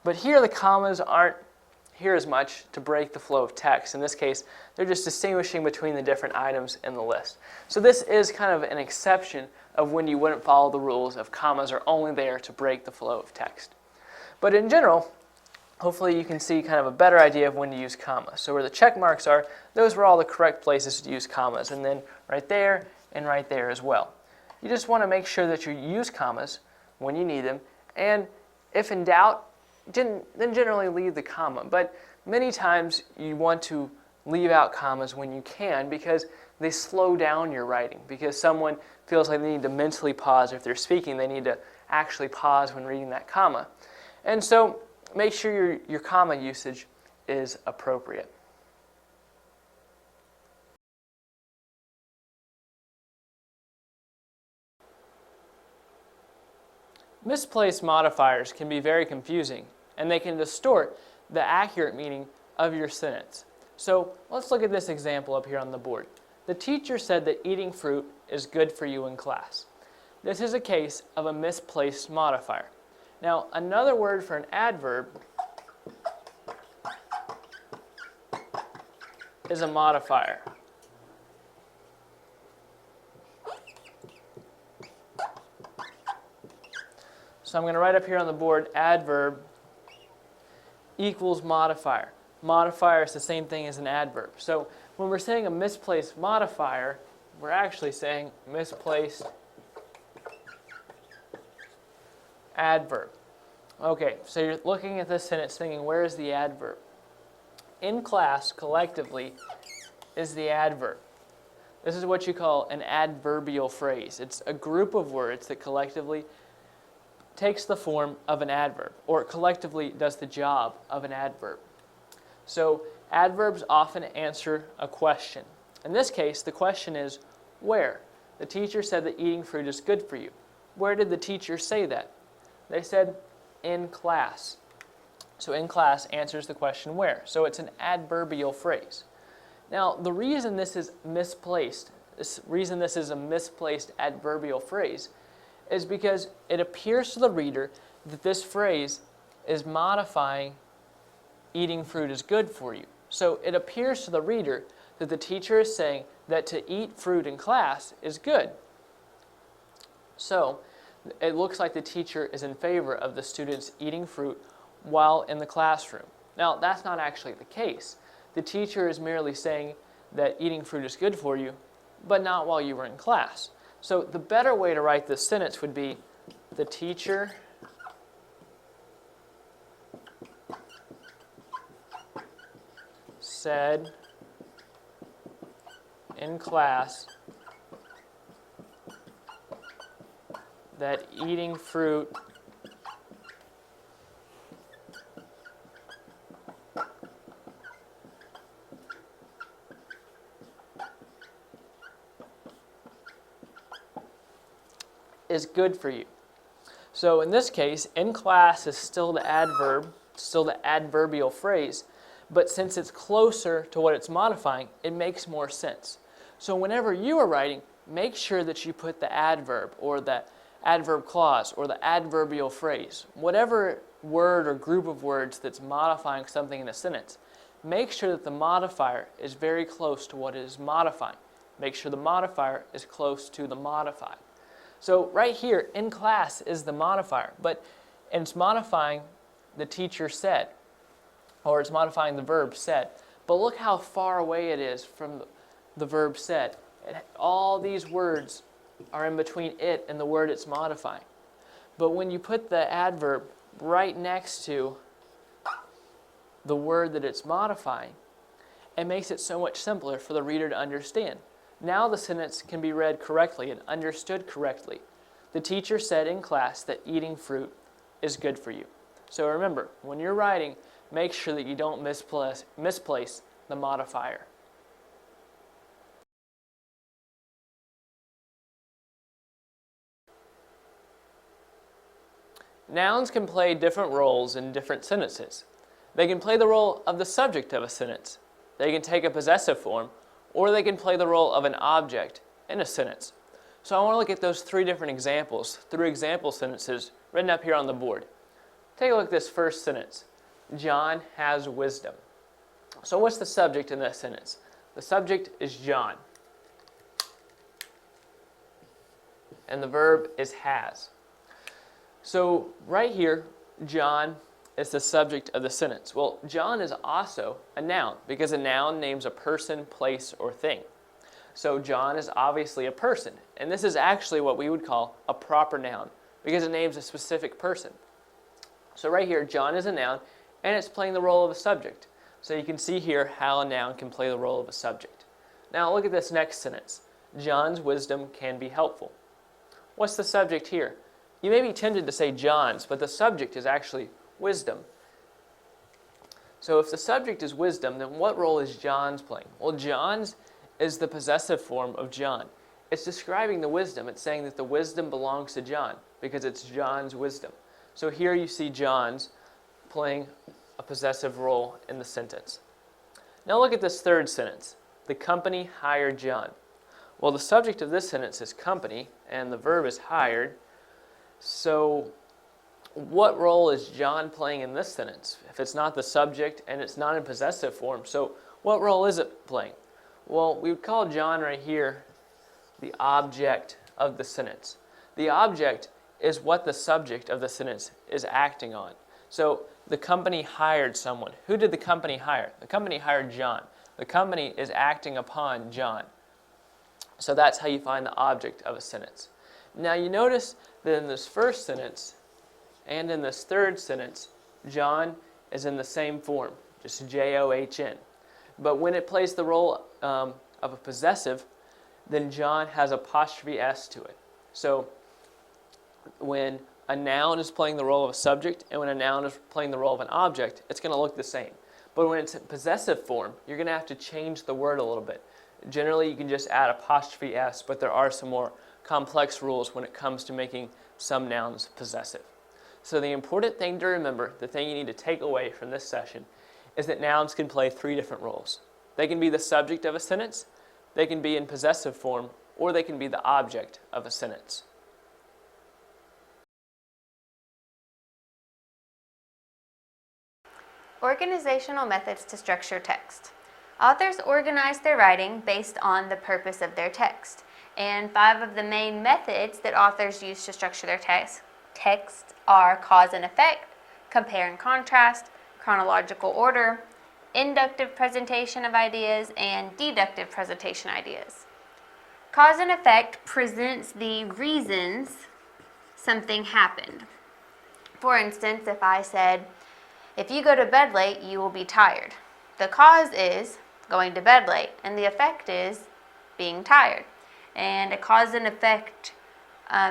But here the commas aren't here as much to break the flow of text. In this case, they're just distinguishing between the different items in the list. So this is kind of an exception of when you wouldn't follow the rules of commas are only there to break the flow of text. But in general, hopefully you can see kind of a better idea of when to use commas. So where the check marks are, those were all the correct places to use commas, and then right there and right there as well. You just want to make sure that you use commas when you need them, and if in doubt, then generally leave the comma. But many times you want to leave out commas when you can, because they slow down your writing, because someone feels like they need to mentally pause. If they're speaking, they need to actually pause when reading that comma. And so make sure your comma usage is appropriate. Misplaced modifiers can be very confusing, and they can distort the accurate meaning of your sentence. So let's look at this example up here on the board. The teacher said that eating fruit is good for you in class. This is a case of a misplaced modifier. Now, another word for an adverb is a modifier. So I'm going to write up here on the board, adverb equals modifier. Modifier is the same thing as an adverb. So when we're saying a misplaced modifier, we're actually saying misplaced adverb. Okay, so you're looking at this sentence thinking, where is the adverb? In class, collectively, is the adverb. This is what you call an adverbial phrase. It's a group of words that collectively takes the form of an adverb, or collectively does the job of an adverb. So adverbs often answer a question. In this case, the question is, where? The teacher said that eating fruit is good for you. Where did the teacher say that? They said, in class. So in class answers the question where. So it's an adverbial phrase. Now, the reason this is misplaced, this is a misplaced adverbial phrase, is because it appears to the reader that this phrase is modifying eating fruit is good for you. So it appears to the reader that the teacher is saying that to eat fruit in class is good. So it looks like the teacher is in favor of the students eating fruit while in the classroom. Now, that's not actually the case. The teacher is merely saying that eating fruit is good for you, but not while you were in class. So the better way to write this sentence would be, the teacher said in class that eating fruit is good for you. So in this case, in class is still the adverb, still the adverbial phrase, but since it's closer to what it's modifying, it makes more sense. So whenever you are writing, make sure that you put the adverb or the adverb clause or the adverbial phrase, whatever word or group of words that's modifying something in a sentence. Make sure that the modifier is very close to what it is modifying. Make sure the modifier is close to the modified. So right here, in class is the modifier, but it's modifying the teacher said, or it's modifying the verb said. But look how far away it is from the verb said. All these words are in between it and the word it's modifying. But when you put the adverb right next to the word that it's modifying, it makes it so much simpler for the reader to understand. Now the sentence can be read correctly and understood correctly. The teacher said in class that eating fruit is good for you. So remember, when you're writing, make sure that you don't misplace the modifier. Nouns can play different roles in different sentences. They can play the role of the subject of a sentence. They can take a possessive form, or they can play the role of an object in a sentence. So I want to look at those three different examples, three example sentences written up here on the board. Take a look at this first sentence. John has wisdom. So what's the subject in this sentence? The subject is John. And the verb is has. So right here, John is the subject of the sentence. Well, John is also a noun because a noun names a person, place, or thing. So John is obviously a person, and this is actually what we would call a proper noun because it names a specific person. So right here, John is a noun, and it's playing the role of a subject. So you can see here how a noun can play the role of a subject. Now look at this next sentence. John's wisdom can be helpful. What's the subject here? You may be tempted to say John's, but the subject is actually wisdom. So if the subject is wisdom, then what role is John's playing? Well, John's is the possessive form of John. It's describing the wisdom. It's saying that the wisdom belongs to John because it's John's wisdom. So here you see John's playing a possessive role in the sentence. Now look at this third sentence. The company hired John. Well, the subject of this sentence is company, and the verb is hired. So what role is John playing in this sentence? If it's not the subject and it's not in possessive form, so what role is it playing? Well, we would call John right here the object of the sentence. The object is what the subject of the sentence is acting on. So the company hired someone. Who did the company hire? The company hired John. The company is acting upon John. So that's how you find the object of a sentence. Now you notice that in this first sentence and in this third sentence, John is in the same form, just John. But when it plays the role of a possessive, then John has apostrophe S to it. So when a noun is playing the role of a subject and when a noun is playing the role of an object, it's going to look the same. But when it's in possessive form, you're going to have to change the word a little bit. Generally, you can just add apostrophe S, but there are some more complex rules when it comes to making some nouns possessive. So the important thing to remember, the thing you need to take away from this session, is that nouns can play three different roles. They can be the subject of a sentence, they can be in possessive form, or they can be the object of a sentence. Organizational methods to structure text. Authors organize their writing based on the purpose of their text. And 5 of the main methods that authors use to structure their text are cause and effect, compare and contrast, chronological order, inductive presentation of ideas, and deductive presentation ideas. Cause and effect presents the reasons something happened. For instance, if I said, if you go to bed late, you will be tired. The cause is going to bed late, and the effect is being tired. And a cause and effect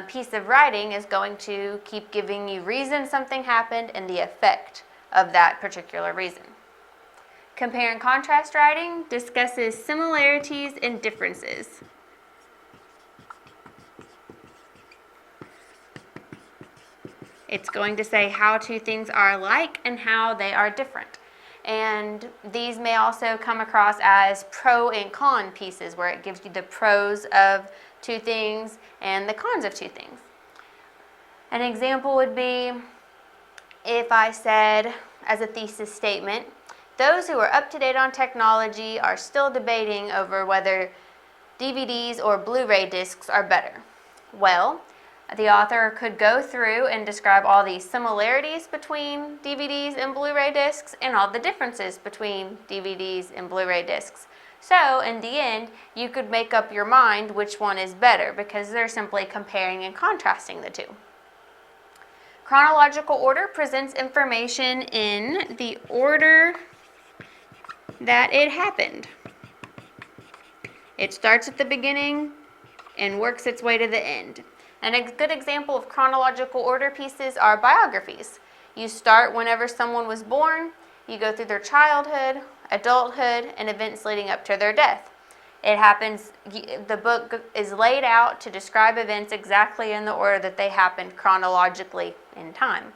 piece of writing is going to keep giving you reason something happened and the effect of that particular reason. Compare and contrast writing discusses similarities and differences. It's going to say how two things are alike and how they are different. And these may also come across as pro and con pieces, where it gives you the pros of two things and the cons of two things. An example would be if I said as a thesis statement, those who are up to date on technology are still debating over whether DVDs or Blu-ray discs are better. Well, the author could go through and describe all the similarities between DVDs and Blu-ray discs and all the differences between DVDs and Blu-ray discs. So, in the end, you could make up your mind which one is better because they're simply comparing and contrasting the two. Chronological order presents information in the order that it happened. It starts at the beginning and works its way to the end. And a good example of chronological order pieces are biographies. You start whenever someone was born, you go through their childhood, adulthood, and events leading up to their death. It happens, the book is laid out to describe events exactly in the order that they happened chronologically in time.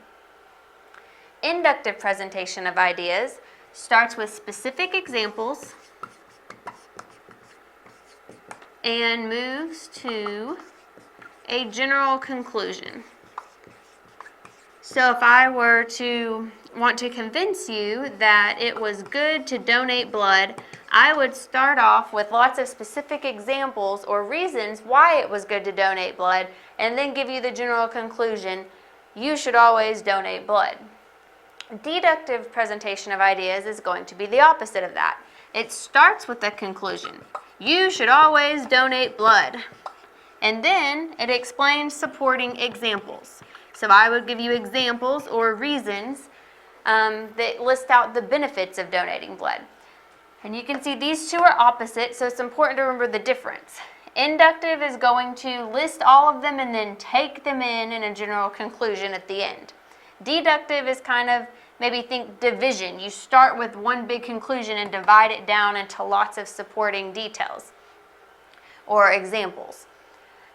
Inductive presentation of ideas starts with specific examples and moves to a general conclusion. So if I were to want to convince you that it was good to donate blood, I would start off with lots of specific examples or reasons why it was good to donate blood, and then give you the general conclusion, you should always donate blood. Deductive presentation of ideas is going to be the opposite of that. It starts with the conclusion, you should always donate blood. And then it explains supporting examples. So I would give you examples or reasons that list out the benefits of donating blood. And you can see these two are opposite, so it's important to remember the difference. Inductive is going to list all of them and then take them in a general conclusion at the end. Deductive is kind of, maybe think division. You start with one big conclusion and divide it down into lots of supporting details or examples.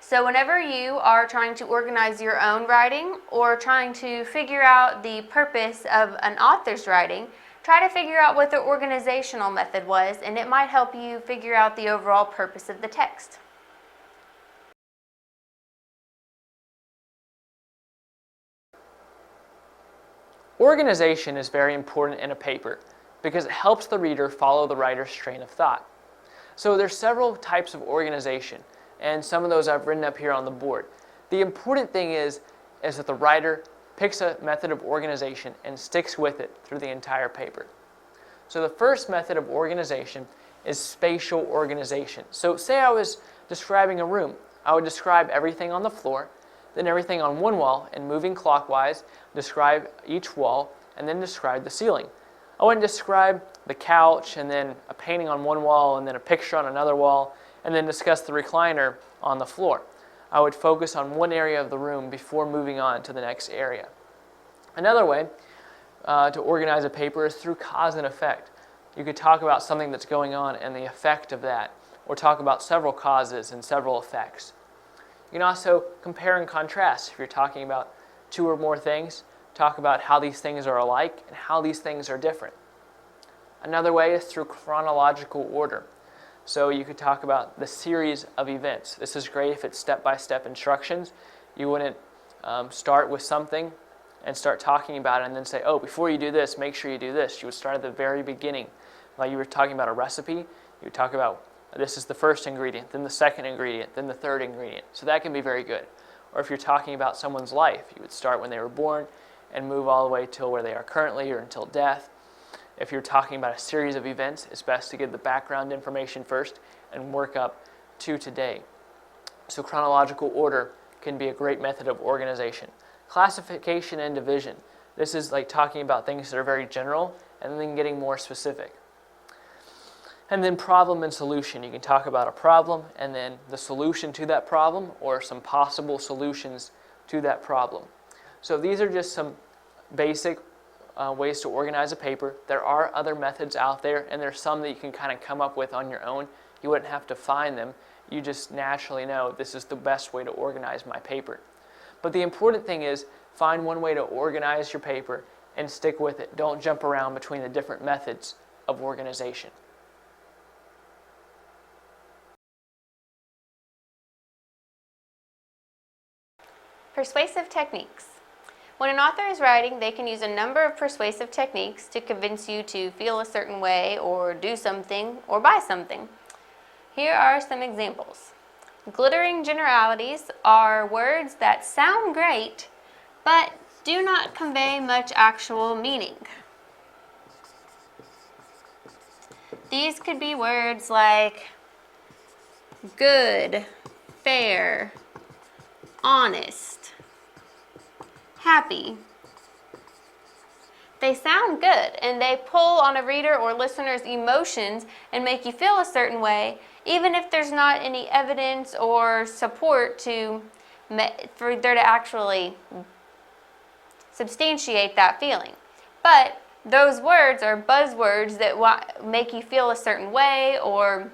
So whenever you are trying to organize your own writing or trying to figure out the purpose of an author's writing, try to figure out what the organizational method was, and it might help you figure out the overall purpose of the text. Organization is very important in a paper because it helps the reader follow the writer's train of thought. So there's several types of organization, and some of those I've written up here on the board. The important thing is that the writer picks a method of organization and sticks with it through the entire paper. So the first method of organization is spatial organization. So say I was describing a room. I would describe everything on the floor, then everything on one wall, and moving clockwise, describe each wall, and then describe the ceiling. I wouldn't describe the couch, and then a painting on one wall, and then a picture on another wall, and then discuss the recliner on the floor. I would focus on one area of the room before moving on to the next area. Another way to organize a paper is through cause and effect. You could talk about something that's going on and the effect of that, or talk about several causes and several effects. You can also compare and contrast. If you're talking about two or more things, talk about how these things are alike and how these things are different. Another way is through chronological order. So you could talk about the series of events. This is great if it's step-by-step instructions. You wouldn't start with something and start talking about it and then say, oh, before you do this, make sure you do this. You would start at the very beginning. Like you were talking about a recipe, you would talk about this is the first ingredient, then the second ingredient, then the third ingredient. So that can be very good. Or if you're talking about someone's life, you would start when they were born and move all the way till where they are currently or until death. If you're talking about a series of events, it's best to give the background information first and work up to today. So chronological order can be a great method of organization. Classification and division. This is like talking about things that are very general and then getting more specific. And then problem and solution. You can talk about a problem and then the solution to that problem or some possible solutions to that problem. So these are just some basic ways to organize a paper. There are other methods out there, and there's some that you can kind of come up with on your own. You wouldn't have to find them. You just naturally know this is the best way to organize my paper. But the important thing is Find one way to organize your paper and stick with it. Don't jump around between the different methods of organization. Persuasive techniques. When an author is writing, they can use a number of persuasive techniques to convince you to feel a certain way or do something or buy something. Here are some examples. Glittering generalities are words that sound great but do not convey much actual meaning. These could be words like good, fair, honest, happy. They sound good and they pull on a reader or listener's emotions and make you feel a certain way, even if there's not any evidence or support for there to actually substantiate that feeling. But those words are buzzwords that make you feel a certain way or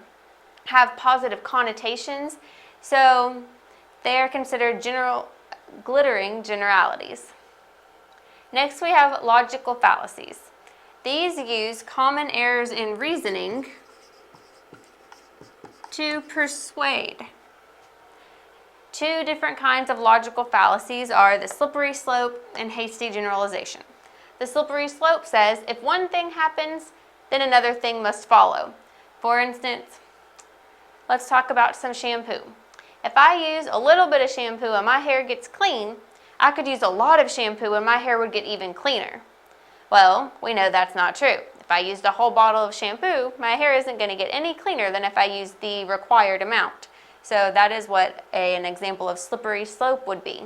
have positive connotations, so they are considered glittering generalities. Next, we have logical fallacies. These use common errors in reasoning to persuade. Two different kinds of logical fallacies are the slippery slope and hasty generalization. The slippery slope says if one thing happens, then another thing must follow. For instance, let's talk about some shampoo. If I use a little bit of shampoo and my hair gets clean, I could use a lot of shampoo and my hair would get even cleaner. Well, we know that's not true. If I used a whole bottle of shampoo, my hair isn't going to get any cleaner than if I used the required amount. So that is what an example of slippery slope would be.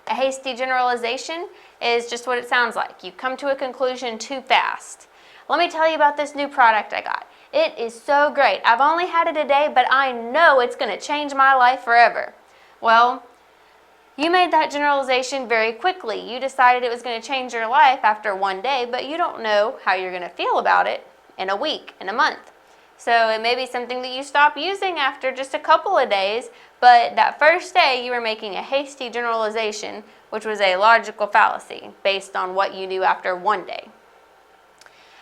A hasty generalization is just what it sounds like. You come to a conclusion too fast. Let me tell you about this new product I got. It is so great. I've only had it a day, but I know it's going to change my life forever. Well, you made that generalization very quickly. You decided it was going to change your life after one day, but you don't know how you're going to feel about it in a week, in a month. So it may be something that you stop using after just a couple of days, but that first day you were making a hasty generalization, which was a logical fallacy based on what you knew after one day.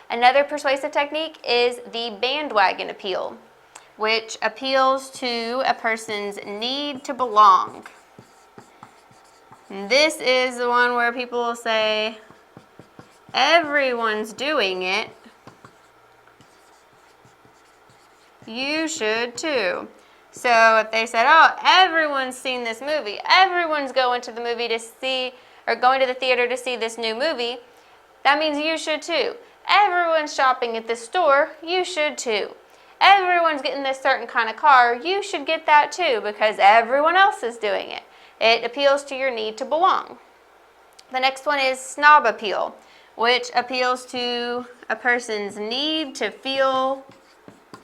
Another persuasive technique is the bandwagon appeal, which appeals to a person's need to belong. And this is the one where people will say, everyone's doing it, you should too. So if they said, oh, everyone's seen this movie, everyone's going to the movie to see, or going to the theater to see this new movie, that means you should too. Everyone's shopping at this store, you should too. Everyone's getting this certain kind of car, you should get that too because everyone else is doing it. It appeals to your need to belong. The next one is snob appeal, which appeals to a person's need to feel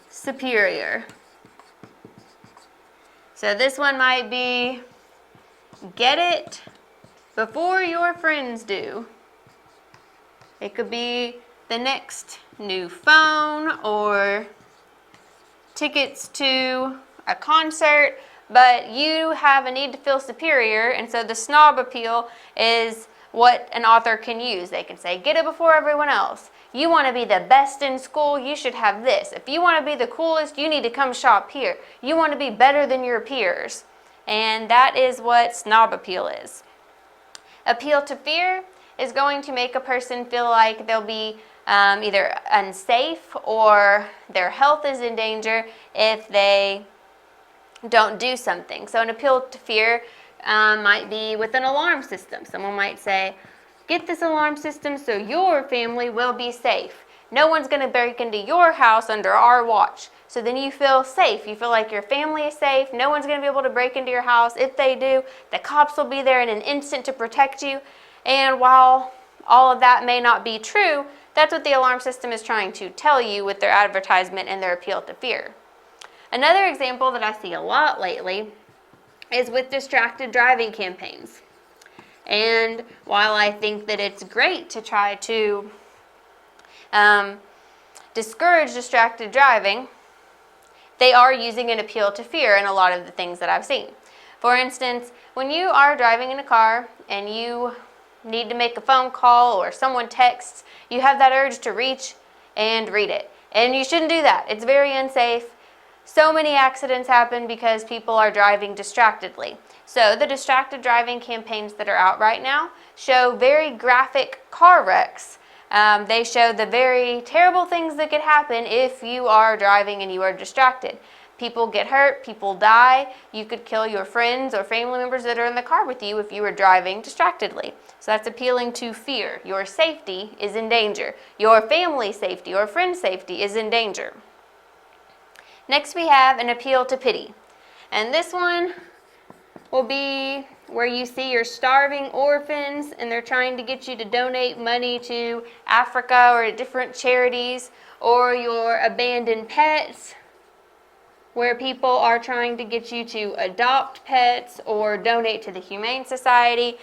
superior. So this one might be, get it before your friends do. It could be the next new phone or tickets to a concert, but you have a need to feel superior, and so the snob appeal is what an author can use. They can say, get it before everyone else. You want to be the best in school, you should have this. If you want to be the coolest, you need to come shop here. You want to be better than your peers. And that is what snob appeal is. Appeal to fear is going to make a person feel like they'll be either unsafe or their health is in danger if they don't do something. So an appeal to fear might be with an alarm system. Someone might say, get this alarm system so your family will be safe. No one's going to break into your house under our watch. So then you feel safe. You feel like your family is safe. No one's going to be able to break into your house. If they do, the cops will be there in an instant to protect you. And while all of that may not be true, that's what the alarm system is trying to tell you with their advertisement and their appeal to fear. Another example that I see a lot lately is with distracted driving campaigns. And while I think that it's great to try to discourage distracted driving, they are using an appeal to fear in a lot of the things that I've seen. For instance, when you are driving in a car and you need to make a phone call or someone texts, you have that urge to reach and read it. And you shouldn't do that. It's very unsafe. So many accidents happen because people are driving distractedly. So the distracted driving campaigns that are out right now show very graphic car wrecks. They show the very terrible things that could happen if you are driving and you are distracted. People get hurt, people die. You could kill your friends or family members that are in the car with you if you were driving distractedly. So that's appealing to fear. Your safety is in danger. Your family safety or friend safety is in danger. Next we have an appeal to pity. And this one will be where you see your starving orphans and they're trying to get you to donate money to Africa or different charities, or your abandoned pets, where people are trying to get you to adopt pets or donate to the Humane Society.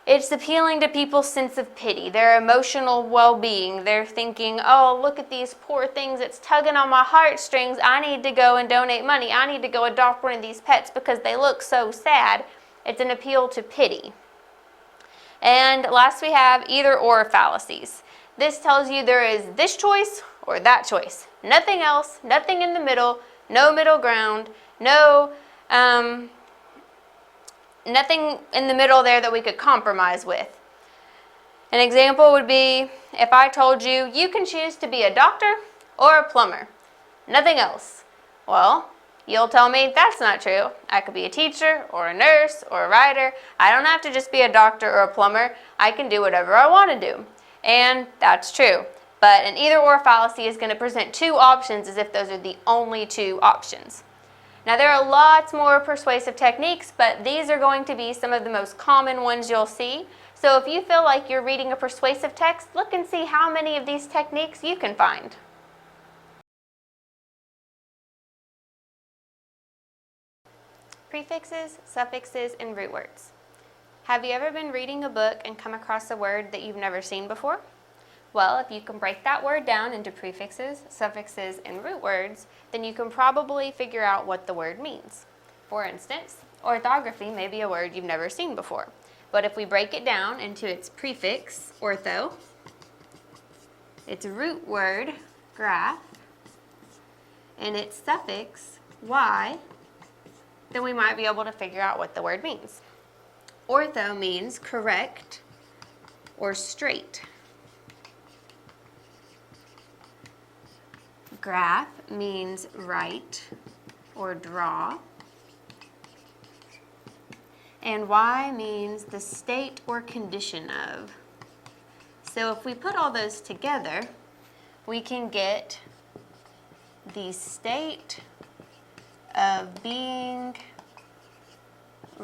It's appealing to people's sense of pity, their emotional well-being. They're thinking, oh, look at these poor things. It's tugging on my heartstrings. I need to go and donate money. I need to go adopt one of these pets because they look so sad. It's an appeal to pity. And last we have either or fallacies. This tells you there is this choice or that choice. Nothing else, nothing in the middle, no middle ground, nothing in the middle there that we could compromise with. An example would be if I told you, you can choose to be a doctor or a plumber. Nothing else. Well, you'll tell me that's not true. I could be a teacher or a nurse or a writer. I don't have to just be a doctor or a plumber. I can do whatever I want to do. And that's true. But an either or fallacy is going to present two options as if those are the only two options. Now there are lots more persuasive techniques, but these are going to be some of the most common ones you'll see. So if you feel like you're reading a persuasive text, look and see how many of these techniques you can find. Prefixes, suffixes, and root words. Have you ever been reading a book and come across a word that you've never seen before? Well, if you can break that word down into prefixes, suffixes, and root words, then you can probably figure out what the word means. For instance, orthography may be a word you've never seen before. But if we break it down into its prefix, ortho, its root word, graph, and its suffix, y, then we might be able to figure out what the word means. Ortho means correct or straight. Graph means write or draw. And Y means the state or condition of. So if we put all those together, we can get the state of being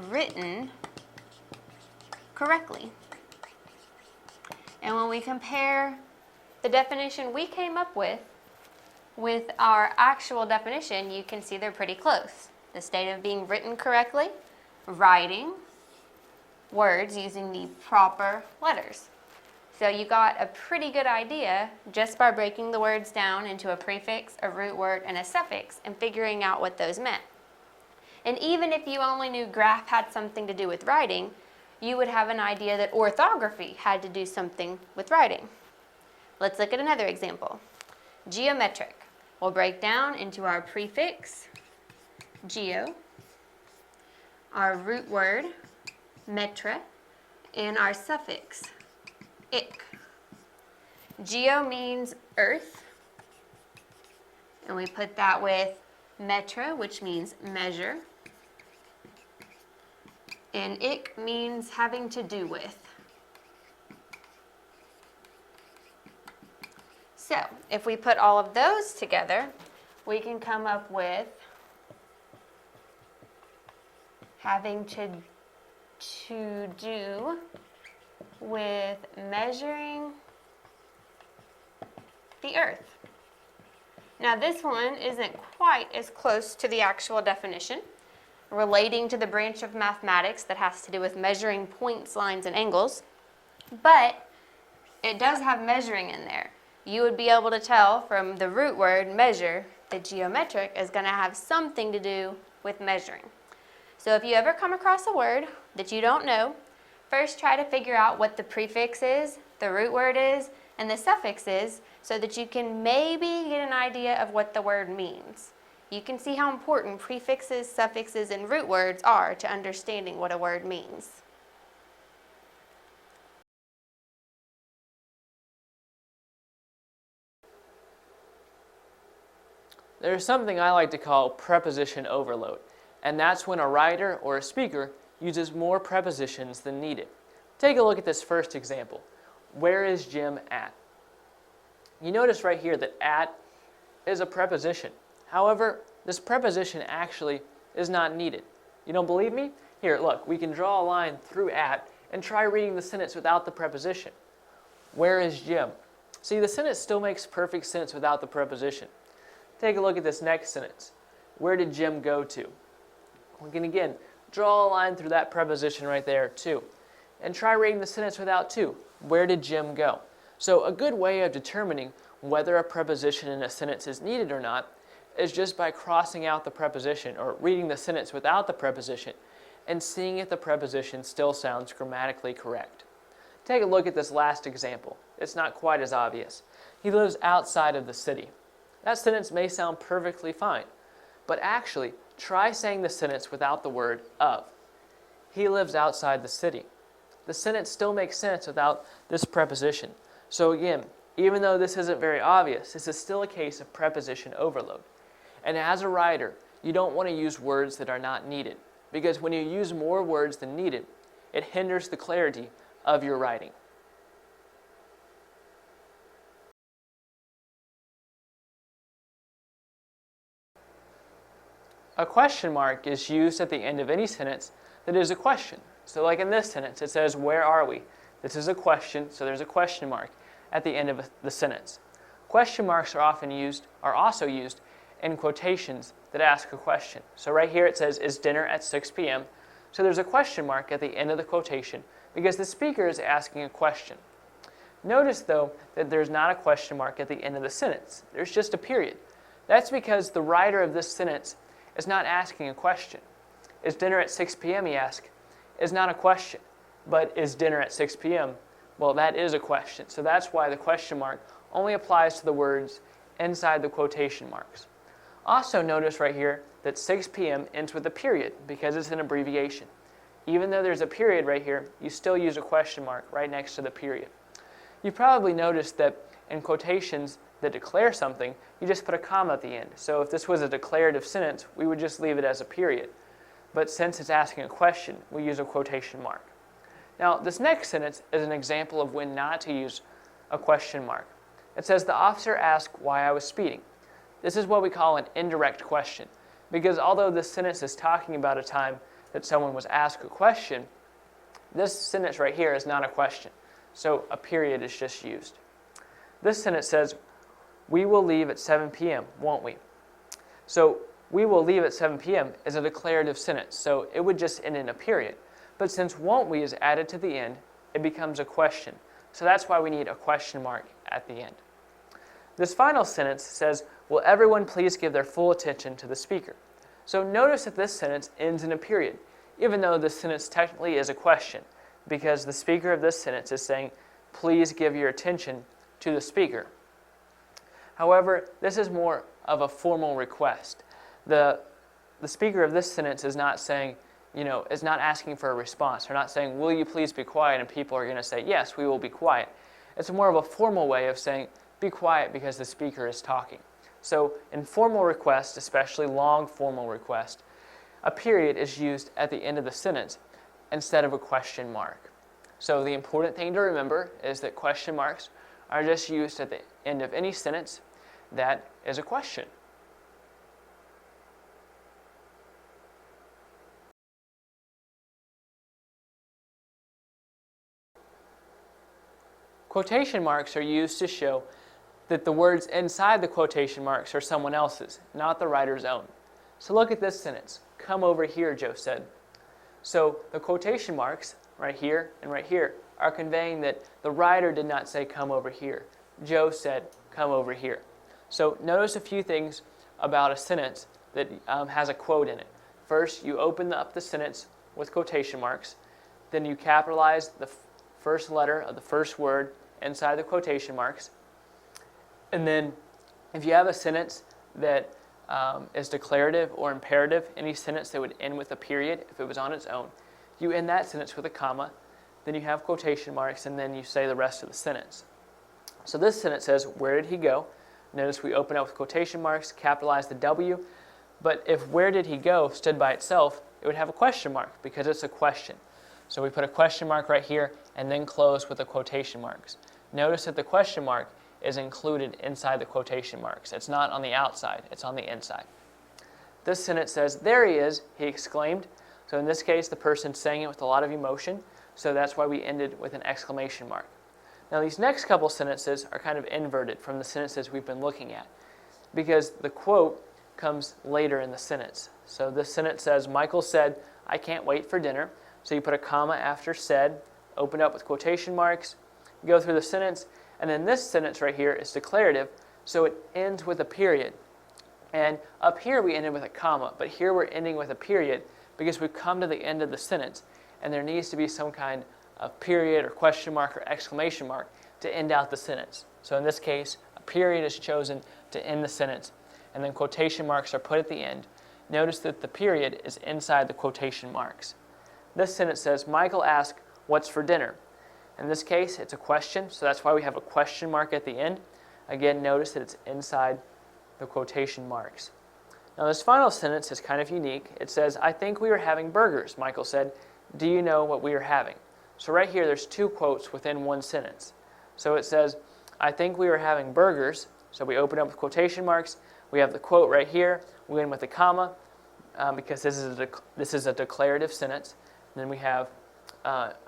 written correctly. And when we compare the definition we came up with our actual definition, you can see they're pretty close. The state of being written correctly, writing words using the proper letters. So you got a pretty good idea just by breaking the words down into a prefix, a root word, and a suffix and figuring out what those meant. And even if you only knew graph had something to do with writing, you would have an idea that orthography had to do something with writing. Let's look at another example. Geometric. We'll break down into our prefix, geo, our root word, metra, and our suffix, ik. Geo means earth, and we put that with metra, which means measure, and ik means having to do with. So, if we put all of those together, we can come up with having to do with measuring the earth. Now this one isn't quite as close to the actual definition, relating to the branch of mathematics that has to do with measuring points, lines, and angles, but it does have measuring in there. You would be able to tell from the root word measure that geometric is going to have something to do with measuring. So if you ever come across a word that you don't know, first try to figure out what the prefix is, the root word is, and the suffix is, so that you can maybe get an idea of what the word means. You can see how important prefixes, suffixes, and root words are to understanding what a word means. There's something I like to call preposition overload, and that's when a writer or a speaker uses more prepositions than needed. Take a look at this first example. Where is Jim at? You notice right here that at is a preposition. However, this preposition actually is not needed. You don't believe me? Here, look, we can draw a line through at and try reading the sentence without the preposition. Where is Jim? See, the sentence still makes perfect sense without the preposition. Take a look at this next sentence. Where did Jim go to? We can again draw a line through that preposition right there too. And try reading the sentence without to. Where did Jim go? So a good way of determining whether a preposition in a sentence is needed or not is just by crossing out the preposition or reading the sentence without the preposition and seeing if the preposition still sounds grammatically correct. Take a look at this last example. It's not quite as obvious. He lives outside of the city. That sentence may sound perfectly fine, but actually try saying the sentence without the word of. He lives outside the city. The sentence still makes sense without this preposition. So again, even though this isn't very obvious, this is still a case of preposition overload. And as a writer, you don't want to use words that are not needed, because when you use more words than needed, it hinders the clarity of your writing. A question mark is used at the end of any sentence that is a question. So like in this sentence, it says, where are we? This is a question, so there's a question mark at the end of the sentence. Question marks are also used in quotations that ask a question. So right here it says, is dinner at 6 p.m.? So there's a question mark at the end of the quotation because the speaker is asking a question. Notice though that there's not a question mark at the end of the sentence. There's just a period. That's because the writer of this sentence is not asking a question. Is dinner at 6 p.m., he asks, is not a question. But is dinner at 6 p.m.? Well, that is a question. So that's why the question mark only applies to the words inside the quotation marks. Also notice right here that 6 p.m. ends with a period because it's an abbreviation. Even though there's a period right here, you still use a question mark right next to the period. You probably noticed that in quotations that declare something, you just put a comma at the end. So if this was a declarative sentence, we would just leave it as a period. But since it's asking a question, we use a quotation mark. Now, this next sentence is an example of when not to use a question mark. It says, the officer asked why I was speeding. This is what we call an indirect question, because although this sentence is talking about a time that someone was asked a question, this sentence right here is not a question, so a period is just used. This sentence says, we will leave at 7 p.m., won't we? So, we will leave at 7 p.m. is a declarative sentence, so it would just end in a period. But since won't we is added to the end, it becomes a question. So that's why we need a question mark at the end. This final sentence says, will everyone please give their full attention to the speaker? So notice that this sentence ends in a period, even though this sentence technically is a question, because the speaker of this sentence is saying, please give your attention to the speaker. However, this is more of a formal request. The speaker of this sentence is not saying, is not asking for a response. They're not saying, will you please be quiet? And people are going to say, yes, we will be quiet. It's more of a formal way of saying, be quiet because the speaker is talking. So in formal requests, especially long formal requests, a period is used at the end of the sentence instead of a question mark. So the important thing to remember is that question marks are just used at the end of any sentence that is a question. Quotation marks are used to show that the words inside the quotation marks are someone else's, not the writer's own. So look at this sentence. Come over here, Joe said. So the quotation marks right here and right here are conveying that the writer did not say come over here. Joe said come over here. So notice a few things about a sentence that has a quote in it. First, you open up the sentence with quotation marks. Then you capitalize the first letter of the first word inside the quotation marks. And then if you have a sentence that is declarative or imperative, any sentence that would end with a period if it was on its own, you end that sentence with a comma, then you have quotation marks, and then you say the rest of the sentence. So this sentence says, where did he go? Notice we open up with quotation marks, capitalize the W, but if where did he go stood by itself, it would have a question mark because it's a question. So we put a question mark right here and then close with the quotation marks. Notice that the question mark is included inside the quotation marks. It's not on the outside, it's on the inside. This sentence says, there he is, he exclaimed. So in this case, the person's saying it with a lot of emotion, so that's why we ended with an exclamation mark. Now these next couple sentences are kind of inverted from the sentences we've been looking at because the quote comes later in the sentence. So this sentence says, Michael said, I can't wait for dinner. So you put a comma after said, open up with quotation marks, go through the sentence, and then this sentence right here is declarative, so it ends with a period. And up here we ended with a comma, but here we're ending with a period because we've come to the end of the sentence, and there needs to be some kind of period or question mark or exclamation mark to end out the sentence. So in this case, a period is chosen to end the sentence, and then quotation marks are put at the end. Notice that the period is inside the quotation marks. This sentence says, Michael asked, what's for dinner? In this case, it's a question, so that's why we have a question mark at the end. Again, notice that it's inside the quotation marks. Now this final sentence is kind of unique. It says, I think we are having burgers, Michael said. Do you know what we are having? So right here, there's two quotes within one sentence. So it says, I think we are having burgers. So we open up with quotation marks. We have the quote right here. We end with a comma because this is a declarative sentence. And then we have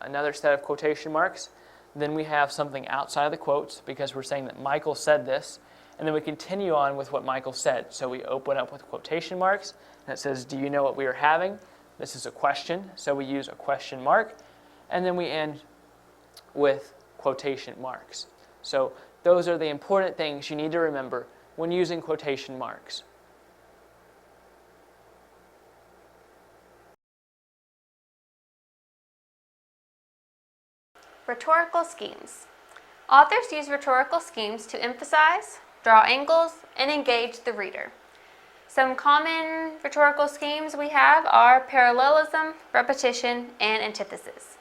another set of quotation marks. Then we have something outside of the quotes because we're saying that Michael said this. And then we continue on with what Michael said. So we open up with quotation marks. And it says, do you know what we are having? This is a question, so we use a question mark. And then we end with quotation marks. So those are the important things you need to remember when using quotation marks. Rhetorical schemes. Authors use rhetorical schemes to emphasize, draw angles, and engage the reader. Some common rhetorical schemes we have are parallelism, repetition, and antithesis.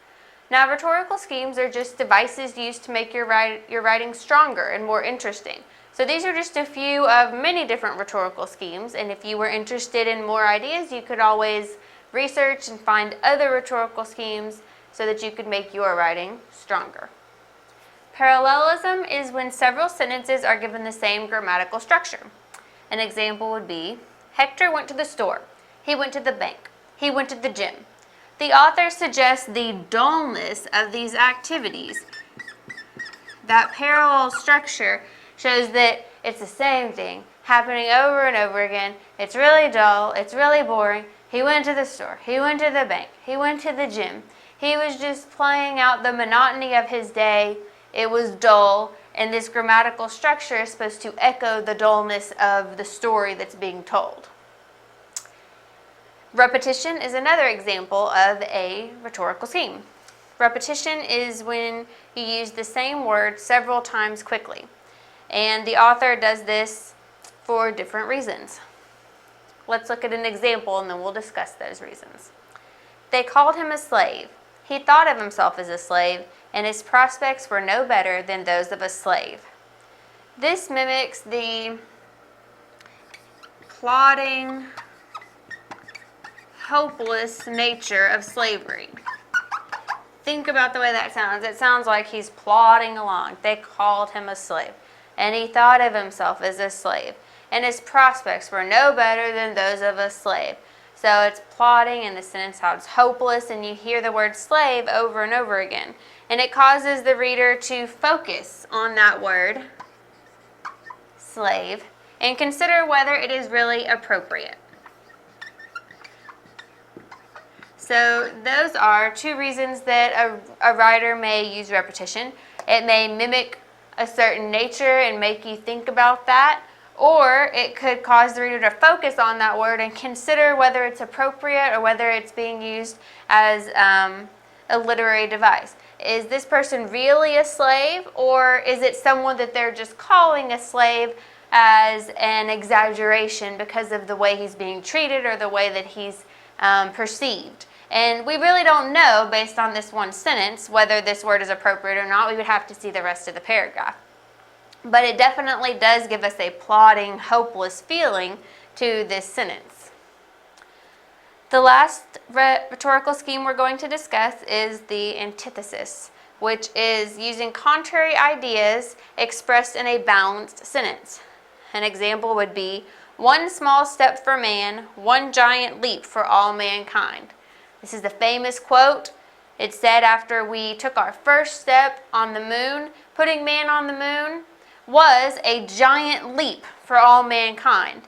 Now, rhetorical schemes are just devices used to make your writing stronger and more interesting. So these are just a few of many different rhetorical schemes, and if you were interested in more ideas, you could always research and find other rhetorical schemes so that you could make your writing stronger. Parallelism is when several sentences are given the same grammatical structure. An example would be, Hector went to the store, he went to the bank, he went to the gym. The author suggests the dullness of these activities. That parallel structure shows that it's the same thing happening over and over again. It's really dull, it's really boring. He went to the store, he went to the bank, he went to the gym. He was just playing out the monotony of his day. It was dull, and this grammatical structure is supposed to echo the dullness of the story that's being told. Repetition is another example of a rhetorical scheme. Repetition is when you use the same word several times quickly, and the author does this for different reasons. Let's look at an example, and then we'll discuss those reasons. They called him a slave. He thought of himself as a slave, and his prospects were no better than those of a slave. This mimics the plodding, hopeless nature of slavery. Think about the way that sounds. It sounds like he's plodding along. They called him a slave, and he thought of himself as a slave, and his prospects were no better than those of a slave. So it's plodding, and the sentence sounds hopeless, and you hear the word slave over and over again. And it causes the reader to focus on that word, slave, and consider whether it is really appropriate. So those are two reasons that a writer may use repetition. It may mimic a certain nature and make you think about that, or it could cause the reader to focus on that word and consider whether it's appropriate or whether it's being used as a literary device. Is this person really a slave, or is it someone that they're just calling a slave as an exaggeration because of the way he's being treated or the way that he's perceived? And we really don't know, based on this one sentence, whether this word is appropriate or not. We would have to see the rest of the paragraph. But it definitely does give us a plodding, hopeless feeling to this sentence. The last rhetorical scheme we're going to discuss is the antithesis, which is using contrary ideas expressed in a balanced sentence. An example would be, one small step for man, one giant leap for all mankind. This is the famous quote. It said after we took our first step on the moon, putting man on the moon was a giant leap for all mankind.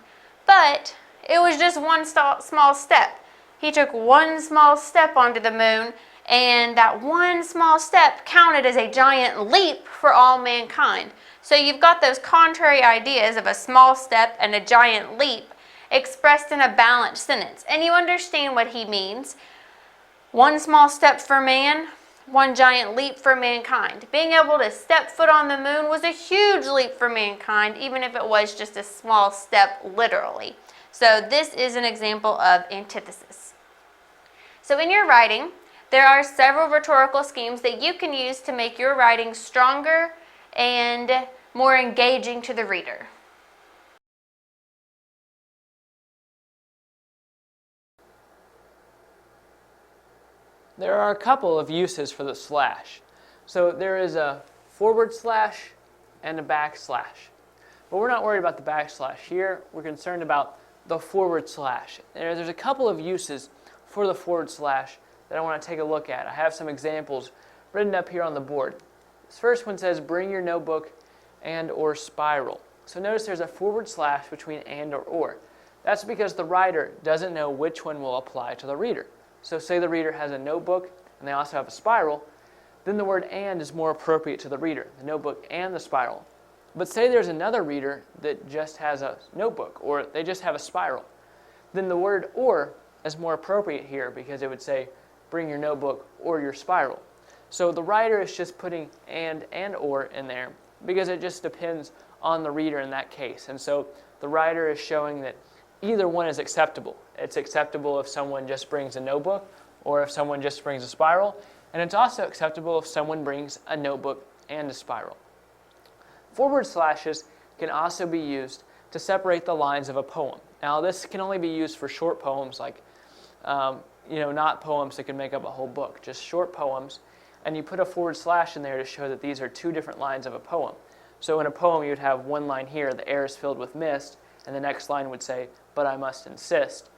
But it was just one small step. He took one small step onto the moon, and that one small step counted as a giant leap for all mankind. So you've got those contrary ideas of a small step and a giant leap expressed in a balanced sentence. And you understand what he means. One small step for man, one giant leap for mankind. Being able to step foot on the moon was a huge leap for mankind, even if it was just a small step literally. So this is an example of antithesis. So in your writing, there are several rhetorical schemes that you can use to make your writing stronger and more engaging to the reader. There are a couple of uses for the slash. So there is a forward slash and a backslash. But we're not worried about the backslash here. We're concerned about the forward slash. There's a couple of uses for the forward slash that I want to take a look at. I have some examples written up here on the board. This first one says, bring your notebook and or spiral. So notice there's a forward slash between and or. That's because the writer doesn't know which one will apply to the reader. So say the reader has a notebook and they also have a spiral, then the word and is more appropriate to the reader, the notebook and the spiral. But say there's another reader that just has a notebook or they just have a spiral, then the word or is more appropriate here because it would say bring your notebook or your spiral. So the writer is just putting and or in there because it just depends on the reader in that case. And so the writer is showing that either one is acceptable. It's acceptable if someone just brings a notebook or if someone just brings a spiral. And it's also acceptable if someone brings a notebook and a spiral. Forward slashes can also be used to separate the lines of a poem. Now this can only be used for short poems like, not poems that can make up a whole book, just short poems. And you put a forward slash in there to show that these are two different lines of a poem. So in a poem you would have one line here, the air is filled with mist, and the next line would say, but I must insist.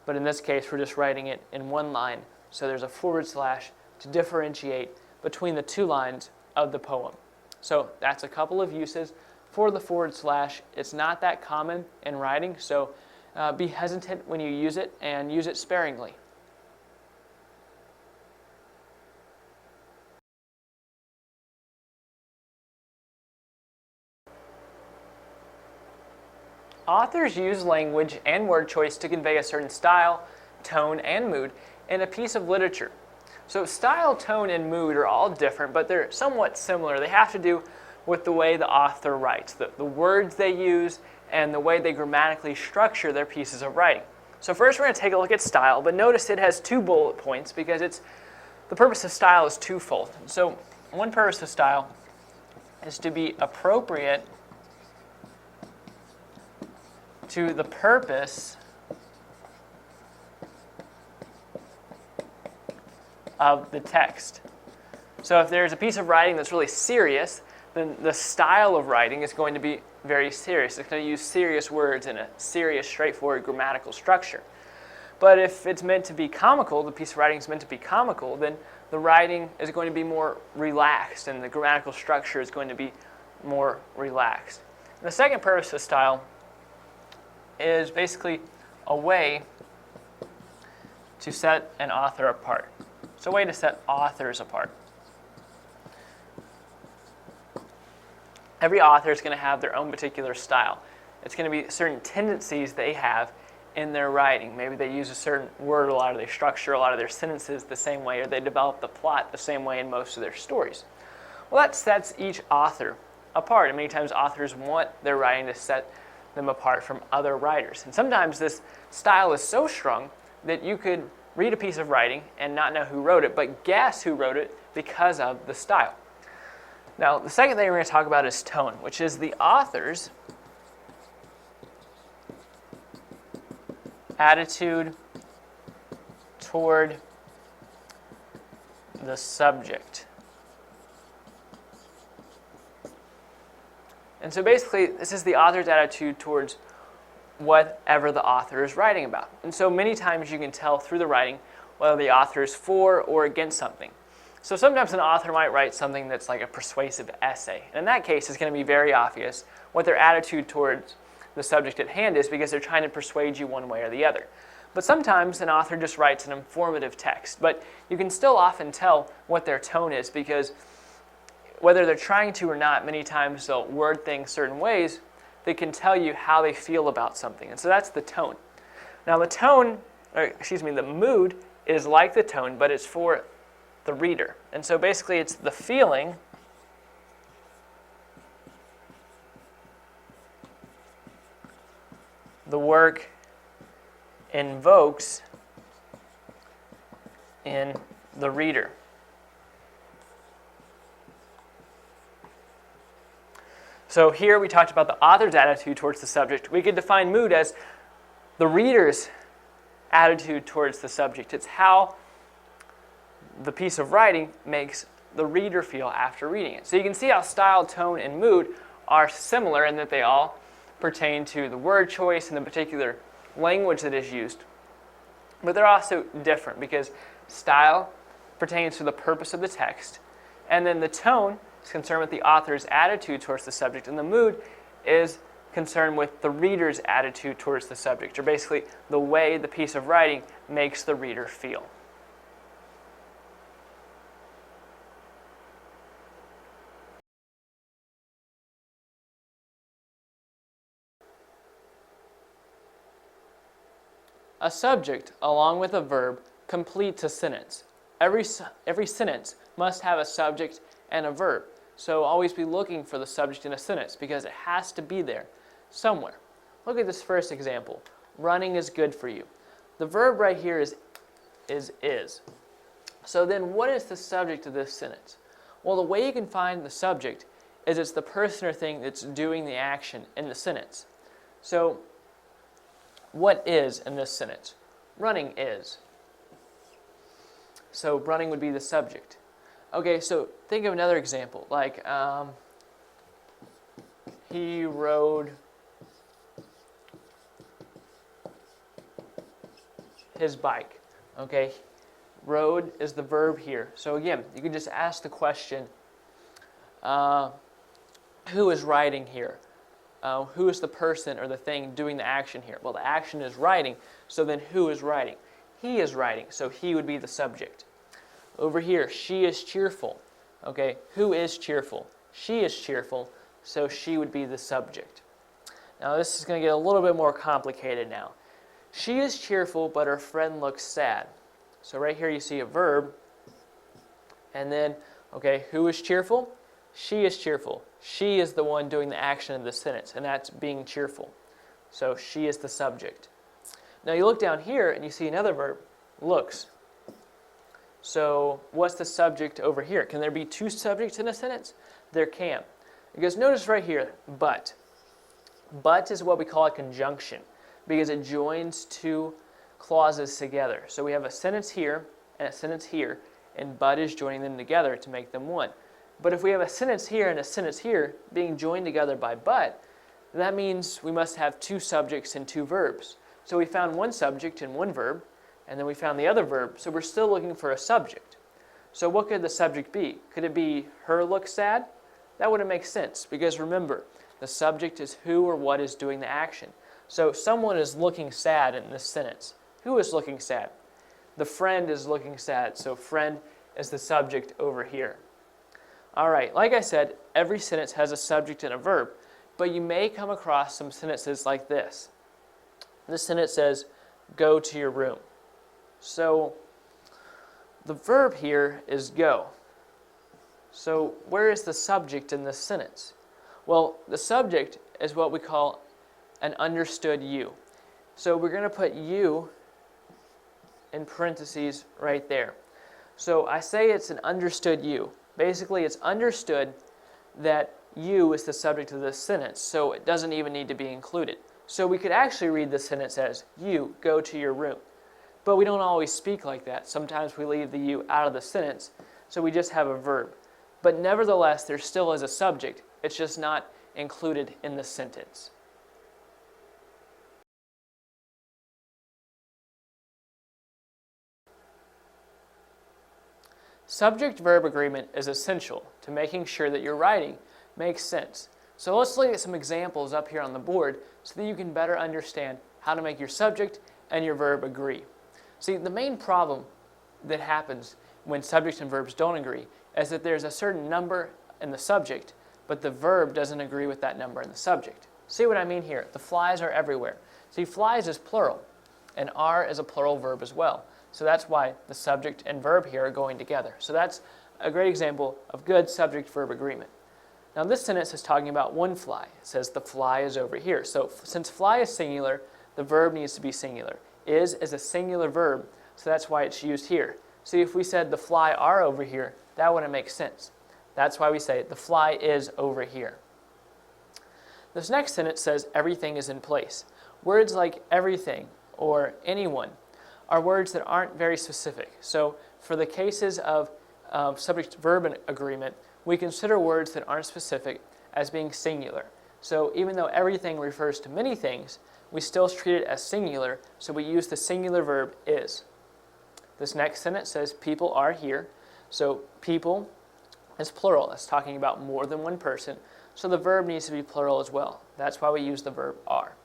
But in this case, we're just writing it in one line. So there's a forward slash to differentiate between the two lines of the poem. So that's a couple of uses for the forward slash. It's not that common in writing, so be hesitant when you use it and use it sparingly. Authors use language and word choice to convey a certain style, tone, and mood in a piece of literature. So style, tone, and mood are all different, but they're somewhat similar. They have to do with the way the author writes, the words they use, and the way they grammatically structure their pieces of writing. So first we're going to take a look at style, but notice it has 2 bullet points because the purpose of style is twofold. So one purpose of style is to be appropriate to the purpose of the text. So if there's a piece of writing that's really serious, then the style of writing is going to be very serious. It's going to use serious words in a serious, straightforward grammatical structure. But if it's meant to be comical, the piece of writing is meant to be comical, then the writing is going to be more relaxed and the grammatical structure is going to be more relaxed. And the second purpose of style is basically a way to set an author apart. It's a way to set authors apart. Every author is going to have their own particular style. It's going to be certain tendencies they have in their writing. Maybe they use a certain word a lot, or they structure a lot of their sentences the same way, or they develop the plot the same way in most of their stories. Well, that sets each author apart, and many times authors want their writing to set them apart from other writers. And sometimes this style is so strong that you could read a piece of writing and not know who wrote it, but guess who wrote it because of the style. Now, the second thing we're going to talk about is tone, which is the author's attitude toward the subject. And so basically, this is the author's attitude towards whatever the author is writing about. And so many times you can tell through the writing whether the author is for or against something. So sometimes an author might write something that's like a persuasive essay. And in that case, it's going to be very obvious what their attitude towards the subject at hand is, because they're trying to persuade you one way or the other. But sometimes an author just writes an informative text. But you can still often tell what their tone is, because whether they're trying to or not, many times they'll word things certain ways that can tell you how they feel about something. And so that's the tone. Now the mood is like the tone, but it's for the reader. And so basically it's the feeling the work invokes in the reader. So here we talked about the author's attitude towards the subject. We could define mood as the reader's attitude towards the subject. It's how the piece of writing makes the reader feel after reading it. So you can see how style, tone, and mood are similar in that they all pertain to the word choice and the particular language that is used. But they're also different, because style pertains to the purpose of the text, and then the tone is concerned with the author's attitude towards the subject, and the mood is concerned with the reader's attitude towards the subject, or basically the way the piece of writing makes the reader feel. A subject, along with a verb, completes a sentence. Every sentence must have a subject and a verb. So always be looking for the subject in a sentence, because it has to be there somewhere. Look at this first example. Running is good for you. The verb right here is. So then what is the subject of this sentence? Well, the way you can find the subject is it's the person or thing that's doing the action in the sentence. So what is in this sentence? Running is. So running would be the subject. Okay, so think of another example, like he rode his bike. Okay, rode is the verb here. So again, you can just ask the question, who is riding here? Who is the person or the thing doing the action here? Well, the action is riding, so then who is riding? He is riding, so he would be the subject. Over here, she is cheerful. Okay, who is cheerful? She is cheerful, so she would be the subject. Now this is going to get a little bit more complicated now. She is cheerful, but her friend looks sad. So right here you see a verb, and then, okay, who is cheerful? She is cheerful. She is the one doing the action of the sentence, and that's being cheerful. So she is the subject. Now you look down here and you see another verb, looks. So what's the subject over here? Can there be two subjects in a sentence? There can. Because notice right here, but. But is what we call a conjunction, because it joins two clauses together. So we have a sentence here and a sentence here, and but is joining them together to make them one. But if we have a sentence here and a sentence here being joined together by but, that means we must have two subjects and two verbs. So we found one subject and one verb, and then we found the other verb, so we're still looking for a subject. So what could the subject be? Could it be her looks sad? That wouldn't make sense, because remember, the subject is who or what is doing the action. So someone is looking sad in this sentence. Who is looking sad? The friend is looking sad, so friend is the subject over here. All right, like I said, every sentence has a subject and a verb. But you may come across some sentences like this. This sentence says, go to your room. So the verb here is go. So where is the subject in this sentence? Well, the subject is what we call an understood you. So we're going to put you in parentheses right there. So I say it's an understood you. Basically, it's understood that you is the subject of this sentence, so it doesn't even need to be included. So we could actually read this sentence as, you go to your room. But we don't always speak like that. Sometimes we leave the you out of the sentence, so we just have a verb. But nevertheless, there still is a subject. It's just not included in the sentence. Subject-verb agreement is essential to making sure that your writing makes sense. So let's look at some examples up here on the board so that you can better understand how to make your subject and your verb agree. See, the main problem that happens when subjects and verbs don't agree is that there's a certain number in the subject, but the verb doesn't agree with that number in the subject. See what I mean here? The flies are everywhere. See, flies is plural, and are is a plural verb as well. So that's why the subject and verb here are going together. So that's a great example of good subject-verb agreement. Now this sentence is talking about one fly. It says the fly is over here. So since fly is singular, the verb needs to be singular. Is a singular verb, so that's why it's used here. See, if we said the fly are over here, that wouldn't make sense. That's why we say the fly is over here. This next sentence says everything is in place. Words like everything or anyone are words that aren't very specific. So for the cases of subject-verb agreement, we consider words that aren't specific as being singular. So even though everything refers to many things, we still treat it as singular, so we use the singular verb is. This next sentence says people are here. So people is plural. That's talking about more than one person. So the verb needs to be plural as well. That's why we use the verb are.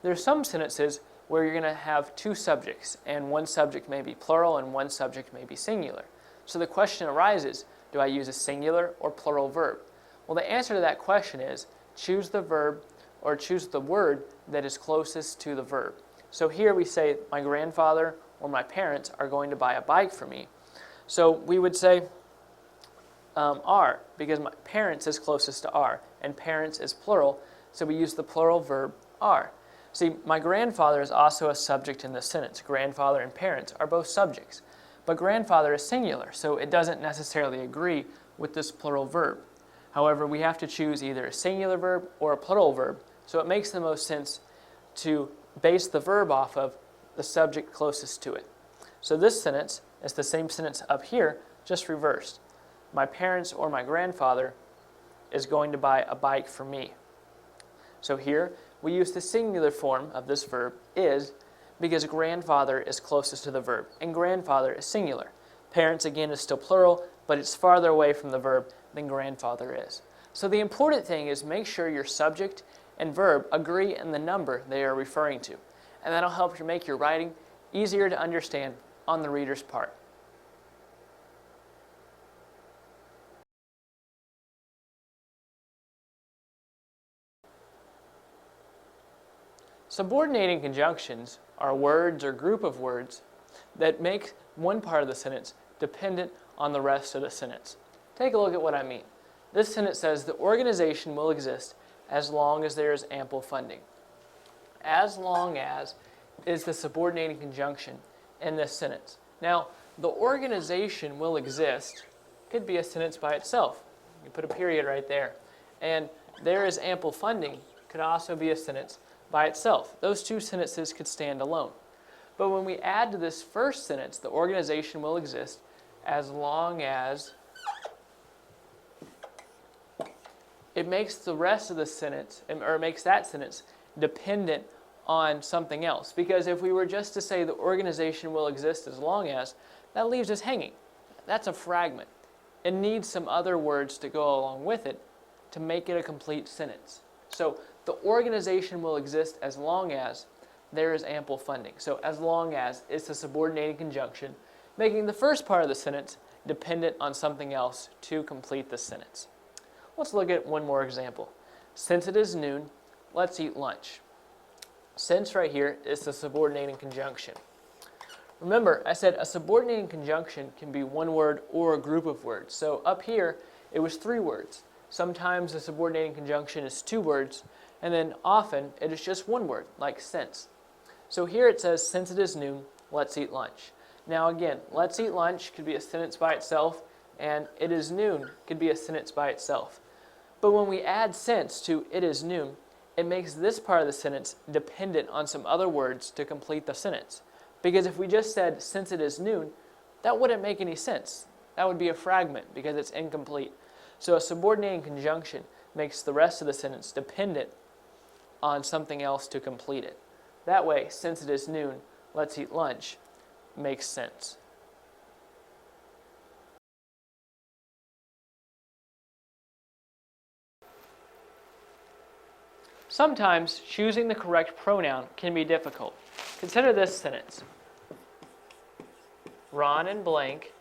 There are some sentences where you're going to have two subjects, and one subject may be plural and one subject may be singular. So the question arises, do I use a singular or plural verb? Well, the answer to that question is choose the verb or choose the word that is closest to the verb. So here we say my grandfather or my parents are going to buy a bike for me. So we would say are, because my parents is closest to are, and parents is plural, so we use the plural verb are. See, my grandfather is also a subject in this sentence. Grandfather and parents are both subjects. But grandfather is singular, so it doesn't necessarily agree with this plural verb. However, we have to choose either a singular verb or a plural verb, so it makes the most sense to base the verb off of the subject closest to it. So this sentence is the same sentence up here, just reversed. My parents or my grandfather is going to buy a bike for me. So here, we use the singular form of this verb, is, because grandfather is closest to the verb, and grandfather is singular. Parents, again, is still plural, but it's farther away from the verb than grandfather is. So the important thing is make sure your subject and verb agree in the number they are referring to, and that'll help you make your writing easier to understand on the reader's part. Subordinating conjunctions are words or group of words that make one part of the sentence dependent on the rest of the sentence. Take a look at what I mean. This sentence says the organization will exist as long as there is ample funding. As long as is the subordinating conjunction in this sentence. Now, the organization will exist could be a sentence by itself. You put a period right there. And there is ample funding could also be a sentence by itself. Those two sentences could stand alone. But when we add to this first sentence, the organization will exist as long as, it makes the rest of the sentence, or it makes that sentence dependent on something else. Because if we were just to say the organization will exist as long as, that leaves us hanging. That's a fragment. It needs some other words to go along with it to make it a complete sentence. So the organization will exist as long as there is ample funding. So as long as is the subordinating conjunction, making the first part of the sentence dependent on something else to complete the sentence. Let's look at one more example. Since it is noon, let's eat lunch. Since right here is the subordinating conjunction. Remember, I said a subordinating conjunction can be one word or a group of words. So up here, it was 3 words. Sometimes the subordinating conjunction is 2 words, and then often it is just 1 word, like since. So here it says, since it is noon, let's eat lunch. Now again, let's eat lunch could be a sentence by itself, and it is noon could be a sentence by itself. But when we add since to it is noon, it makes this part of the sentence dependent on some other words to complete the sentence. Because if we just said, since it is noon, that wouldn't make any sense. That would be a fragment because it's incomplete. So a subordinating conjunction makes the rest of the sentence dependent on something else to complete it. That way, since it is noon, let's eat lunch makes sense. Sometimes choosing the correct pronoun can be difficult. Consider this sentence. Ron and blank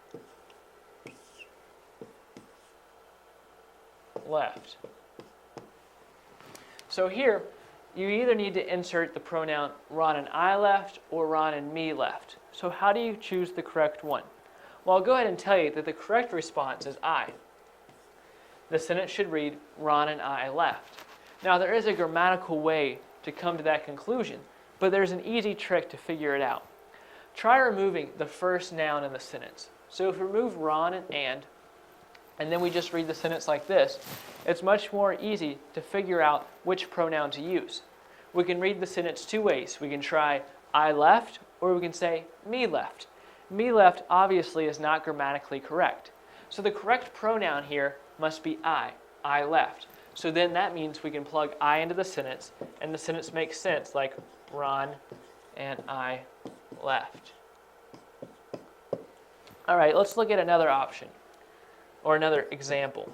left. So here, you either need to insert the pronoun Ron and I left or Ron and me left. So how do you choose the correct one? Well, I'll go ahead and tell you that the correct response is I. The sentence should read, Ron and I left. Now, there is a grammatical way to come to that conclusion, but there's an easy trick to figure it out. Try removing the first noun in the sentence. So if we remove Ron and then we just read the sentence like this, it's much more easy to figure out which pronoun to use. We can read the sentence 2 ways. We can try I left, or we can say me left. Me left obviously is not grammatically correct. So the correct pronoun here must be I left. So then that means we can plug I into the sentence, and the sentence makes sense, like Ron and I left. All right, let's look at another option, or another example.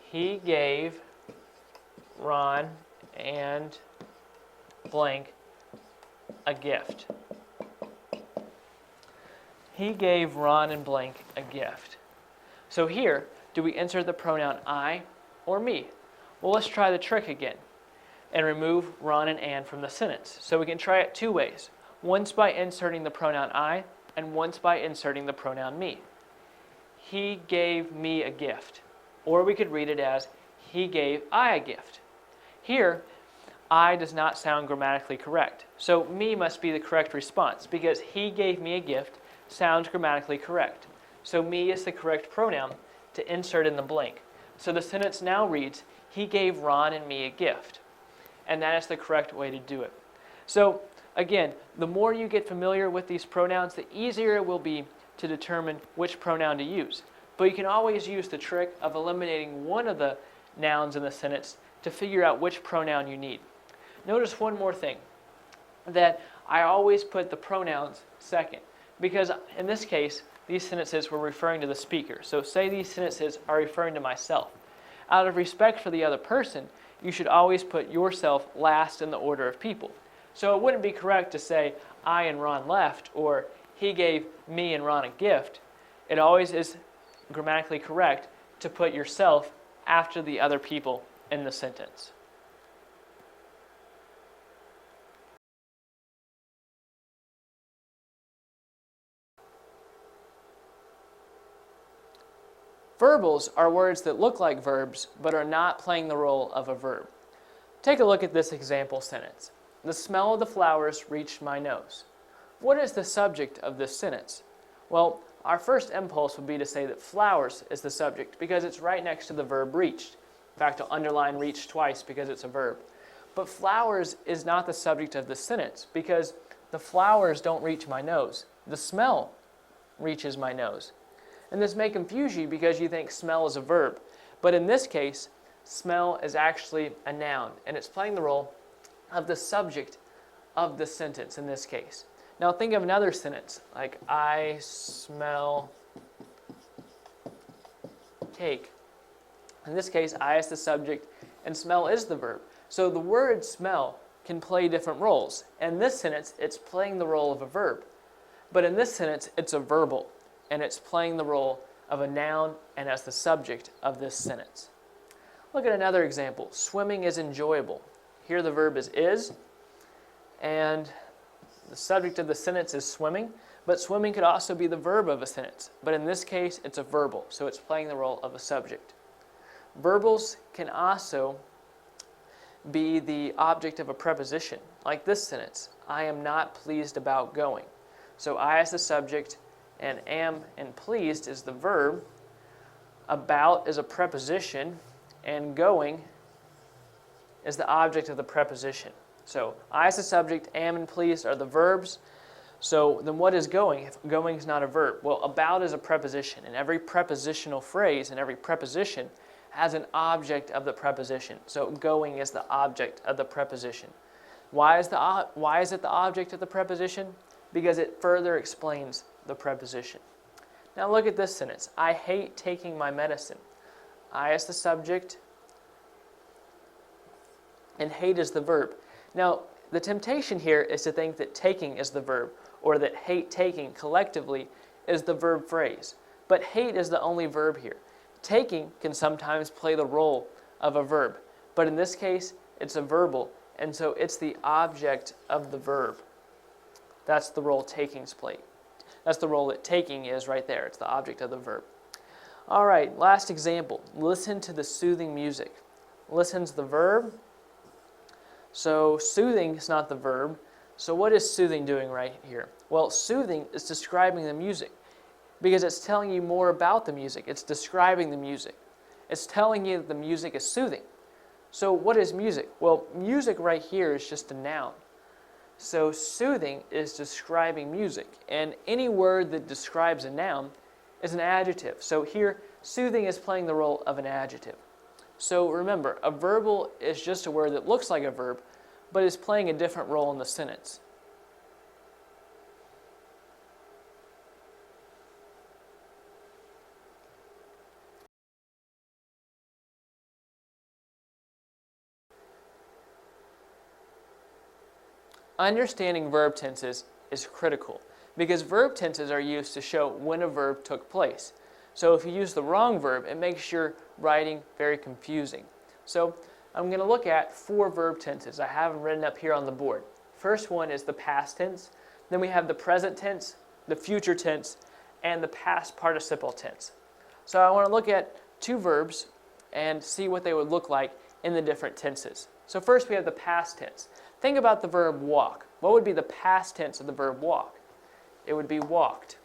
He gave Ron and blank a gift. He gave Ron and blank a gift. So here, do we insert the pronoun I or me? Well, let's try the trick again and remove Ron and from the sentence. So we can try it 2 ways. Once by inserting the pronoun I, and once by inserting the pronoun me. He gave me a gift. Or we could read it as, he gave I a gift. Here, I does not sound grammatically correct. So me must be the correct response, because he gave me a gift sounds grammatically correct. So me is the correct pronoun to insert in the blank. So the sentence now reads, he gave Ron and me a gift. And that is the correct way to do it. So again, the more you get familiar with these pronouns, the easier it will be to determine which pronoun to use. But you can always use the trick of eliminating one of the nouns in the sentence to figure out which pronoun you need. Notice one more thing, that I always put the pronouns second, because in this case, these sentences were referring to the speaker. So say these sentences are referring to myself. Out of respect for the other person, you should always put yourself last in the order of people. So it wouldn't be correct to say, I and Ron left, or he gave me and Ron a gift. It always is grammatically correct to put yourself after the other people in the sentence. Verbals are words that look like verbs but are not playing the role of a verb. Take a look at this example sentence. The smell of the flowers reached my nose. What is the subject of this sentence? Well, our first impulse would be to say that flowers is the subject because it's right next to the verb reached. In fact, I'll underline reached twice because it's a verb. But flowers is not the subject of the sentence because the flowers don't reach my nose. The smell reaches my nose. And this may confuse you because you think smell is a verb. But in this case, smell is actually a noun, and it's playing the role of the subject of the sentence in this case. Now think of another sentence, like I smell cake. In this case, I is the subject, and smell is the verb. So the word smell can play different roles. In this sentence, it's playing the role of a verb. But in this sentence, it's a verbal, and it's playing the role of a noun and as the subject of this sentence. Look at another example. Swimming is enjoyable. Here the verb is, and the subject of the sentence is swimming, but swimming could also be the verb of a sentence. But in this case, it's a verbal, so it's playing the role of a subject. Verbals can also be the object of a preposition, like this sentence, I am not pleased about going. So I is the subject, and am and pleased is the verb, about is a preposition, and going is the object of the preposition. So I is the subject, am and pleased are the verbs. So then what is going if going is not a verb? Well, about is a preposition, and every prepositional phrase and every preposition has an object of the preposition. So going is the object of the preposition. Why is it the object of the preposition? Because it further explains the preposition. Now look at this sentence. I hate taking my medicine. I is the subject, and hate is the verb. Now, the temptation here is to think that taking is the verb, or that hate taking collectively is the verb phrase. But hate is the only verb here. Taking can sometimes play the role of a verb, but in this case, it's a verbal, and so it's the object of the verb. That's the role taking's play. That's the role that taking is right there. It's the object of the verb. All right, last example. Listen to the soothing music. Listen's the verb. So soothing is not the verb. So what is soothing doing right here? Well, soothing is describing the music because it's telling you more about the music. It's describing the music. It's telling you that the music is soothing. So what is music? Well, music right here is just a noun. So soothing is describing music, and any word that describes a noun is an adjective. So here, soothing is playing the role of an adjective. So remember, a verbal is just a word that looks like a verb, but is playing a different role in the sentence. Understanding verb tenses is critical because verb tenses are used to show when a verb took place. So if you use the wrong verb, it makes your writing very confusing. So I'm going to look at 4 verb tenses. I have them written up here on the board. First one is the past tense. Then we have the present tense, the future tense, and the past participle tense. So I want to look at 2 verbs and see what they would look like in the different tenses. So first we have the past tense. Think about the verb walk. What would be the past tense of the verb walk? It would be walked.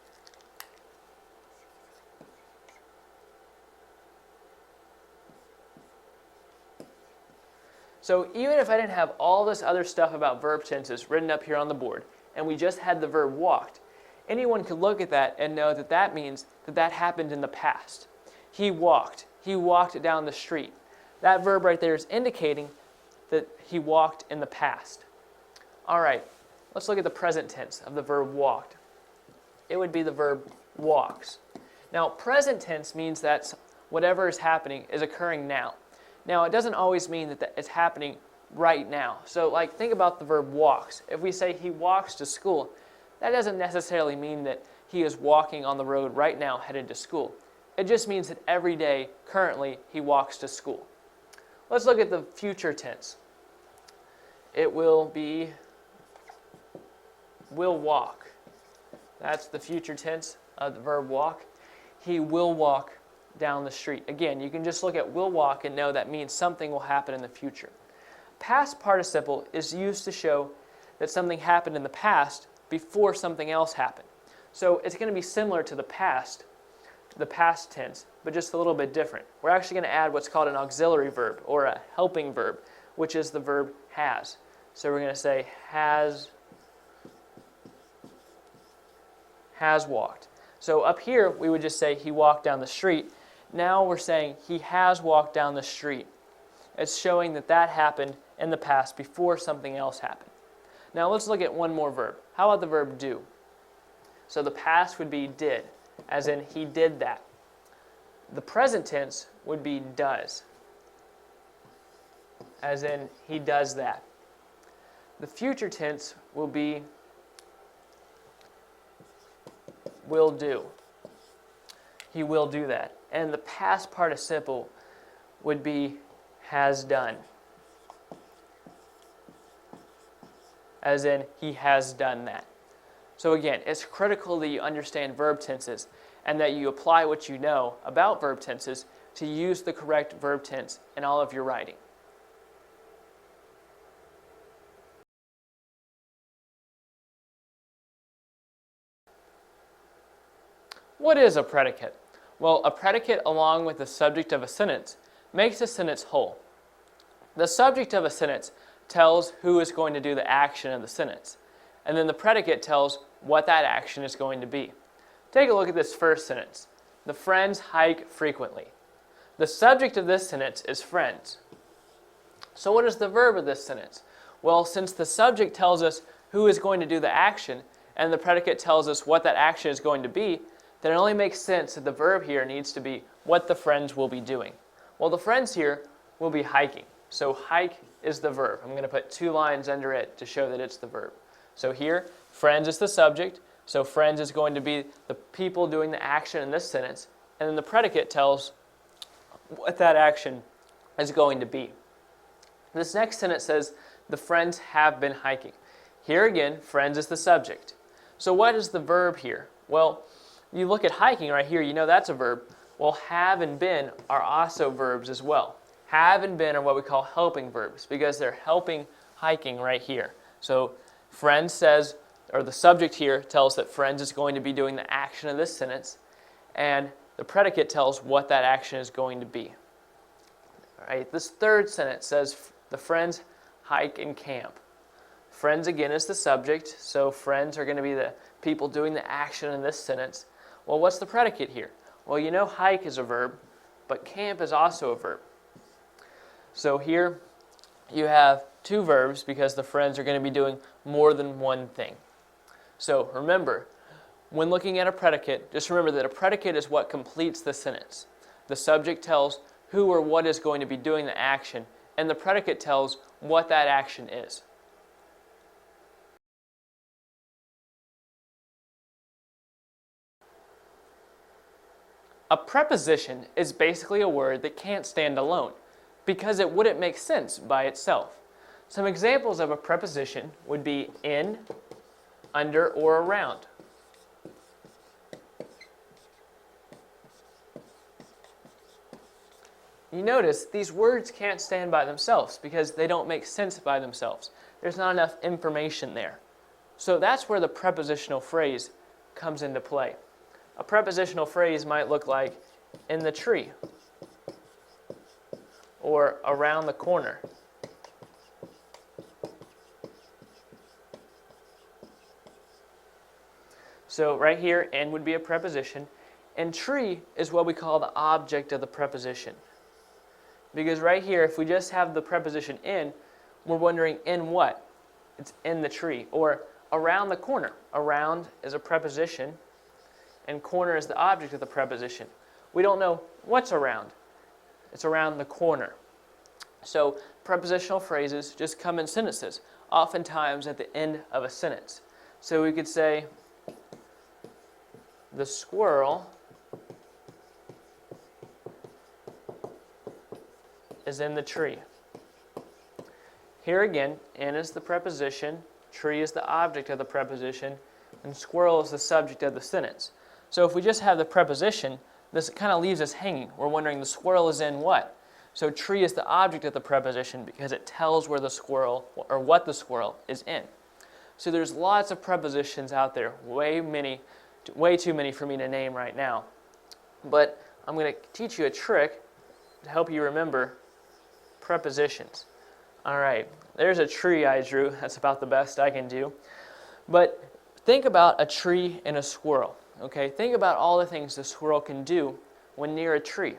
So even if I didn't have all this other stuff about verb tenses written up here on the board, and we just had the verb walked, anyone could look at that and know that that means that that happened in the past. He walked. He walked down the street. That verb right there is indicating that he walked in the past. All right, let's look at the present tense of the verb walked. It would be the verb walks. Now, present tense means that whatever is happening is occurring now. Now, it doesn't always mean that it's happening right now. So, like, think about the verb walks. If we say he walks to school, that doesn't necessarily mean that he is walking on the road right now headed to school. It just means that every day, currently, he walks to school. Let's look at the future tense. It will be will walk. That's the future tense of the verb walk. He will walk down the street. Again, you can just look at will walk and know that means something will happen in the future. Past participle is used to show that something happened in the past before something else happened. So it's going to be similar to the past tense, but just a little bit different. We're actually going to add what's called an auxiliary verb or a helping verb, which is the verb has. So we're going to say has walked. So up here, we would just say he walked down the street. Now we're saying he has walked down the street. It's showing that that happened in the past before something else happened. Now let's look at one more verb. How about the verb do? So the past would be did, as in he did that. The present tense would be does, as in he does that. The future tense will be will do. He will do that. And the past participle would be has done. As in, he has done that. So again, it's critical that you understand verb tenses and that you apply what you know about verb tenses to use the correct verb tense in all of your writing. What is a predicate? Well, a predicate, along with the subject of a sentence, makes a sentence whole. The subject of a sentence tells who is going to do the action of the sentence, and then the predicate tells what that action is going to be. Take a look at this first sentence. The friends hike frequently. The subject of this sentence is friends. So what is the verb of this sentence? Well, since the subject tells us who is going to do the action, and the predicate tells us what that action is going to be, then it only makes sense that the verb here needs to be what the friends will be doing. Well, the friends here will be hiking. So hike is the verb. I'm going to put 2 lines under it to show that it's the verb. So here, friends is the subject. So friends is going to be the people doing the action in this sentence. And then the predicate tells what that action is going to be. This next sentence says, the friends have been hiking. Here again, friends is the subject. So what is the verb here? Well, you look at hiking right here, you know that's a verb. Well, have and been are also verbs as well. Have and been are what we call helping verbs because they're helping hiking right here. So friends says, or the subject here tells that friends is going to be doing the action of this sentence, and the predicate tells what that action is going to be. All right, this third sentence says the friends hike and camp. Friends again is the subject, so friends are going to be the people doing the action in this sentence. Well, what's the predicate here? Well, you know hike is a verb, but camp is also a verb. So here you have 2 verbs because the friends are going to be doing more than one thing. So remember, when looking at a predicate, just remember that a predicate is what completes the sentence. The subject tells who or what is going to be doing the action, and the predicate tells what that action is. A preposition is basically a word that can't stand alone because it wouldn't make sense by itself. Some examples of a preposition would be in, under, or around. You notice these words can't stand by themselves because they don't make sense by themselves. There's not enough information there. So that's where the prepositional phrase comes into play. A prepositional phrase might look like in the tree or around the corner. So right here, in would be a preposition, and tree is what we call the object of the preposition. Because right here, if we just have the preposition in, we're wondering in what? It's in the tree. Or around the corner. Around is a preposition, and corner is the object of the preposition. We don't know what's around. It's around the corner. So prepositional phrases just come in sentences, oftentimes at the end of a sentence. So we could say, the squirrel is in the tree. Here again, in is the preposition, tree is the object of the preposition, and squirrel is the subject of the sentence. So if we just have the preposition, this kind of leaves us hanging. We're wondering the squirrel is in what? So tree is the object of the preposition because it tells where the squirrel, or what the squirrel is in. So there's lots of prepositions out there, way too many for me to name right now. But I'm going to teach you a trick to help you remember prepositions. All right, there's a tree I drew. That's about the best I can do. But think about a tree and a squirrel. Okay, think about all the things the squirrel can do when near a tree.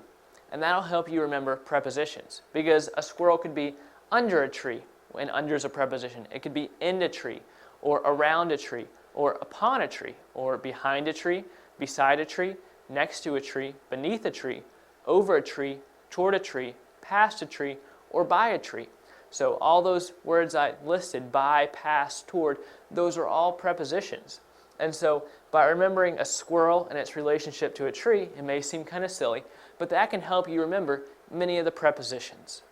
And that'll help you remember prepositions. Because a squirrel could be under a tree, and under is a preposition. It could be in a tree, or around a tree, or upon a tree, or behind a tree, beside a tree, next to a tree, beneath a tree, over a tree, toward a tree, past a tree, or by a tree. So all those words I listed, by, past, toward, those are all prepositions. And so by remembering a squirrel and its relationship to a tree, it may seem kind of silly, but that can help you remember many of the prepositions.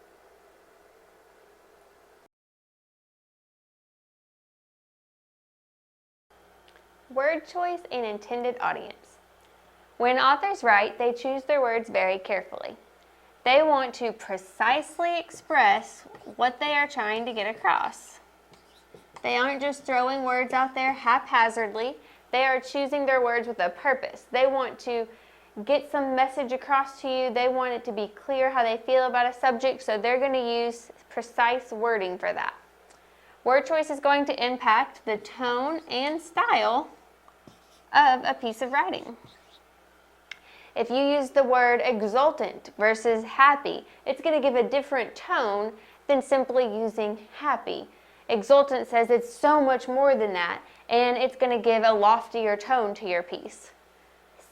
Word choice and intended audience. When authors write, they choose their words very carefully. They want to precisely express what they are trying to get across. They aren't just throwing words out there haphazardly. They are choosing their words with a purpose. They want to get some message across to you. They want it to be clear how they feel about a subject, so they're going to use precise wording for that. Word choice is going to impact the tone and style of a piece of writing. If you use the word exultant versus happy, it's going to give a different tone than simply using happy. Exultant says it's so much more than that, and it's going to give a loftier tone to your piece.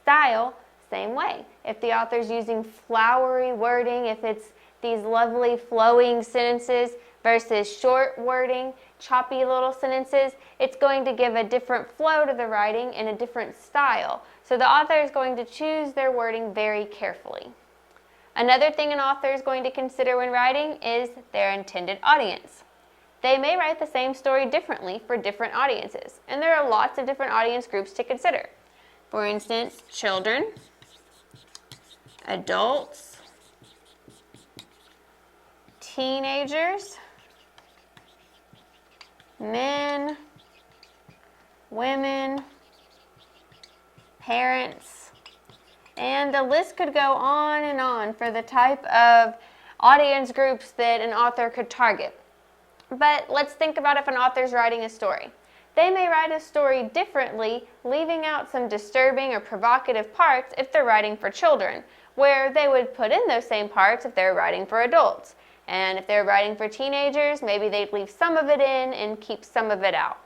Style, same way. If the author's using flowery wording, if it's these lovely flowing sentences versus short wording, choppy little sentences, it's going to give a different flow to the writing and a different style. So the author is going to choose their wording very carefully. Another thing an author is going to consider when writing is their intended audience. They may write the same story differently for different audiences, and there are lots of different audience groups to consider. For instance, children, adults, teenagers, men, women, parents, and the list could go on and on for the type of audience groups that an author could target. But let's think about if an author's writing a story. They may write a story differently, leaving out some disturbing or provocative parts if they're writing for children, where they would put in those same parts if they're writing for adults. And if they're writing for teenagers, maybe they'd leave some of it in and keep some of it out.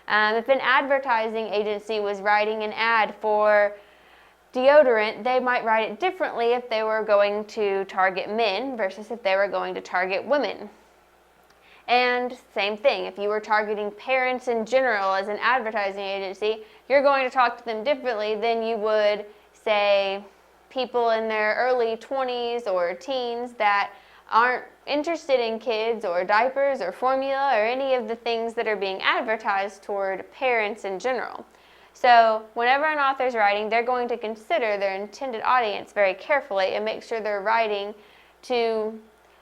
If an advertising agency was writing an ad for deodorant, they might write it differently if they were going to target men versus if they were going to target women. And same thing, if you were targeting parents in general as an advertising agency, you're going to talk to them differently than you would, say, people in their early 20s or teens that aren't interested in kids or diapers or formula or any of the things that are being advertised toward parents in general. So whenever an author's writing, they're going to consider their intended audience very carefully and make sure they're writing to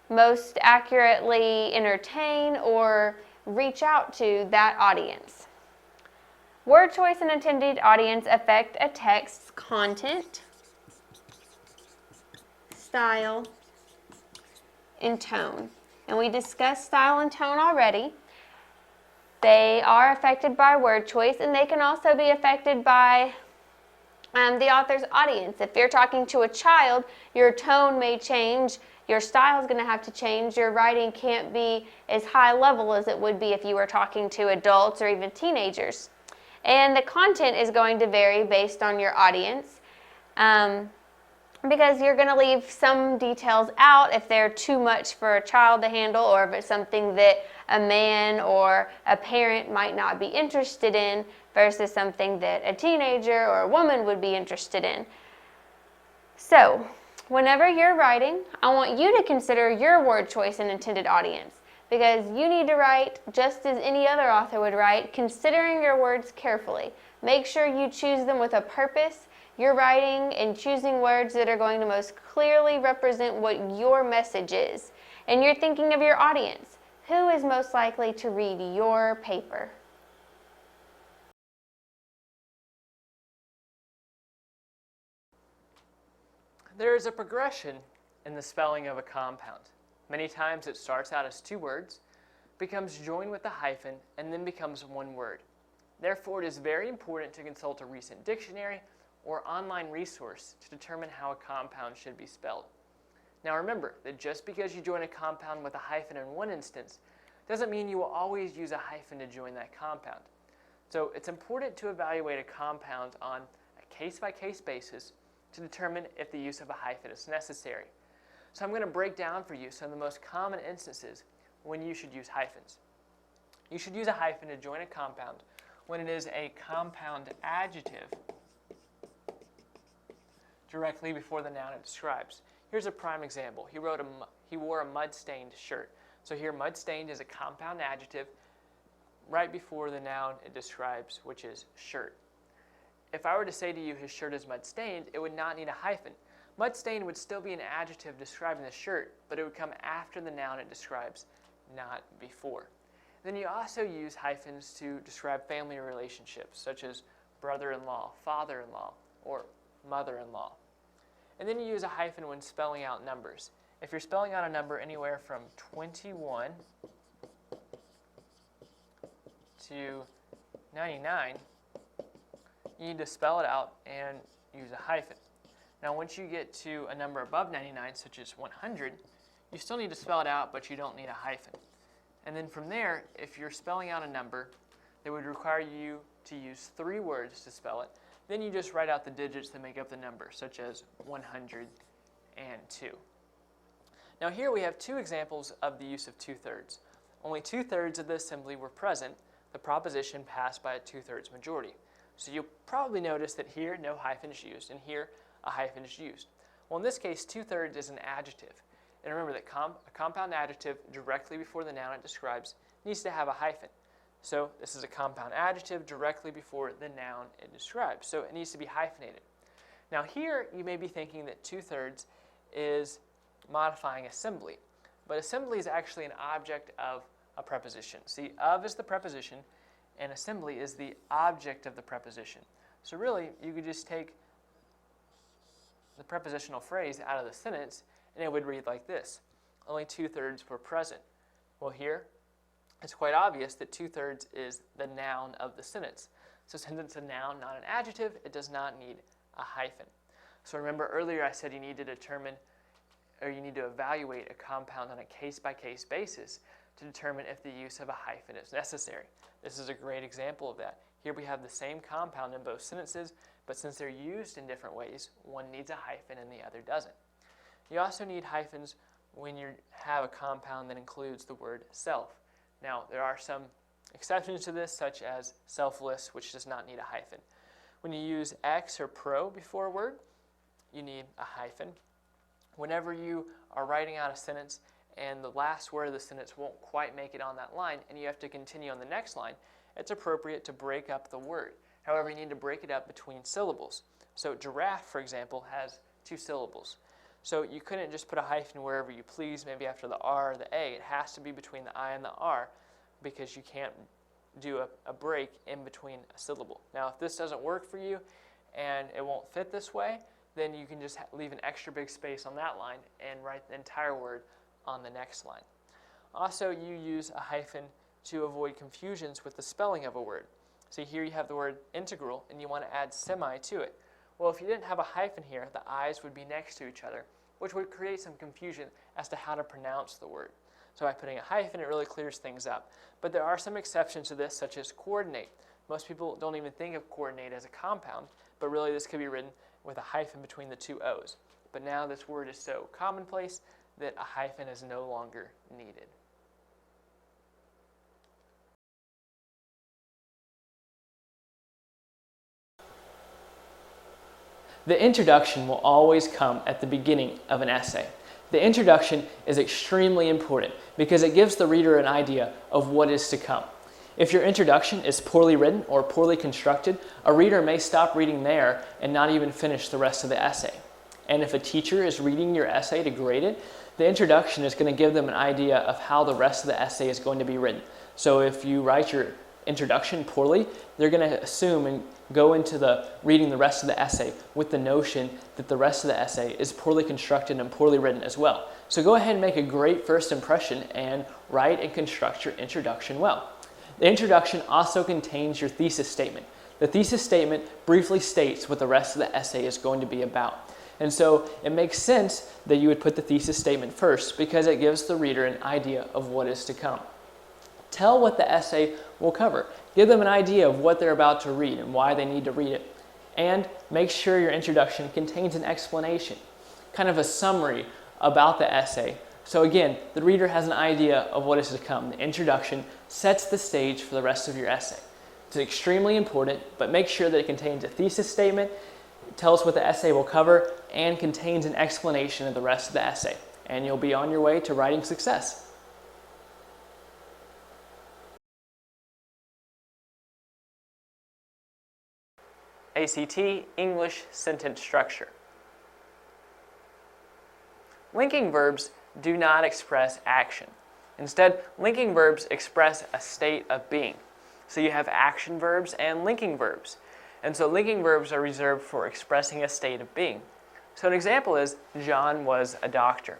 most accurately entertain or reach out to that audience. Word choice and intended audience affect a text's content, style, and tone. And we discussed style and tone already. They are affected by word choice, and they can also be affected by the author's audience. If you're talking to a child, your tone may change. Your style is going to have to change. Your writing can't be as high level as it would be if you were talking to adults or even teenagers. And the content is going to vary based on your audience because you're going to leave some details out if they're too much for a child to handle, or if it's something that a man or a parent might not be interested in versus something that a teenager or a woman would be interested in. So, whenever you're writing, I want you to consider your word choice and intended audience, because you need to write just as any other author would write, considering your words carefully. Make sure you choose them with a purpose. You're writing and choosing words that are going to most clearly represent what your message is. And you're thinking of your audience. Who is most likely to read your paper? There is a progression in the spelling of a compound. Many times it starts out as two words, becomes joined with a hyphen, and then becomes one word. Therefore, it is very important to consult a recent dictionary or online resource to determine how a compound should be spelled. Now remember that just because you join a compound with a hyphen in one instance doesn't mean you will always use a hyphen to join that compound. So it's important to evaluate a compound on a case-by-case basis to determine if the use of a hyphen is necessary. So I'm going to break down for you some of the most common instances when you should use hyphens. You should use a hyphen to join a compound when it is a compound adjective directly before the noun it describes. Here's a prime example. He wore a mud-stained shirt. So here, mud-stained is a compound adjective right before the noun it describes, which is shirt. if I were to say to you his shirt is mud-stained, it would not need a hyphen. Mud-stained would still be an adjective describing the shirt, but it would come after the noun it describes, not before. Then you also use hyphens to describe family relationships, such as brother-in-law, father-in-law, or mother-in-law. And then you use a hyphen when spelling out numbers. If you're spelling out a number anywhere from 21 to 99, you need to spell it out and use a hyphen. Now, once you get to a number above 99, such as 100, you still need to spell it out, but you don't need a hyphen. And then from there, if you're spelling out a number that would require you to use 3 words to spell it, then you just write out the digits that make up the number, such as 102. Now here we have 2 examples of the use of 2/3. Only 2/3 of the assembly were present. The proposition passed by a 2/3 majority. So you'll probably notice that here no hyphen is used, and here a hyphen is used. Well, in this case, 2/3 is an adjective. And remember that a compound adjective directly before the noun it describes needs to have a hyphen. So this is a compound adjective directly before the noun it describes. So it needs to be hyphenated. Now here you may be thinking that 2/3 is modifying assembly. But assembly is actually an object of a preposition. See, of is the preposition, and assembly is the object of the preposition. So really, you could just take the prepositional phrase out of the sentence, and it would read like this. Only 2/3 were present. Well, here, it's quite obvious that 2/3 is the noun of the sentence. So since it's a noun, not an adjective, it does not need a hyphen. So remember earlier I said you need to determine, or you need to evaluate a compound on a case-by-case basis to determine if the use of a hyphen is necessary. This is a great example of that. Here we have the same compound in both sentences, but since they're used in different ways, one needs a hyphen and the other doesn't. You also need hyphens when you have a compound that includes the word self. Now, there are some exceptions to this, such as selfless, which does not need a hyphen. When you use ex or pro before a word, you need a hyphen. Whenever you are writing out a sentence and the last word of the sentence won't quite make it on that line and you have to continue on the next line, it's appropriate to break up the word. However, you need to break it up between syllables. So giraffe, for example, has 2 syllables. So you couldn't just put a hyphen wherever you please, maybe after the R or the A. It has to be between the I and the R because you can't do a break in between a syllable. Now, if this doesn't work for you and it won't fit this way, then you can just leave an extra big space on that line and write the entire word on the next line. Also, you use a hyphen to avoid confusions with the spelling of a word. So here you have the word integral and you want to add semi to it. Well, if you didn't have a hyphen here, the I's would be next to each other, which would create some confusion as to how to pronounce the word. So by putting a hyphen, it really clears things up. But there are some exceptions to this, such as coordinate. Most people don't even think of coordinate as a compound, but really this could be written with a hyphen between the 2 O's. But now this word is so commonplace that a hyphen is no longer needed. The introduction will always come at the beginning of an essay. The introduction is extremely important because it gives the reader an idea of what is to come. If your introduction is poorly written or poorly constructed, a reader may stop reading there and not even finish the rest of the essay. And if a teacher is reading your essay to grade it, the introduction is going to give them an idea of how the rest of the essay is going to be written. So if you write your introduction poorly, they're going to assume and go into reading the rest of the essay with the notion that the rest of the essay is poorly constructed and poorly written as well. So go ahead and make a great first impression and write and construct your introduction well. The introduction also contains your thesis statement. The thesis statement briefly states what the rest of the essay is going to be about. And so it makes sense that you would put the thesis statement first because it gives the reader an idea of what is to come. Tell what the essay will cover. Give them an idea of what they're about to read and why they need to read it. And make sure your introduction contains an explanation, kind of a summary about the essay. So again, the reader has an idea of what is to come. The introduction sets the stage for the rest of your essay. It's extremely important, but make sure that it contains a thesis statement, tells what the essay will cover, and contains an explanation of the rest of the essay. And you'll be on your way to writing success. ACT, English sentence structure. Linking verbs do not express action. Instead, linking verbs express a state of being. So you have action verbs and linking verbs. And so linking verbs are reserved for expressing a state of being. So an example is, John was a doctor.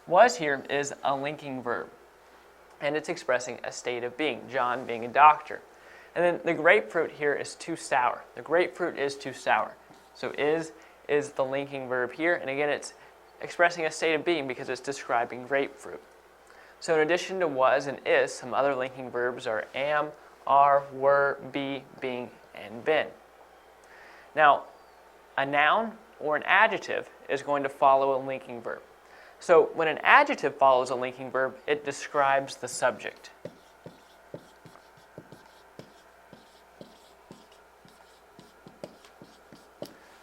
Was here is a linking verb, and it's expressing a state of being, John being a doctor. And then the grapefruit here is too sour. The grapefruit is too sour. So is the linking verb here, and again it's expressing a state of being because it's describing grapefruit. So in addition to was and is, some other linking verbs are am, are, were, be, being, and been. Now, a noun or an adjective is going to follow a linking verb. So when an adjective follows a linking verb, it describes the subject.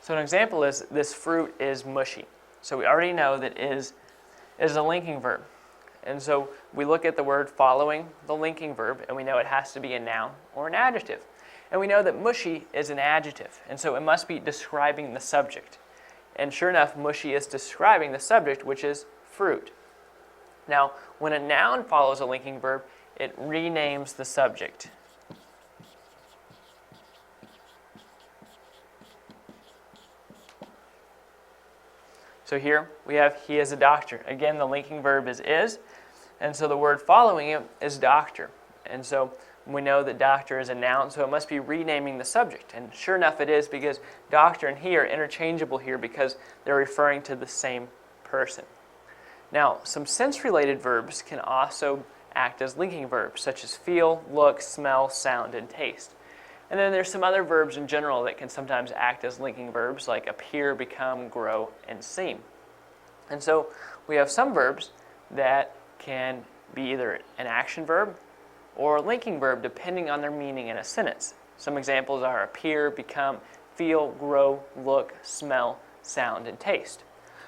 So an example is, this fruit is mushy. So we already know that is a linking verb. And so we look at the word following the linking verb, and we know it has to be a noun or an adjective. And we know that mushy is an adjective, and so it must be describing the subject. And sure enough, mushy is describing the subject, which is fruit. Now, when a noun follows a linking verb, it renames the subject. So here we have he is a doctor. Again, the linking verb is, and so the word following it is doctor. And so we know that doctor is a noun, so it must be renaming the subject. And sure enough it is, because doctor and he are interchangeable here because they're referring to the same person. Now, some sense-related verbs can also act as linking verbs, such as feel, look, smell, sound, and taste. And then there's some other verbs in general that can sometimes act as linking verbs, like appear, become, grow, and seem. And so we have some verbs that can be either an action verb or a linking verb, depending on their meaning in a sentence. Some examples are appear, become, feel, grow, look, smell, sound, and taste.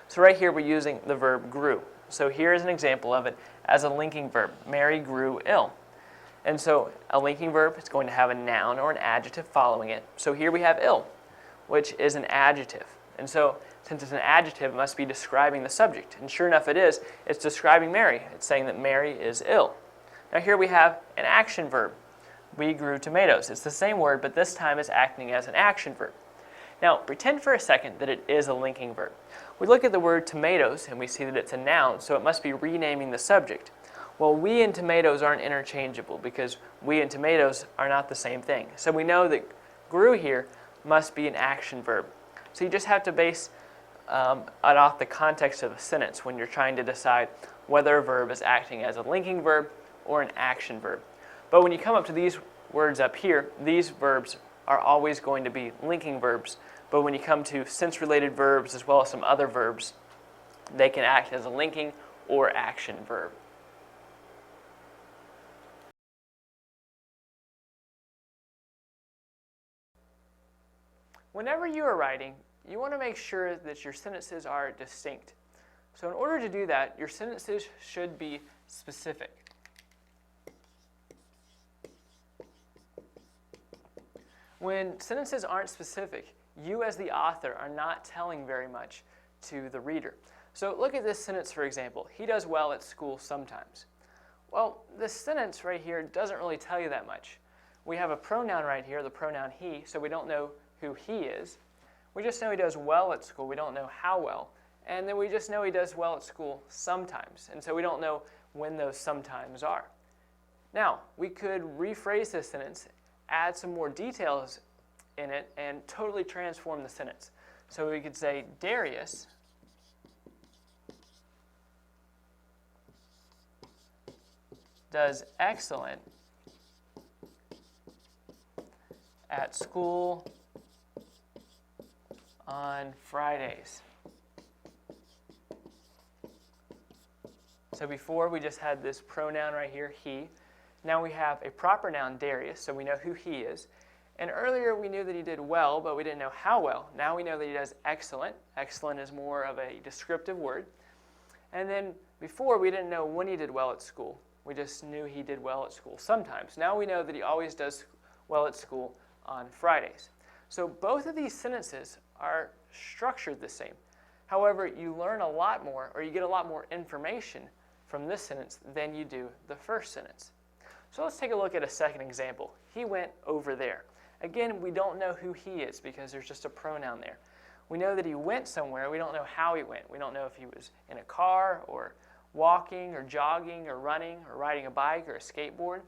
So right here we're using the verb grew. So here is an example of it as a linking verb. Mary grew ill. And so a linking verb is going to have a noun or an adjective following it. So here we have ill, which is an adjective. And so since it's an adjective, it must be describing the subject. And sure enough it is. It's describing Mary. It's saying that Mary is ill. Now here we have an action verb. We grew tomatoes. It's the same word, but this time it's acting as an action verb. Now pretend for a second that it is a linking verb. We look at the word tomatoes and we see that it's a noun, so it must be renaming the subject. Well, we and tomatoes aren't interchangeable because we and tomatoes are not the same thing. So we know that grew here must be an action verb. So you just have to base it off the context of a sentence when you're trying to decide whether a verb is acting as a linking verb or an action verb. But when you come up to these words up here, these verbs are always going to be linking verbs. But when you come to sense-related verbs as well as some other verbs, they can act as a linking or action verb. Whenever you are writing, you want to make sure that your sentences are distinct. So in order to do that, your sentences should be specific. When sentences aren't specific, you as the author are not telling very much to the reader. So look at this sentence, for example. He does well at school sometimes. Well, this sentence right here doesn't really tell you that much. We have a pronoun right here, the pronoun he, so we don't know who he is. We just know he does well at school. We don't know how well. And then we just know he does well at school sometimes. And so we don't know when those sometimes are. Now, we could rephrase this sentence, add some more details in it, and totally transform the sentence. So we could say, Darius does excellent at school on Fridays. So before we just had this pronoun right here, he. Now we have a proper noun, Darius, so we know who he is. And earlier we knew that he did well, but we didn't know how well. Now we know that he does excellent. Excellent is more of a descriptive word. And then before we didn't know when he did well at school. We just knew he did well at school sometimes. Now we know that he always does well at school on Fridays. So both of these sentences are structured the same. However, you learn a lot more, or you get a lot more information from this sentence than you do the first sentence. So let's take a look at a second example. He went over there. Again, we don't know who he is because there's just a pronoun there. We know that he went somewhere. We don't know how he went. We don't know if he was in a car or walking or jogging or running or riding a bike or a skateboard.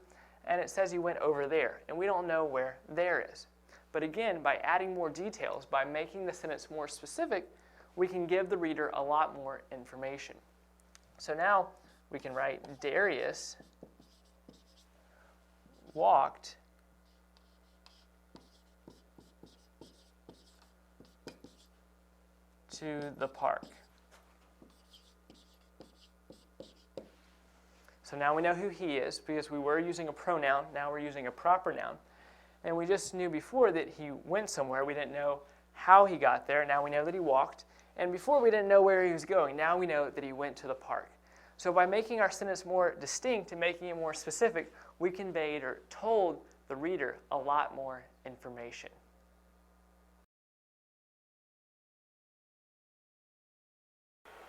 And it says he went over there. And we don't know where there is. But again, by adding more details, by making the sentence more specific, we can give the reader a lot more information. So now we can write Darius walked to the park. So now we know who he is because we were using a pronoun. Now we're using a proper noun. And we just knew before that he went somewhere. We didn't know how he got there. Now we know that he walked. And before we didn't know where he was going. Now we know that he went to the park. So by making our sentence more distinct and making it more specific, we conveyed or told the reader a lot more information.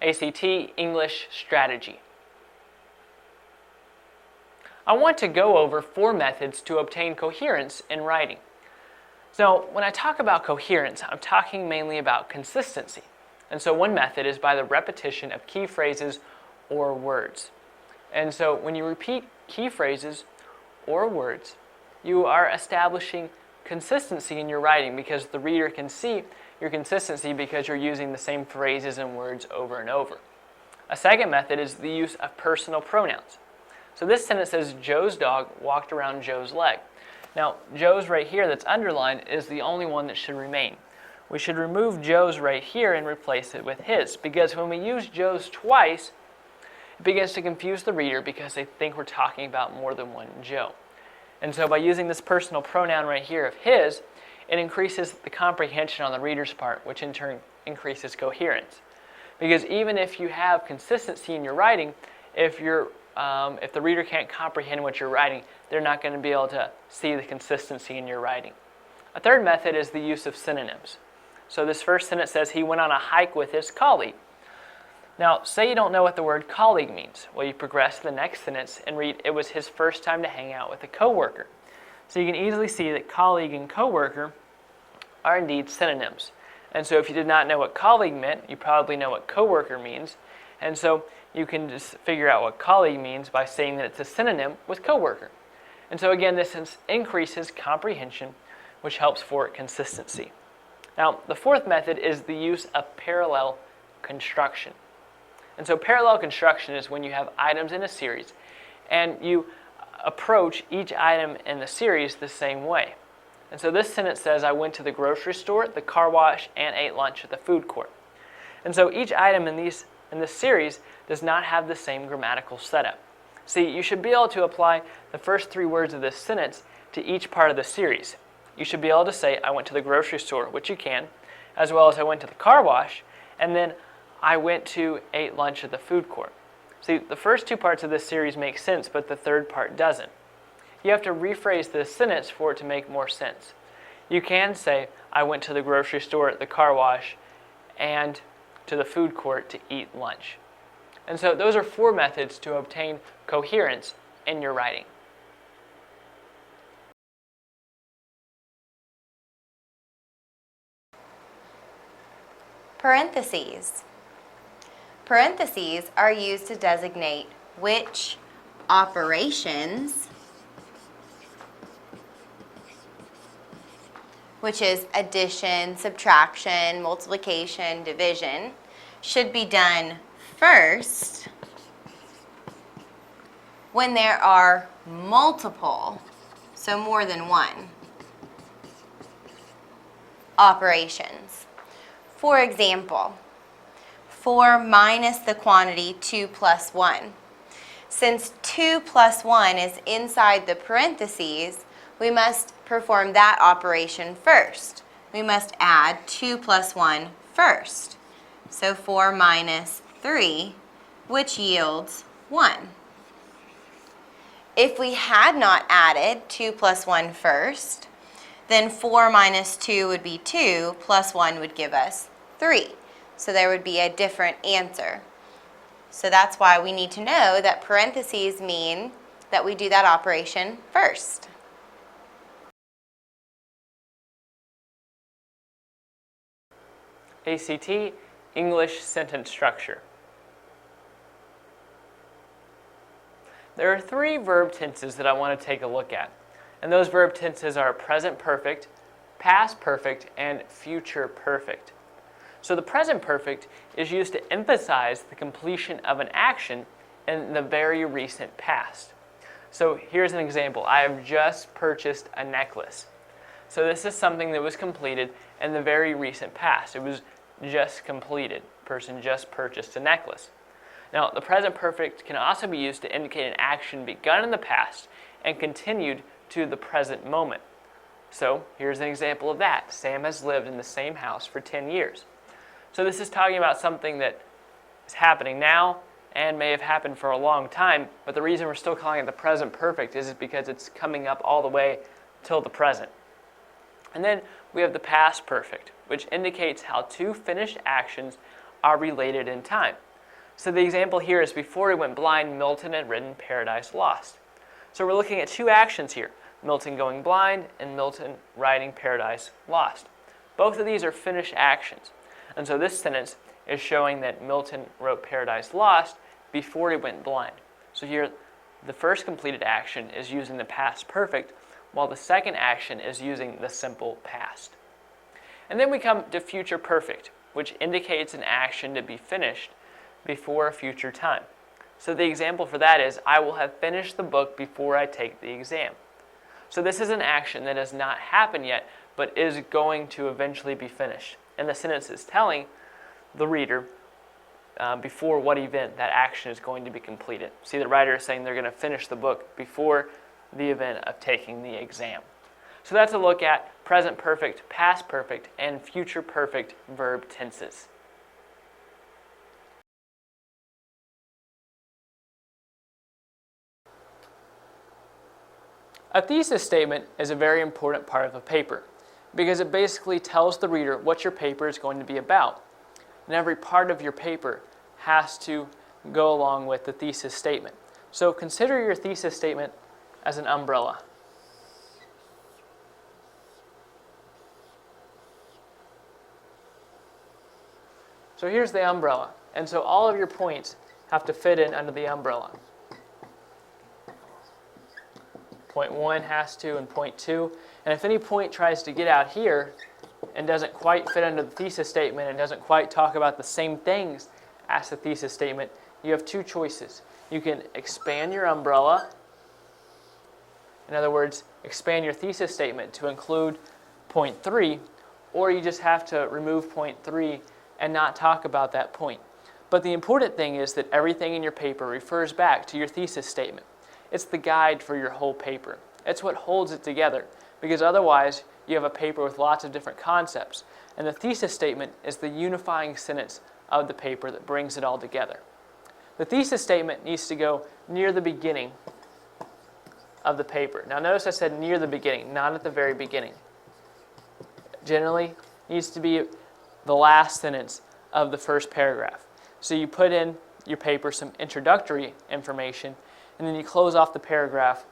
ACT English Strategy. I want to go over 4 methods to obtain coherence in writing. So when I talk about coherence, I'm talking mainly about consistency. And so one method is by the repetition of key phrases or words. And so when you repeat key phrases or words, you are establishing consistency in your writing because the reader can see your consistency because you're using the same phrases and words over and over. A second method is the use of personal pronouns. So this sentence says, Joe's dog walked around Joe's leg. Now, Joe's right here that's underlined is the only one that should remain. We should remove Joe's right here and replace it with his, because when we use Joe's twice, it begins to confuse the reader because they think we're talking about more than one Joe. And so by using this personal pronoun right here of his, it increases the comprehension on the reader's part, which in turn increases coherence. Because even if you have consistency in your writing, if the reader can't comprehend what you're writing, they're not going to be able to see the consistency in your writing. A third method is the use of synonyms. So this first sentence says he went on a hike with his colleague. Now, say you don't know what the word colleague means. Well, you progress to the next sentence and read, it was his first time to hang out with a coworker. So you can easily see that colleague and coworker are indeed synonyms. And so if you did not know what colleague meant, you probably know what coworker means. And so you can just figure out what colleague means by saying that it's a synonym with coworker. And so again, this increases comprehension, which helps for consistency. Now, the fourth method is the use of parallel construction. And so parallel construction is when you have items in a series and you approach each item in the series the same way. And so this sentence says, I went to the grocery store, the car wash, and ate lunch at the food court. And so each item in this series does not have the same grammatical setup. See, you should be able to apply the first 3 words of this sentence to each part of the series. You should be able to say, I went to the grocery store, which you can, as well as I went to the car wash, and then I went to ate lunch at the food court. See, the first 2 parts of this series make sense, but the third part doesn't. You have to rephrase this sentence for it to make more sense. You can say, I went to the grocery store, the car wash, and to the food court to eat lunch. And so those are 4 methods to obtain coherence in your writing. Parentheses. Parentheses are used to designate which operations, which is addition, subtraction, multiplication, division, should be done first when there are multiple, so more than one, operations. For example, 4 minus the quantity 2 plus 1. Since 2 plus 1 is inside the parentheses, we must perform that operation first. We must add 2 plus 1 first. So 4 minus 3, which yields 1. If we had not added 2 plus 1 first, then 4 minus 2 would be 2, plus 1 would give us 3. So there would be a different answer. So that's why we need to know that parentheses mean that we do that operation first. ACT, English sentence structure. There are 3 verb tenses that I want to take a look at. And those verb tenses are present perfect, past perfect, and future perfect. So the present perfect is used to emphasize the completion of an action in the very recent past. So here's an example. I have just purchased a necklace. So this is something that was completed in the very recent past. It was just completed. Person just purchased a necklace. Now, the present perfect can also be used to indicate an action begun in the past and continued to the present moment. So here's an example of that. Sam has lived in the same house for 10 years. So this is talking about something that is happening now and may have happened for a long time, but the reason we're still calling it the present perfect is because it's coming up all the way till the present. And then we have the past perfect, which indicates how 2 finished actions are related in time. So the example here is before he went blind, Milton had written Paradise Lost. So we're looking at 2 actions here, Milton going blind and Milton writing Paradise Lost. Both of these are finished actions. And so this sentence is showing that Milton wrote Paradise Lost before he went blind. So here, the first completed action is using the past perfect, while the second action is using the simple past. And then we come to future perfect, which indicates an action to be finished before a future time. So the example for that is, I will have finished the book before I take the exam. So this is an action that has not happened yet, but is going to eventually be finished. And the sentence is telling the reader before what event that action is going to be completed. See, the writer is saying they're going to finish the book before the event of taking the exam. So that's a look at present perfect, past perfect, and future perfect verb tenses. A thesis statement is a very important part of a paper because it basically tells the reader what your paper is going to be about. And every part of your paper has to go along with the thesis statement. So consider your thesis statement as an umbrella. So here's the umbrella. And so all of your points have to fit in under the umbrella. Point 1 has to, and point 2. And if any point tries to get out here and doesn't quite fit under the thesis statement and doesn't quite talk about the same things as the thesis statement, you have 2 choices. You can expand your umbrella. In other words, expand your thesis statement to include point 3, or you just have to remove point 3 and not talk about that point. But the important thing is that everything in your paper refers back to your thesis statement. It's the guide for your whole paper. It's what holds it together, because otherwise you have a paper with lots of different concepts. And the thesis statement is the unifying sentence of the paper that brings it all together. The thesis statement needs to go near the beginning of the paper. Now notice I said near the beginning, not at the very beginning. Generally, needs to be the last sentence of the first paragraph. So you put in your paper some introductory information, and then you close off the paragraph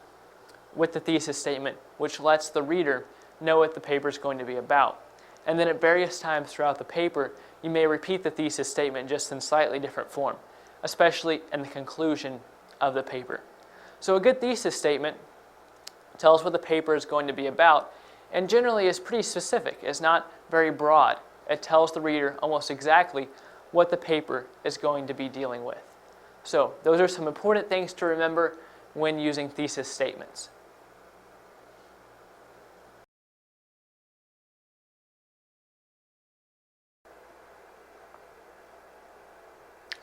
with the thesis statement, which lets the reader know what the paper is going to be about. And then at various times throughout the paper, you may repeat the thesis statement just in slightly different form, especially in the conclusion of the paper. So a good thesis statement tells what the paper is going to be about, and generally is pretty specific. It's not very broad. It tells the reader almost exactly what the paper is going to be dealing with. So those are some important things to remember when using thesis statements.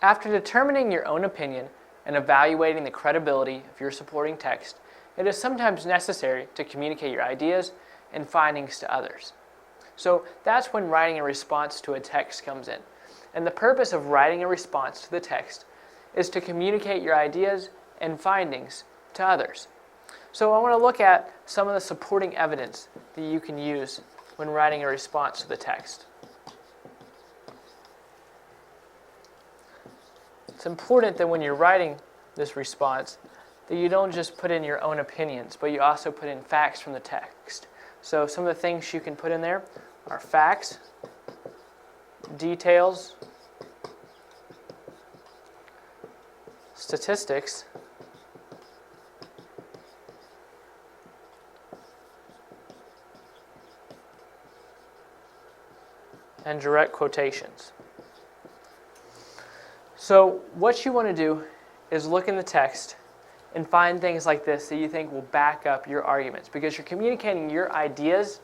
After determining your own opinion and evaluating the credibility of your supporting text, it is sometimes necessary to communicate your ideas and findings to others. So that's when writing a response to a text comes in. And the purpose of writing a response to the text is to communicate your ideas and findings to others. So I want to look at some of the supporting evidence that you can use when writing a response to the text. It's important that when you're writing this response that you don't just put in your own opinions, but you also put in facts from the text. So some of the things you can put in there are facts, details, statistics, and direct quotations. So what you want to do is look in the text and find things like this that you think will back up your arguments, because you're communicating your ideas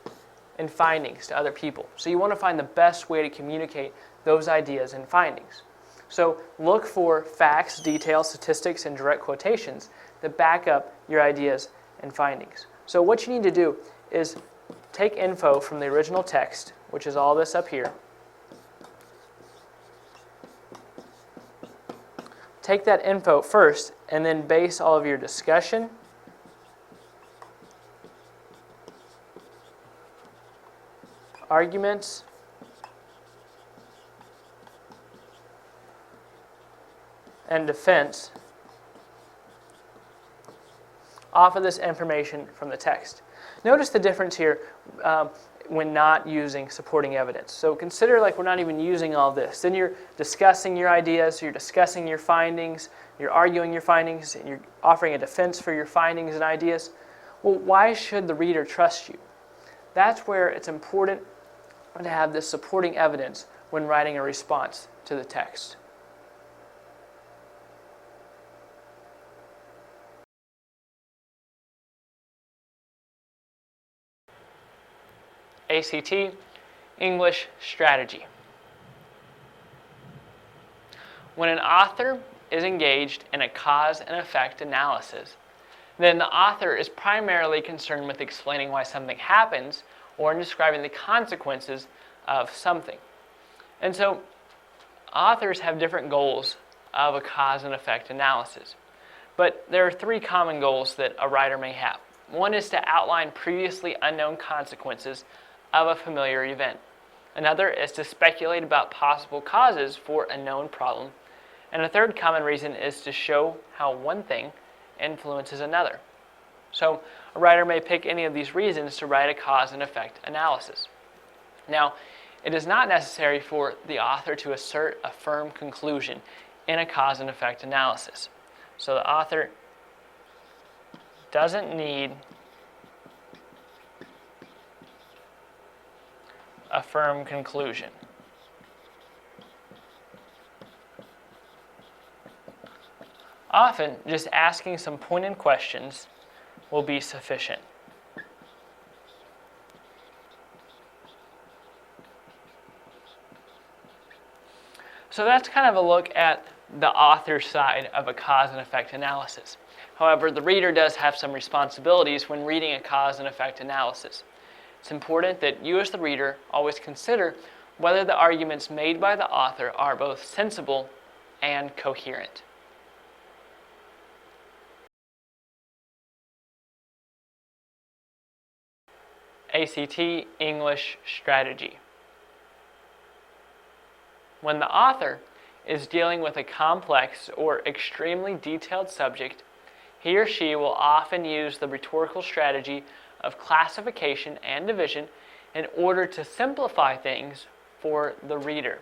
and findings to other people. So you want to find the best way to communicate those ideas and findings. So look for facts, details, statistics, and direct quotations that back up your ideas and findings. So what you need to do is take info from the original text, which is all this up here. Take that info first and then base all of your discussion, arguments, and defense off of this information from the text. Notice the difference here when not using supporting evidence. So consider like we're not even using all this. Then you're discussing your ideas, you're discussing your findings, you're arguing your findings, and you're offering a defense for your findings and ideas. Well, why should the reader trust you? That's where it's important to have this supporting evidence when writing a response to the text. ACT, English strategy. When an author is engaged in a cause and effect analysis, then the author is primarily concerned with explaining why something happens or in describing the consequences of something. And so authors have different goals of a cause and effect analysis. But there are three common goals that a writer may have. One is to outline previously unknown consequences of a familiar event. Another is to speculate about possible causes for a known problem. And a third common reason is to show how one thing influences another. So a writer may pick any of these reasons to write a cause and effect analysis. Now, it is not necessary for the author to assert a firm conclusion in a cause and effect analysis. So the author doesn't need a firm conclusion. Often, just asking some pointed questions will be sufficient. So that's kind of a look at the author's side of a cause and effect analysis. However, the reader does have some responsibilities when reading a cause and effect analysis. It's important that you as the reader always consider whether the arguments made by the author are both sensible and coherent. ACT English strategy. When the author is dealing with a complex or extremely detailed subject, he or she will often use the rhetorical strategy of classification and division in order to simplify things for the reader.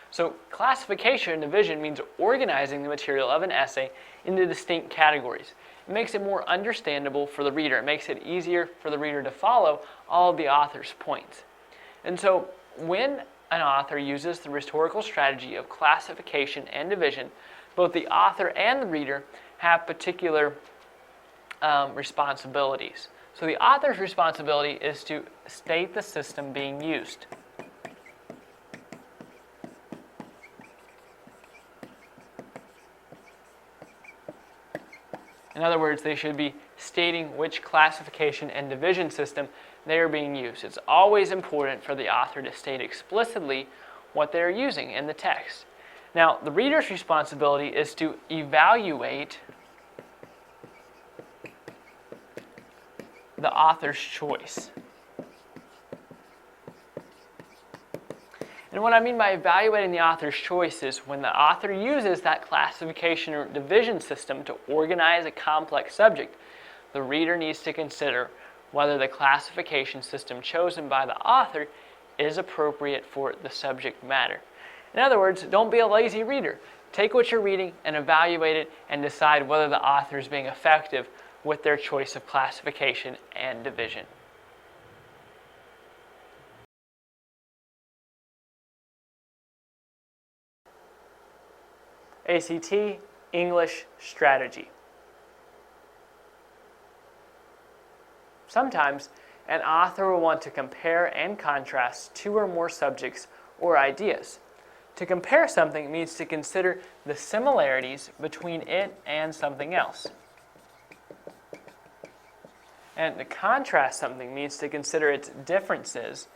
So classification and division means organizing the material of an essay into distinct categories. It makes it more understandable for the reader. It makes it easier for the reader to follow all of the author's points. And so when an author uses the rhetorical strategy of classification and division, both the author and the reader have particular responsibilities. So the author's responsibility is to state the system being used. In other words, they should be stating which classification and division system they are being used. It's always important for the author to state explicitly what they're using in the text. Now, the reader's responsibility is to evaluate the author's choice. And what I mean by evaluating the author's choice is when the author uses that classification or division system to organize a complex subject, the reader needs to consider whether the classification system chosen by the author is appropriate for the subject matter. In other words, don't be a lazy reader. Take what you're reading and evaluate it and decide whether the author is being effective with their choice of classification and division. ACT English strategy. Sometimes an author will want to compare and contrast two or more subjects or ideas. To compare something means to consider the similarities between it and something else. And to contrast something means to consider its differences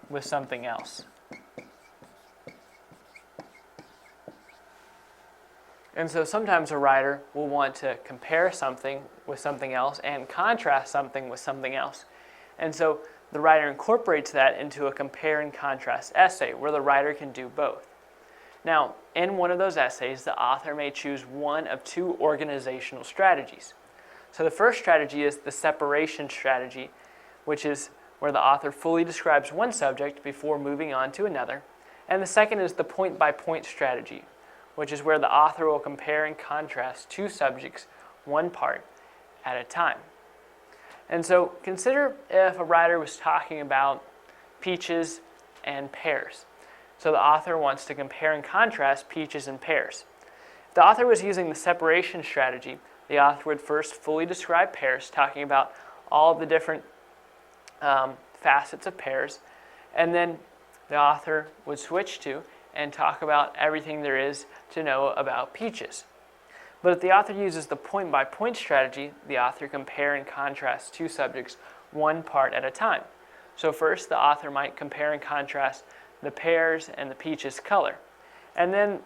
with something else. And so sometimes a writer will want to compare something with something else and contrast something with something else. And so the writer incorporates that into a compare and contrast essay where the writer can do both. Now, in one of those essays, the author may choose one of two organizational strategies. So the first strategy is the separation strategy, which is where the author fully describes one subject before moving on to another. And the second is the point-by-point strategy, which is where the author will compare and contrast two subjects, one part at a time. And so consider if a writer was talking about peaches and pears. So the author wants to compare and contrast peaches and pears. If the author was using the separation strategy, the author would first fully describe pears, talking about all of the different facets of pears, and then the author would switch to and talk about everything there is to know about peaches. But if the author uses the point-by-point strategy, the author compare and contrast two subjects one part at a time. So first, the author might compare and contrast the pears and the peaches color. And then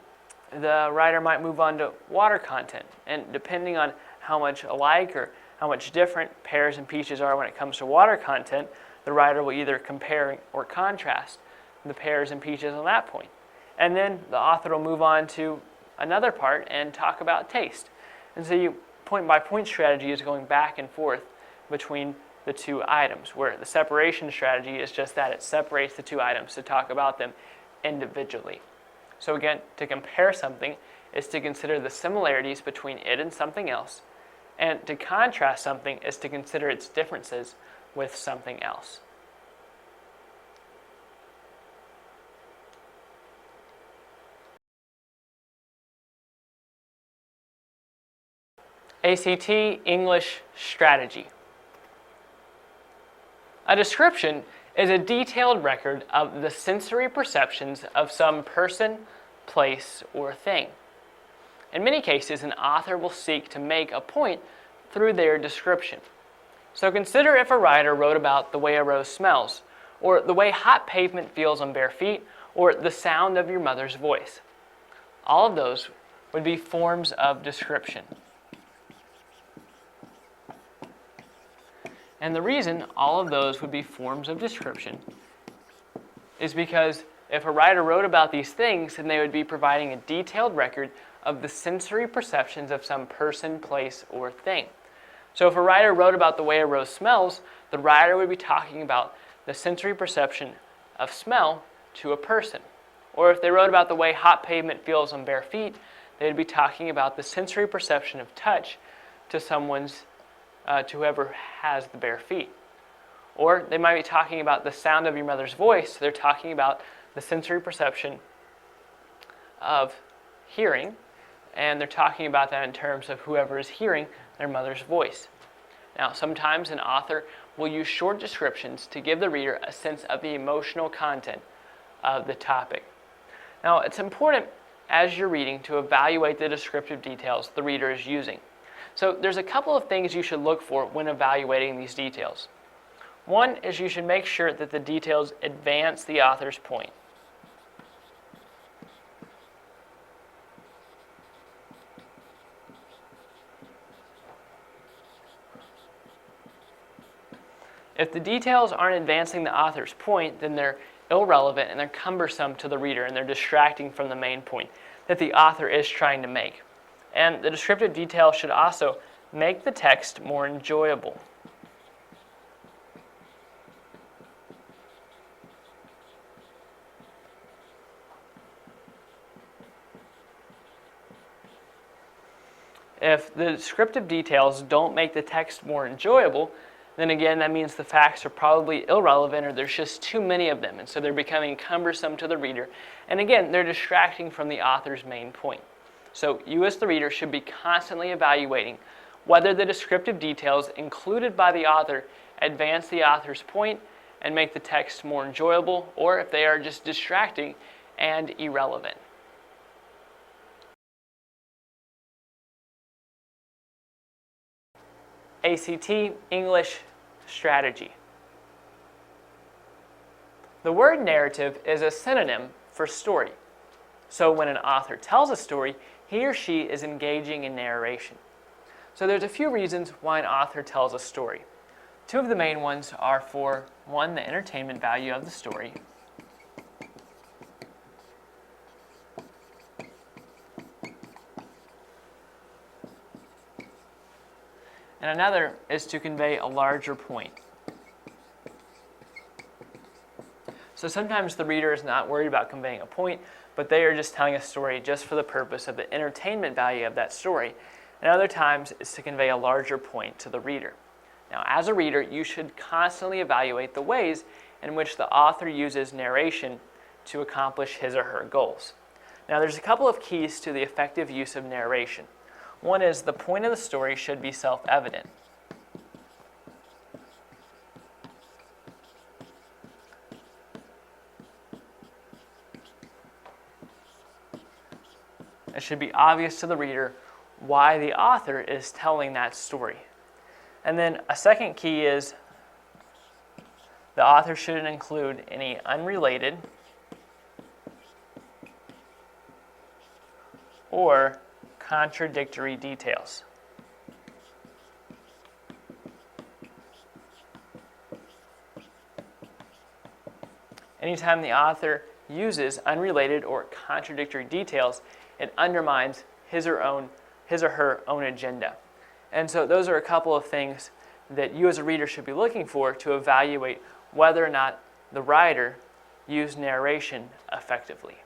the writer might move on to water content. And depending on how much alike or how much different pears and peaches are when it comes to water content, the writer will either compare or contrast the pears and peaches on that point. And then the author will move on to another part and talk about taste. And so point-by-point strategy is going back and forth between the two items, where the separation strategy is just that. It separates the two items to talk about them individually. So again, to compare something is to consider the similarities between it and something else. And to contrast something is to consider its differences with something else. ACT English strategy. A description is a detailed record of the sensory perceptions of some person, place, or thing. In many cases, an author will seek to make a point through their description. So consider if a writer wrote about the way a rose smells, or the way hot pavement feels on bare feet, or the sound of your mother's voice. All of those would be forms of description. And the reason all of those would be forms of description is because if a writer wrote about these things, then they would be providing a detailed record of the sensory perceptions of some person, place, or thing. So if a writer wrote about the way a rose smells, the writer would be talking about the sensory perception of smell to a person. Or if they wrote about the way hot pavement feels on bare feet, they'd be talking about the sensory perception of touch to someone's to whoever has the bare feet. Or they might be talking about the sound of your mother's voice. They're talking about the sensory perception of hearing, and they're talking about that in terms of whoever is hearing their mother's voice. Now, sometimes an author will use short descriptions to give the reader a sense of the emotional content of the topic. Now, it's important as you're reading to evaluate the descriptive details the reader is using. So there's a couple of things you should look for when evaluating these details. One is you should make sure that the details advance the author's point. If the details aren't advancing the author's point, then they're irrelevant and they're cumbersome to the reader and they're distracting from the main point that the author is trying to make. And the descriptive details should also make the text more enjoyable. If the descriptive details don't make the text more enjoyable, then again, that means the facts are probably irrelevant or there's just too many of them, and so they're becoming cumbersome to the reader. And again, they're distracting from the author's main point. So you as the reader should be constantly evaluating whether the descriptive details included by the author advance the author's point and make the text more enjoyable, or if they are just distracting and irrelevant. ACT English strategy. The word narrative is a synonym for story. So when an author tells a story, he or she is engaging in narration. So there's a few reasons why an author tells a story. Two of the main ones are for, one, the entertainment value of the story, and another is to convey a larger point. So sometimes the reader is not worried about conveying a point, but they are just telling a story just for the purpose of the entertainment value of that story. And other times it's to convey a larger point to the reader. Now, as a reader, you should constantly evaluate the ways in which the author uses narration to accomplish his or her goals. Now, there's a couple of keys to the effective use of narration. One is the point of the story should be self-evident. It should be obvious to the reader why the author is telling that story. And then a second key is the author shouldn't include any unrelated or contradictory details. Anytime the author uses unrelated or contradictory details, it undermines his or her own agenda. And so those are a couple of things that you as a reader should be looking for to evaluate whether or not the writer used narration effectively.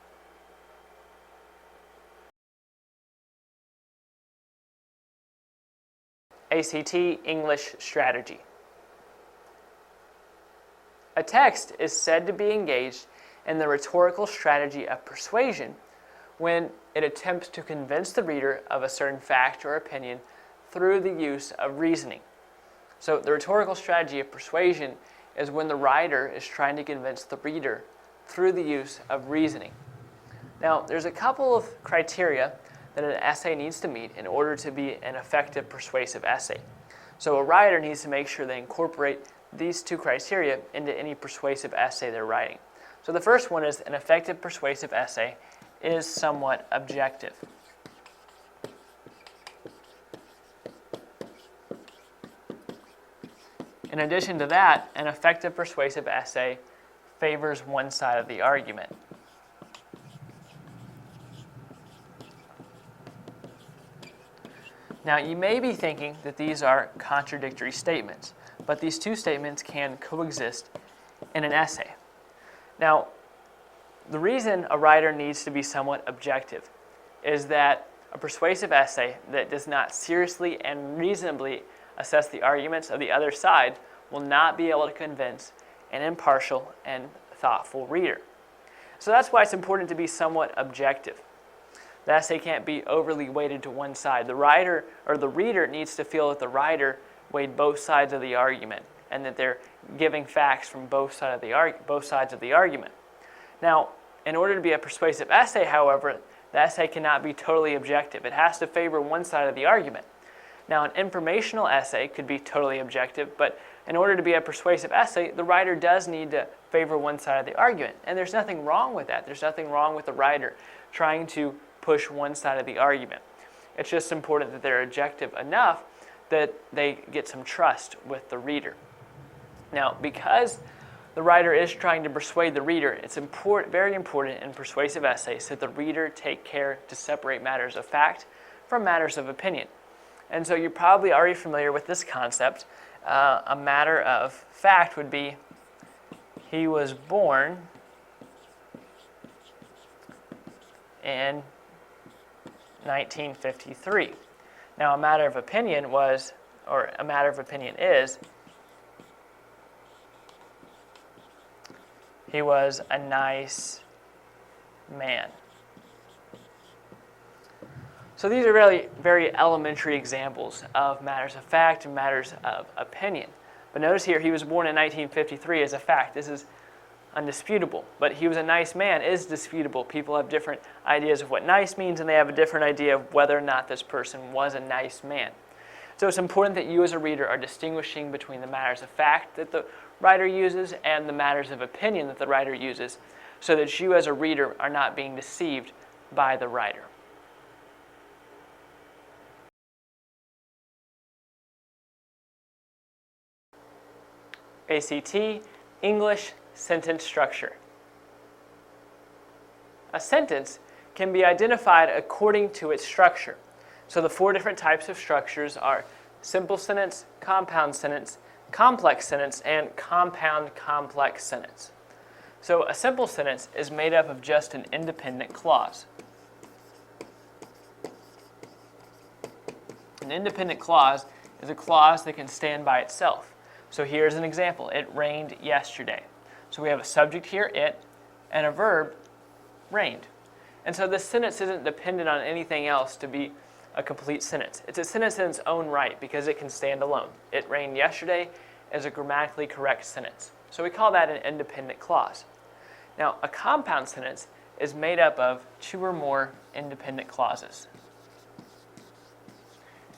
ACT English strategy. A text is said to be engaged in the rhetorical strategy of persuasion when it attempts to convince the reader of a certain fact or opinion through the use of reasoning. So the rhetorical strategy of persuasion is when the writer is trying to convince the reader through the use of reasoning. Now, there's a couple of criteria that an essay needs to meet in order to be an effective persuasive essay. So a writer needs to make sure they incorporate these two criteria into any persuasive essay they're writing. So the first one is an effective persuasive essay is somewhat objective. In addition to that, an effective persuasive essay favors one side of the argument. Now, you may be thinking that these are contradictory statements, but these two statements can coexist in an essay. Now, the reason a writer needs to be somewhat objective is that a persuasive essay that does not seriously and reasonably assess the arguments of the other side will not be able to convince an impartial and thoughtful reader. So that's why it's important to be somewhat objective. The essay can't be overly weighted to one side. The writer or the reader needs to feel that the writer weighed both sides of the argument and that they're giving facts from both sides of the argument. Now, in order to be a persuasive essay, however, the essay cannot be totally objective. It has to favor one side of the argument. Now, an informational essay could be totally objective, but in order to be a persuasive essay, the writer does need to favor one side of the argument. And there's nothing wrong with that. There's nothing wrong with the writer trying to push one side of the argument. It's just important that they're objective enough that they get some trust with the reader. Now, because the writer is trying to persuade the reader, it's very important in persuasive essays that the reader take care to separate matters of fact from matters of opinion. And so you're probably already familiar with this concept. A matter of fact would be, he was born in 1953. Now, a matter of opinion is, he was a nice man. So these are really very elementary examples of matters of fact and matters of opinion. But notice here, he was born in 1953 is a fact. This is undisputable. But he was a nice man is disputable. People have different ideas of what nice means, and they have a different idea of whether or not this person was a nice man. So it's important that you as a reader are distinguishing between the matters of fact that the writer uses and the matters of opinion that the writer uses, so that you as a reader are not being deceived by the writer. ACT, English sentence structure. A sentence can be identified according to its structure. So the 4 different types of structures are simple sentence, compound sentence, complex sentence, and compound complex sentence. So a simple sentence is made up of just an independent clause. An independent clause is a clause that can stand by itself. So here's an example. It rained yesterday. So we have a subject here, it, and a verb, rained. And so this sentence isn't dependent on anything else to be a complete sentence. It's a sentence in its own right because it can stand alone. It rained yesterday is a grammatically correct sentence. So we call that an independent clause. Now, a compound sentence is made up of 2 or more independent clauses.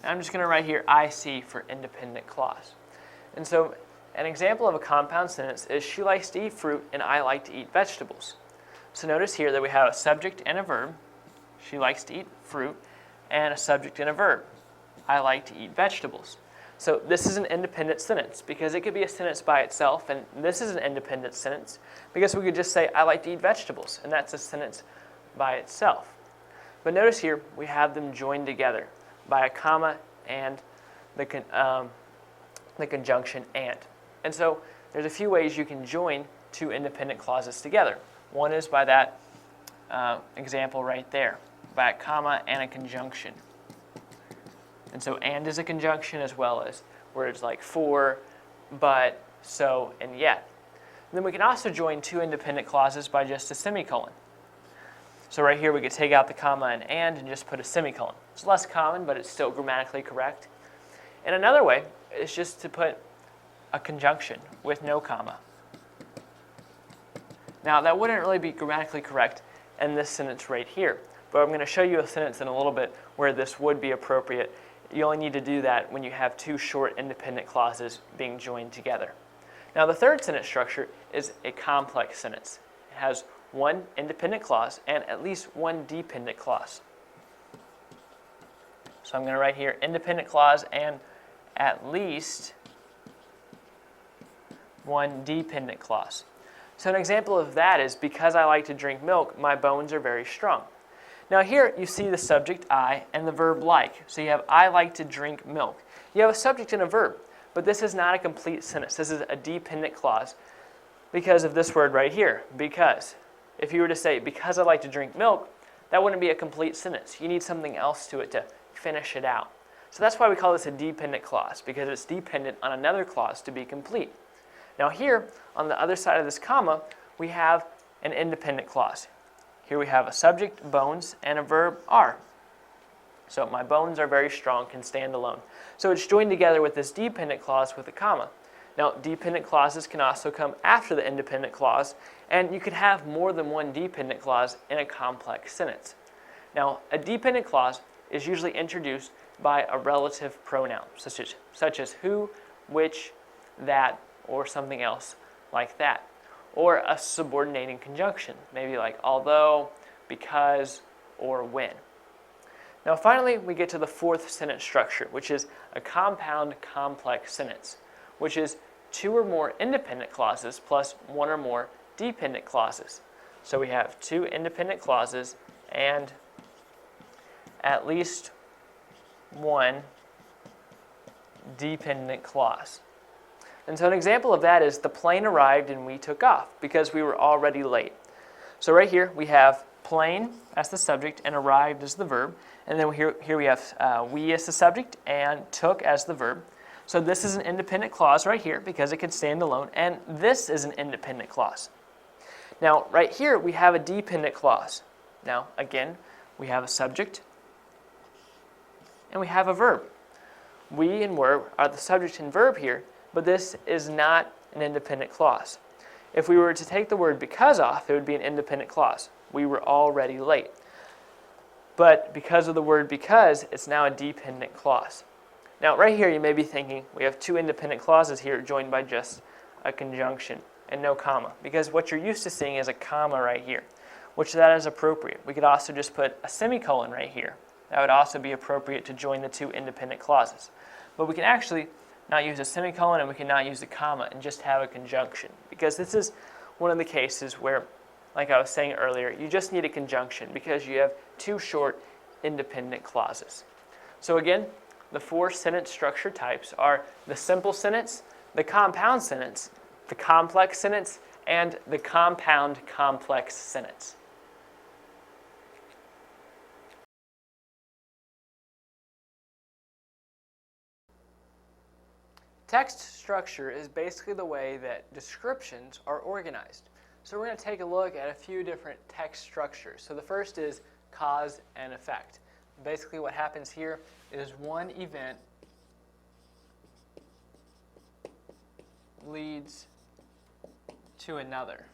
And I'm just going to write here IC for independent clause. And so an example of a compound sentence is, she likes to eat fruit and I like to eat vegetables. So notice here that we have a subject and a verb. She likes to eat fruit, and a subject and a verb. I like to eat vegetables. So this is an independent sentence because it could be a sentence by itself, and this is an independent sentence because we could just say, I like to eat vegetables, and that's a sentence by itself. But notice here we have them joined together by a comma and the conjunction and. And so there's a few ways you can join 2 independent clauses together. One is by that example right there, by a comma and a conjunction. And so and is a conjunction, as well as words like for, but, so, and yet. And then we can also join 2 independent clauses by just a semicolon. So right here we could take out the comma and just put a semicolon. It's less common, but it's still grammatically correct. And another way is just to put a conjunction with no comma. Now that wouldn't really be grammatically correct in this sentence right here, but I'm going to show you a sentence in a little bit where this would be appropriate. You only need to do that when you have 2 short independent clauses being joined together. Now the third sentence structure is a complex sentence. It has 1 independent clause and at least 1 dependent clause. So I'm going to write here independent clause and at least 1 dependent clause. So an example of that is, because I like to drink milk, my bones are very strong. Now here you see the subject I and the verb like. So you have I like to drink milk. You have a subject and a verb, but this is not a complete sentence. This is a dependent clause because of this word right here, because. If you were to say, because I like to drink milk, that wouldn't be a complete sentence. You need something else to it to finish it out. So that's why we call this a dependent clause, because it's dependent on another clause to be complete. Now here, on the other side of this comma, we have an independent clause. Here we have a subject, bones, and a verb, are. So my bones are very strong, can stand alone. So it's joined together with this dependent clause with a comma. Now, dependent clauses can also come after the independent clause, and you could have more than 1 dependent clause in a complex sentence. Now, a dependent clause is usually introduced by a relative pronoun, such as who, which, that, or something else like that. Or a subordinating conjunction, maybe like although, because, or when. Now finally, we get to the 4th sentence structure, which is a compound complex sentence, which is two or more independent clauses plus one or more dependent clauses. So we have two independent clauses and at least one dependent clause. And so an example of that is the plane arrived and we took off because we were already late. So right here we have plane as the subject and arrived as the verb. And then here we have we as the subject and took as the verb. So this is an independent clause right here because it can stand alone. And this is an independent clause. Now right here we have a dependent clause. Now again, we have a subject and we have a verb. We and were are the subject and verb here, but this is not an independent clause. If we were to take the word because off, it would be an independent clause. We were already late. But because of the word because, it's now a dependent clause. Now right here you may be thinking, we have two independent clauses here joined by just a conjunction and no comma, because what you're used to seeing is a comma right here, which that is appropriate. We could also just put a semicolon right here. That would also be appropriate to join the two independent clauses. But we can actually not use a semicolon and we can not use a comma and just have a conjunction, because this is one of the cases where, like I was saying earlier, you just need a conjunction because you have two short independent clauses. So again, the four sentence structure types are the simple sentence, the compound sentence, the complex sentence, and the compound complex sentence. Text structure is basically the way that descriptions are organized. So we're going to take a look at a few different text structures. So the first is cause and effect. Basically what happens here is one event leads to another.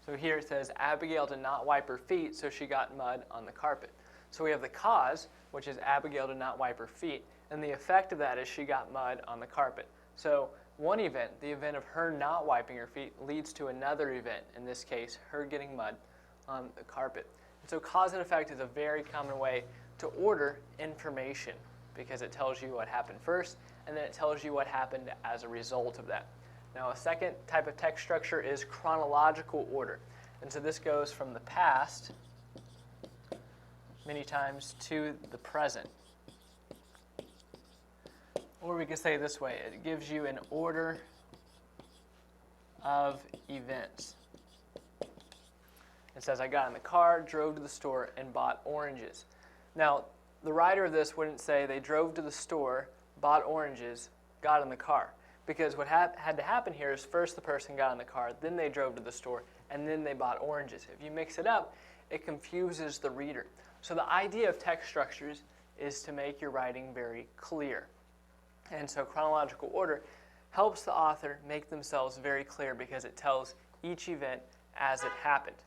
So here it says Abigail did not wipe her feet, so she got mud on the carpet. So we have the cause, which is Abigail did not wipe her feet, and the effect of that is she got mud on the carpet. So one event, the event of her not wiping her feet, leads to another event, in this case, her getting mud on the carpet. And so cause and effect is a very common way to order information because it tells you what happened first, and then it tells you what happened as a result of that. Now, a second type of text structure is chronological order. And so this goes from the past, many times, to the present. Or we could say it this way, it gives you an order of events. It says, I got in the car, drove to the store, and bought oranges. Now, the writer of this wouldn't say they drove to the store, bought oranges, got in the car. Because what had to happen here is first the person got in the car, then they drove to the store, and then they bought oranges. If you mix it up, it confuses the reader. So the idea of text structures is to make your writing very clear. And so chronological order helps the author make themselves very clear because it tells each event as it happened.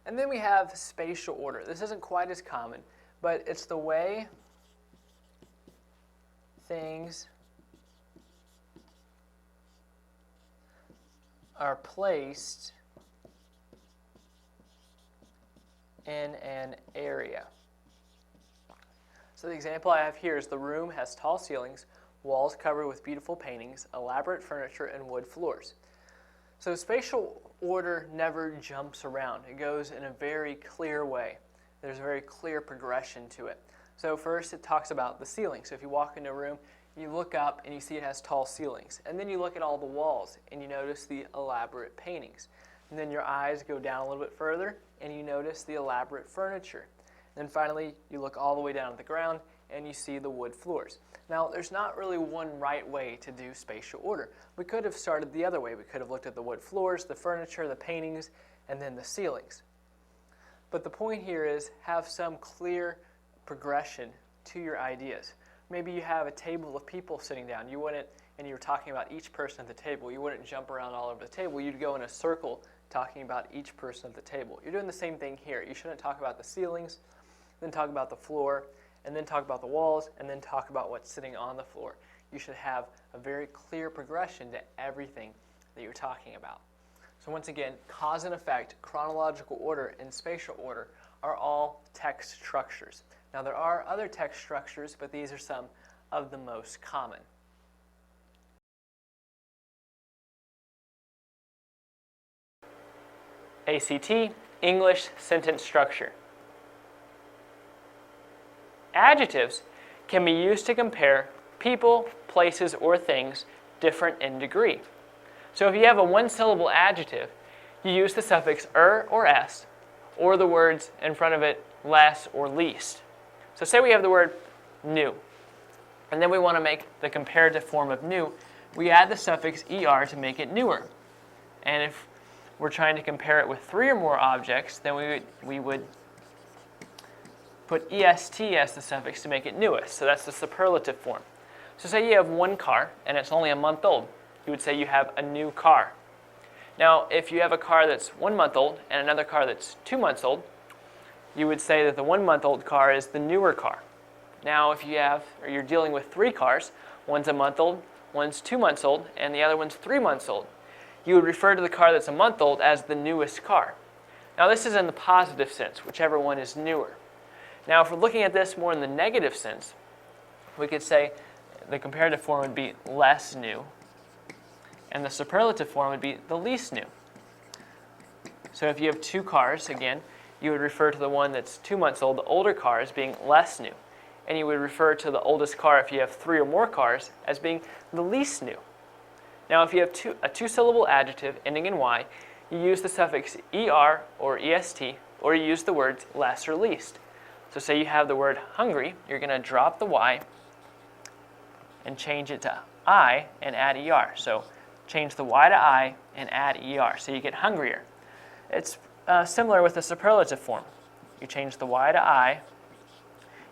And then we have spatial order. This isn't quite as common, but it's the way things are placed in an area. So the example I have here is the room has tall ceilings, walls covered with beautiful paintings, elaborate furniture, and wood floors. So spatial order never jumps around. It goes in a very clear way. There's a very clear progression to it. So first it talks about the ceiling. So if you walk into a room, you look up and you see it has tall ceilings. And then you look at all the walls and you notice the elaborate paintings. And then your eyes go down a little bit further and you notice the elaborate furniture. And then finally you look all the way down to the ground and you see the wood floors. Now, there's not really one right way to do spatial order. We could have started the other way. We could have looked at the wood floors, the furniture, the paintings, and then the ceilings. But the point here is have some clear progression to your ideas. Maybe you have a table of people sitting down. You wouldn't, and you're talking about each person at the table. You wouldn't jump around all over the table. You'd go in a circle talking about each person at the table. You're doing the same thing here. You shouldn't talk about the ceilings, then talk about the floor, and then talk about the walls, and then talk about what's sitting on the floor. You should have a very clear progression to everything that you're talking about. So once again, cause and effect, chronological order, and spatial order are all text structures. Now there are other text structures, but these are some of the most common. ACT, English sentence structure. Adjectives can be used to compare people, places, or things different in degree. So if you have a one-syllable adjective, you use the suffix er or s, or the words in front of it less or least. So say we have the word new, and then we want to make the comparative form of new. We add the suffix er to make it newer. And if we're trying to compare it with 3 or more objects, then we would put est as the suffix to make it newest. So that's the superlative form. So say you have one car and it's only a month old. You would say you have a new car. Now, if you have a car that's 1 month old and another car that's 2 months old, you would say that the 1 month old car is the newer car. Now, if you're dealing with 3 cars, one's a month old, one's 2 months old, and the other one's 3 months old, you would refer to the car that's a month old as the newest car. Now, this is in the positive sense, whichever one is newer. Now, if we're looking at this more in the negative sense, we could say the comparative form would be less new, and the superlative form would be the least new. So if you have 2 cars, again, you would refer to the one that's 2 months old, the older car, as being less new. And you would refer to the oldest car, if you have 3 or more cars, as being the least new. Now, if you have a 2-syllable adjective ending in y, you use the suffix er or est, or you use the words less or least. So say you have the word hungry, you're going to drop the y and change it to I and add er. So change the y to I and add er. So you get hungrier. It's similar with the superlative form. You change the y to I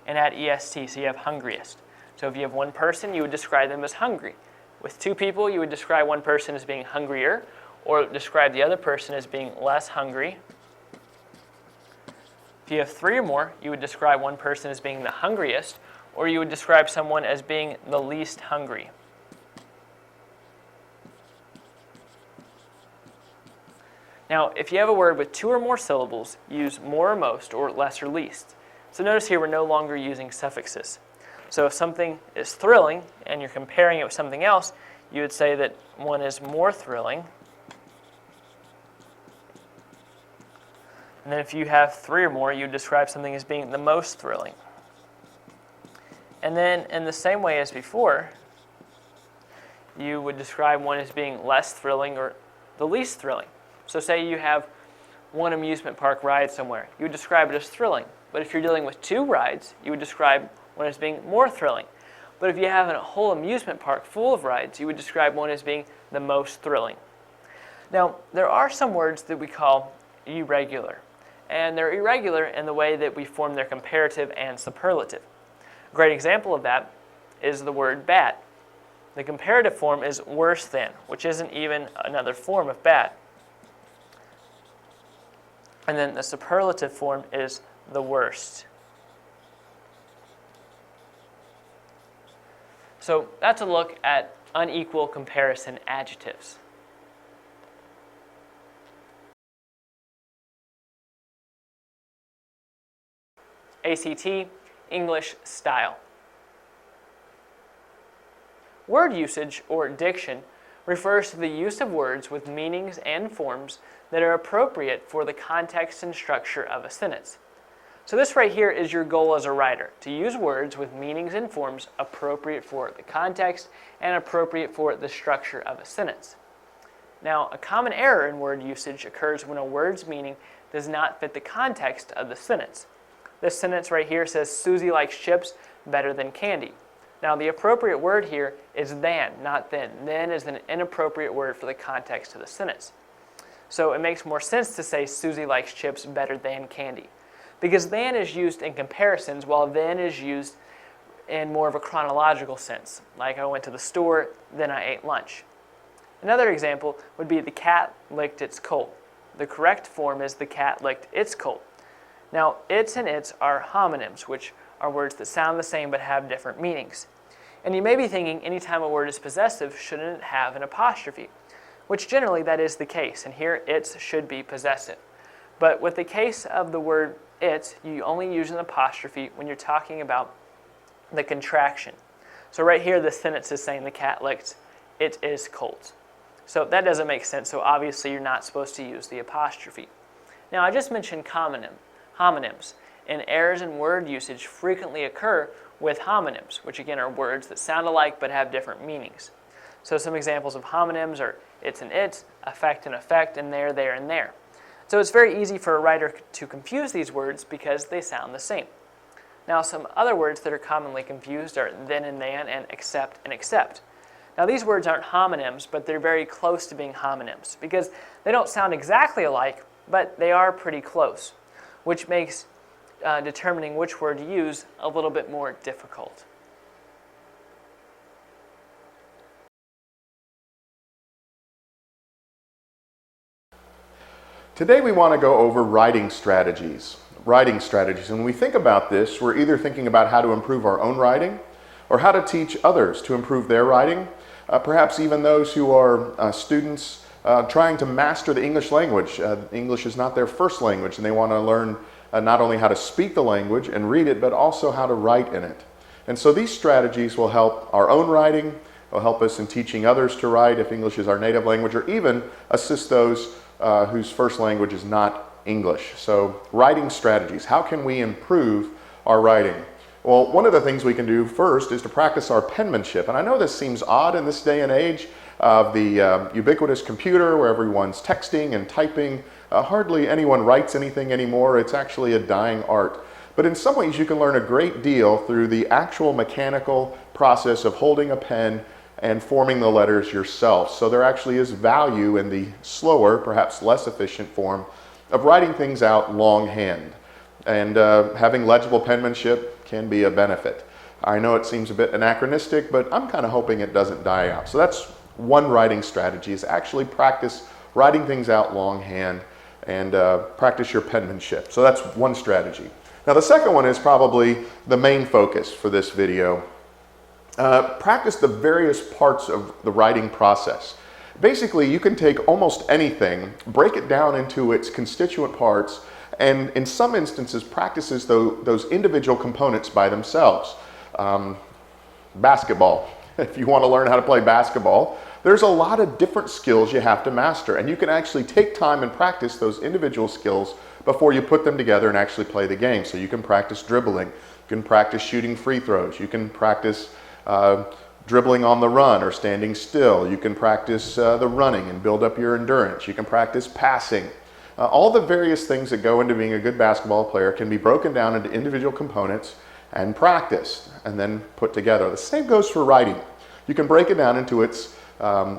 and add est, so you have hungriest. So if you have one person, you would describe them as hungry. With 2 people, you would describe one person as being hungrier, or describe the other person as being less hungry. If you have 3 or more, you would describe one person as being the hungriest, or you would describe someone as being the least hungry. Now, if you have a word with 2 or more syllables, use more or most, or less or least. So notice here we're no longer using suffixes. So if something is thrilling and you're comparing it with something else, you would say that one is more thrilling. And then if you have 3 or more, you would describe something as being the most thrilling. And then in the same way as before, you would describe one as being less thrilling or the least thrilling. So say you have one amusement park ride somewhere. You would describe it as thrilling. But if you're dealing with 2 rides, you would describe one as being more thrilling. But if you have a whole amusement park full of rides, you would describe one as being the most thrilling. Now, there are some words that we call irregular. And they're irregular in the way that we form their comparative and superlative. A great example of that is the word bad. The comparative form is worse than, which isn't even another form of bad. And then the superlative form is the worst. So that's a look at unequal comparison adjectives. ACT, English style. Word usage, or diction, refers to the use of words with meanings and forms that are appropriate for the context and structure of a sentence. So this right here is your goal as a writer, to use words with meanings and forms appropriate for the context and appropriate for the structure of a sentence. Now, a common error in word usage occurs when a word's meaning does not fit the context of the sentence. This sentence right here says, Susie likes chips better than candy. Now, the appropriate word here is than, not then. Then is an inappropriate word for the context of the sentence. So it makes more sense to say Susie likes chips better than candy, because than is used in comparisons, while then is used in more of a chronological sense, like I went to the store, then I ate lunch. Another example would be the cat licked its coat. The correct form is the cat licked its coat. Now, its and its are homonyms, which are words that sound the same but have different meanings. And you may be thinking, anytime a word is possessive, shouldn't it have an apostrophe? Which generally that is the case, and here its should be possessive. But with the case of the word its, you only use an apostrophe when you're talking about the contraction. So right here, the sentence is saying the cat licked it is cold. So that doesn't make sense, so obviously you're not supposed to use the apostrophe. Now, I just mentioned homonyms, and errors in word usage frequently occur with homonyms, which again are words that sound alike but have different meanings. So some examples of homonyms are it's and it's, affect and effect, and there, and there. So it's very easy for a writer to confuse these words because they sound the same. Now, some other words that are commonly confused are then and except and except. Now, these words aren't homonyms, but they're very close to being homonyms because they don't sound exactly alike, but they are pretty close, which makes determining which word to use a little bit more difficult. Today we want to go over writing strategies. And when we think about this, we're either thinking about how to improve our own writing or how to teach others to improve their writing, perhaps even those who are students trying to master the English language. English is not their first language, and they want to learn not only how to speak the language and read it, but also how to write in it. And so these strategies will help our own writing, will help us in teaching others to write if English is our native language, or even assist those whose first language is not English. So writing strategies, how can we improve our writing? Well, one of the things we can do first is to practice our penmanship. And I know this seems odd in this day and age of the ubiquitous computer where everyone's texting and typing. Hardly anyone writes anything anymore. It's actually a dying art. But in some ways you can learn a great deal through the actual mechanical process of holding a pen and forming the letters yourself. So there actually is value in the slower, perhaps less efficient form of writing things out longhand. And having legible penmanship can be a benefit. I know it seems a bit anachronistic, but I'm kind of hoping it doesn't die out. So that's one writing strategy, is actually practice writing things out longhand and practice your penmanship. So that's one strategy. Now the second one is probably the main focus for this video. Practice the various parts of the writing process. Basically, you can take almost anything, break it down into its constituent parts, and in some instances practices those individual components by themselves. Basketball. If you want to learn how to play basketball, there's a lot of different skills you have to master, and you can actually take time and practice those individual skills before you put them together and actually play the game. So you can practice dribbling, you can practice shooting free throws, you can practice dribbling on the run or standing still. You can practice the running and build up your endurance. You can practice passing. All the various things that go into being a good basketball player can be broken down into individual components and practiced and then put together. The same goes for writing. You can break it down into its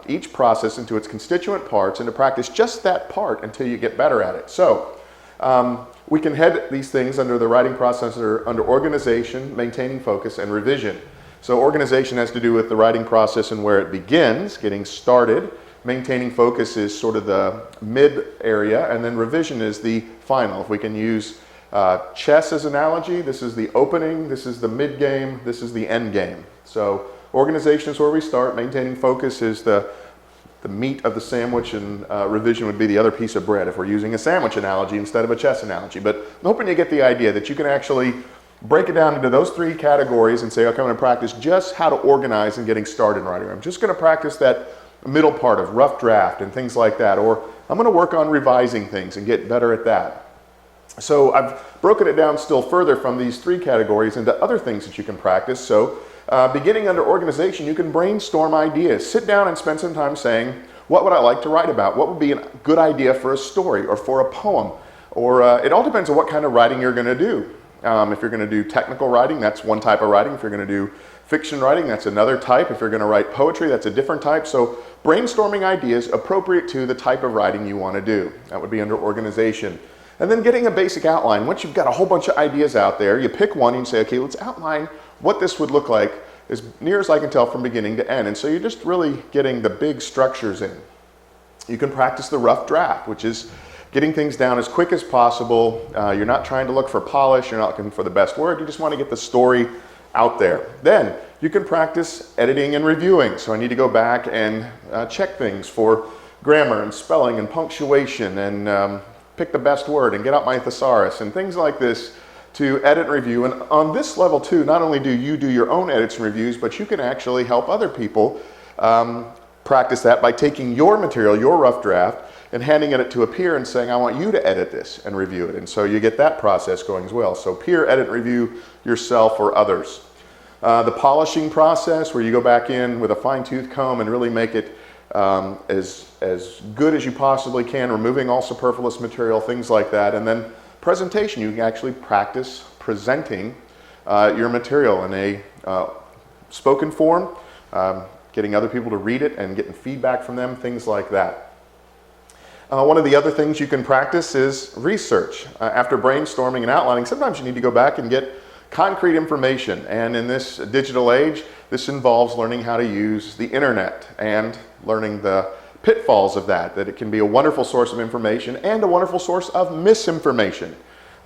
each process into its constituent parts and to practice just that part until you get better at it. So we can head these things under the writing process under organization, maintaining focus, and revision. So organization has to do with the writing process and where it begins, getting started. Maintaining focus is sort of the mid area, and then revision is the final. If we can use chess as an analogy, this is the opening, this is the mid game, this is the end game. So organization is where we start, maintaining focus is the meat of the sandwich, and revision would be the other piece of bread if we're using a sandwich analogy instead of a chess analogy. But I'm hoping you get the idea that you can actually break it down into those three categories and say, okay, I'm going to practice just how to organize and getting started in writing. I'm just going to practice that middle part of rough draft and things like that, or I'm going to work on revising things and get better at that. So I've broken it down still further from these three categories into other things that you can practice. So beginning under organization, you can brainstorm ideas. Sit down and spend some time saying, what would I like to write about? What would be a good idea for a story or for a poem? Or it all depends on what kind of writing you're going to do. If you're going to do technical writing, that's one type of writing. If you're going to do fiction writing, that's another type. If you're going to write poetry, that's a different type. So brainstorming ideas appropriate to the type of writing you want to do. That would be under organization. And then getting a basic outline. Once you've got a whole bunch of ideas out there, you pick one and you say, okay, let's outline what this would look like as near as I can tell from beginning to end. And so you're just really getting the big structures in. You can practice the rough draft, which is getting things down as quick as possible. You're not trying to look for polish, you're not looking for the best word, you just want to get the story out there. Then you can practice editing and reviewing. So I need to go back and check things for grammar and spelling and punctuation and pick the best word and get out my thesaurus and things like this to edit and review. And on this level too, not only do you do your own edits and reviews, but you can actually help other people practice that by taking your material, your rough draft, and handing it to a peer and saying, I want you to edit this and review it. And so you get that process going as well. So peer, edit, review yourself or others. The polishing process, where you go back in with a fine-tooth comb and really make it as good as you possibly can, removing all superfluous material, things like that. And then presentation, you can actually practice presenting your material in a spoken form, getting other people to read it and getting feedback from them, things like that. One of the other things you can practice is research. After brainstorming and outlining, sometimes you need to go back and get concrete information. And in this digital age, this involves learning how to use the internet and learning the pitfalls of that it can be a wonderful source of information and a wonderful source of misinformation.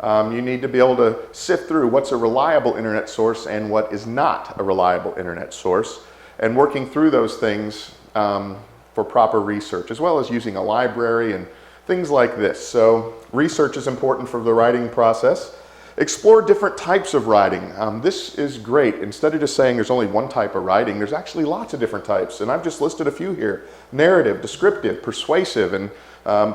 You need to be able to sift through what's a reliable internet source and what is not a reliable internet source, and working through those things for proper research, as well as using a library and things like this. So research is important for the writing process. Explore different types of writing. This is great. Instead of just saying there's only one type of writing, there's actually lots of different types, and I've just listed a few here. Narrative, descriptive, persuasive, and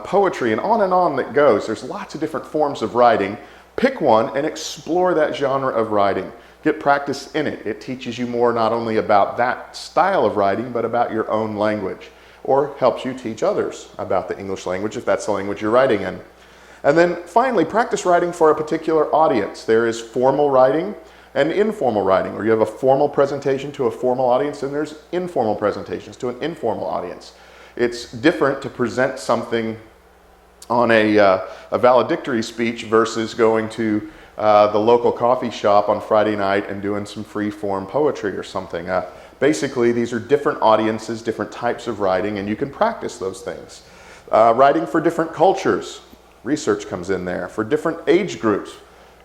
poetry, and on that goes. There's lots of different forms of writing. Pick one and explore that genre of writing. Get practice in it. It teaches you more not only about that style of writing, but about your own language, or helps you teach others about the English language if that's the language you're writing in. And then finally, practice writing for a particular audience. There is formal writing and informal writing, where you have a formal presentation to a formal audience, and there's informal presentations to an informal audience. It's different to present something on a valedictory speech versus going to the local coffee shop on Friday night and doing some free-form poetry or something. Basically, these are different audiences, different types of writing, and you can practice those things. Writing for different cultures. Research comes in there. For different age groups.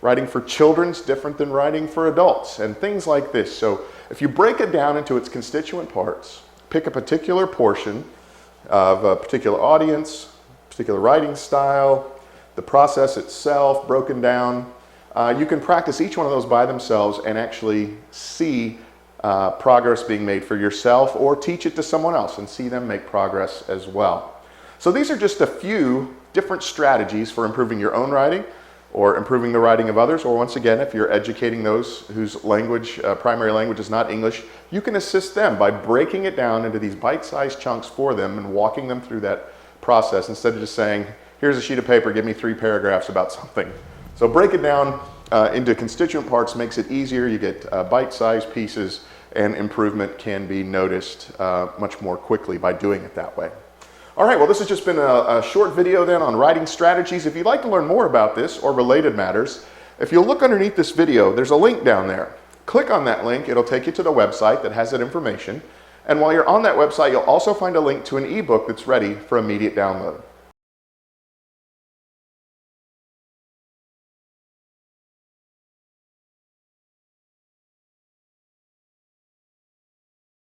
Writing for children's different than writing for adults, and things like this. So if you break it down into its constituent parts, pick a particular portion of a particular audience, particular writing style, the process itself broken down, you can practice each one of those by themselves and actually see progress being made for yourself, or teach it to someone else and see them make progress as well. So these are just a few different strategies for improving your own writing or improving the writing of others, or once again, if you're educating those whose language, primary language is not English, you can assist them by breaking it down into these bite-sized chunks for them and walking them through that process instead of just saying, here's a sheet of paper, give me 3 paragraphs about something. So break it down into constituent parts makes it easier. You get bite-sized pieces, and improvement can be noticed much more quickly by doing it that way. All right, well, this has just been a short video then on writing strategies. If you'd like to learn more about this or related matters, if you'll look underneath this video, there's a link down there. Click on that link. It'll take you to the website that has that information. And while you're on that website, you'll also find a link to an ebook that's ready for immediate download.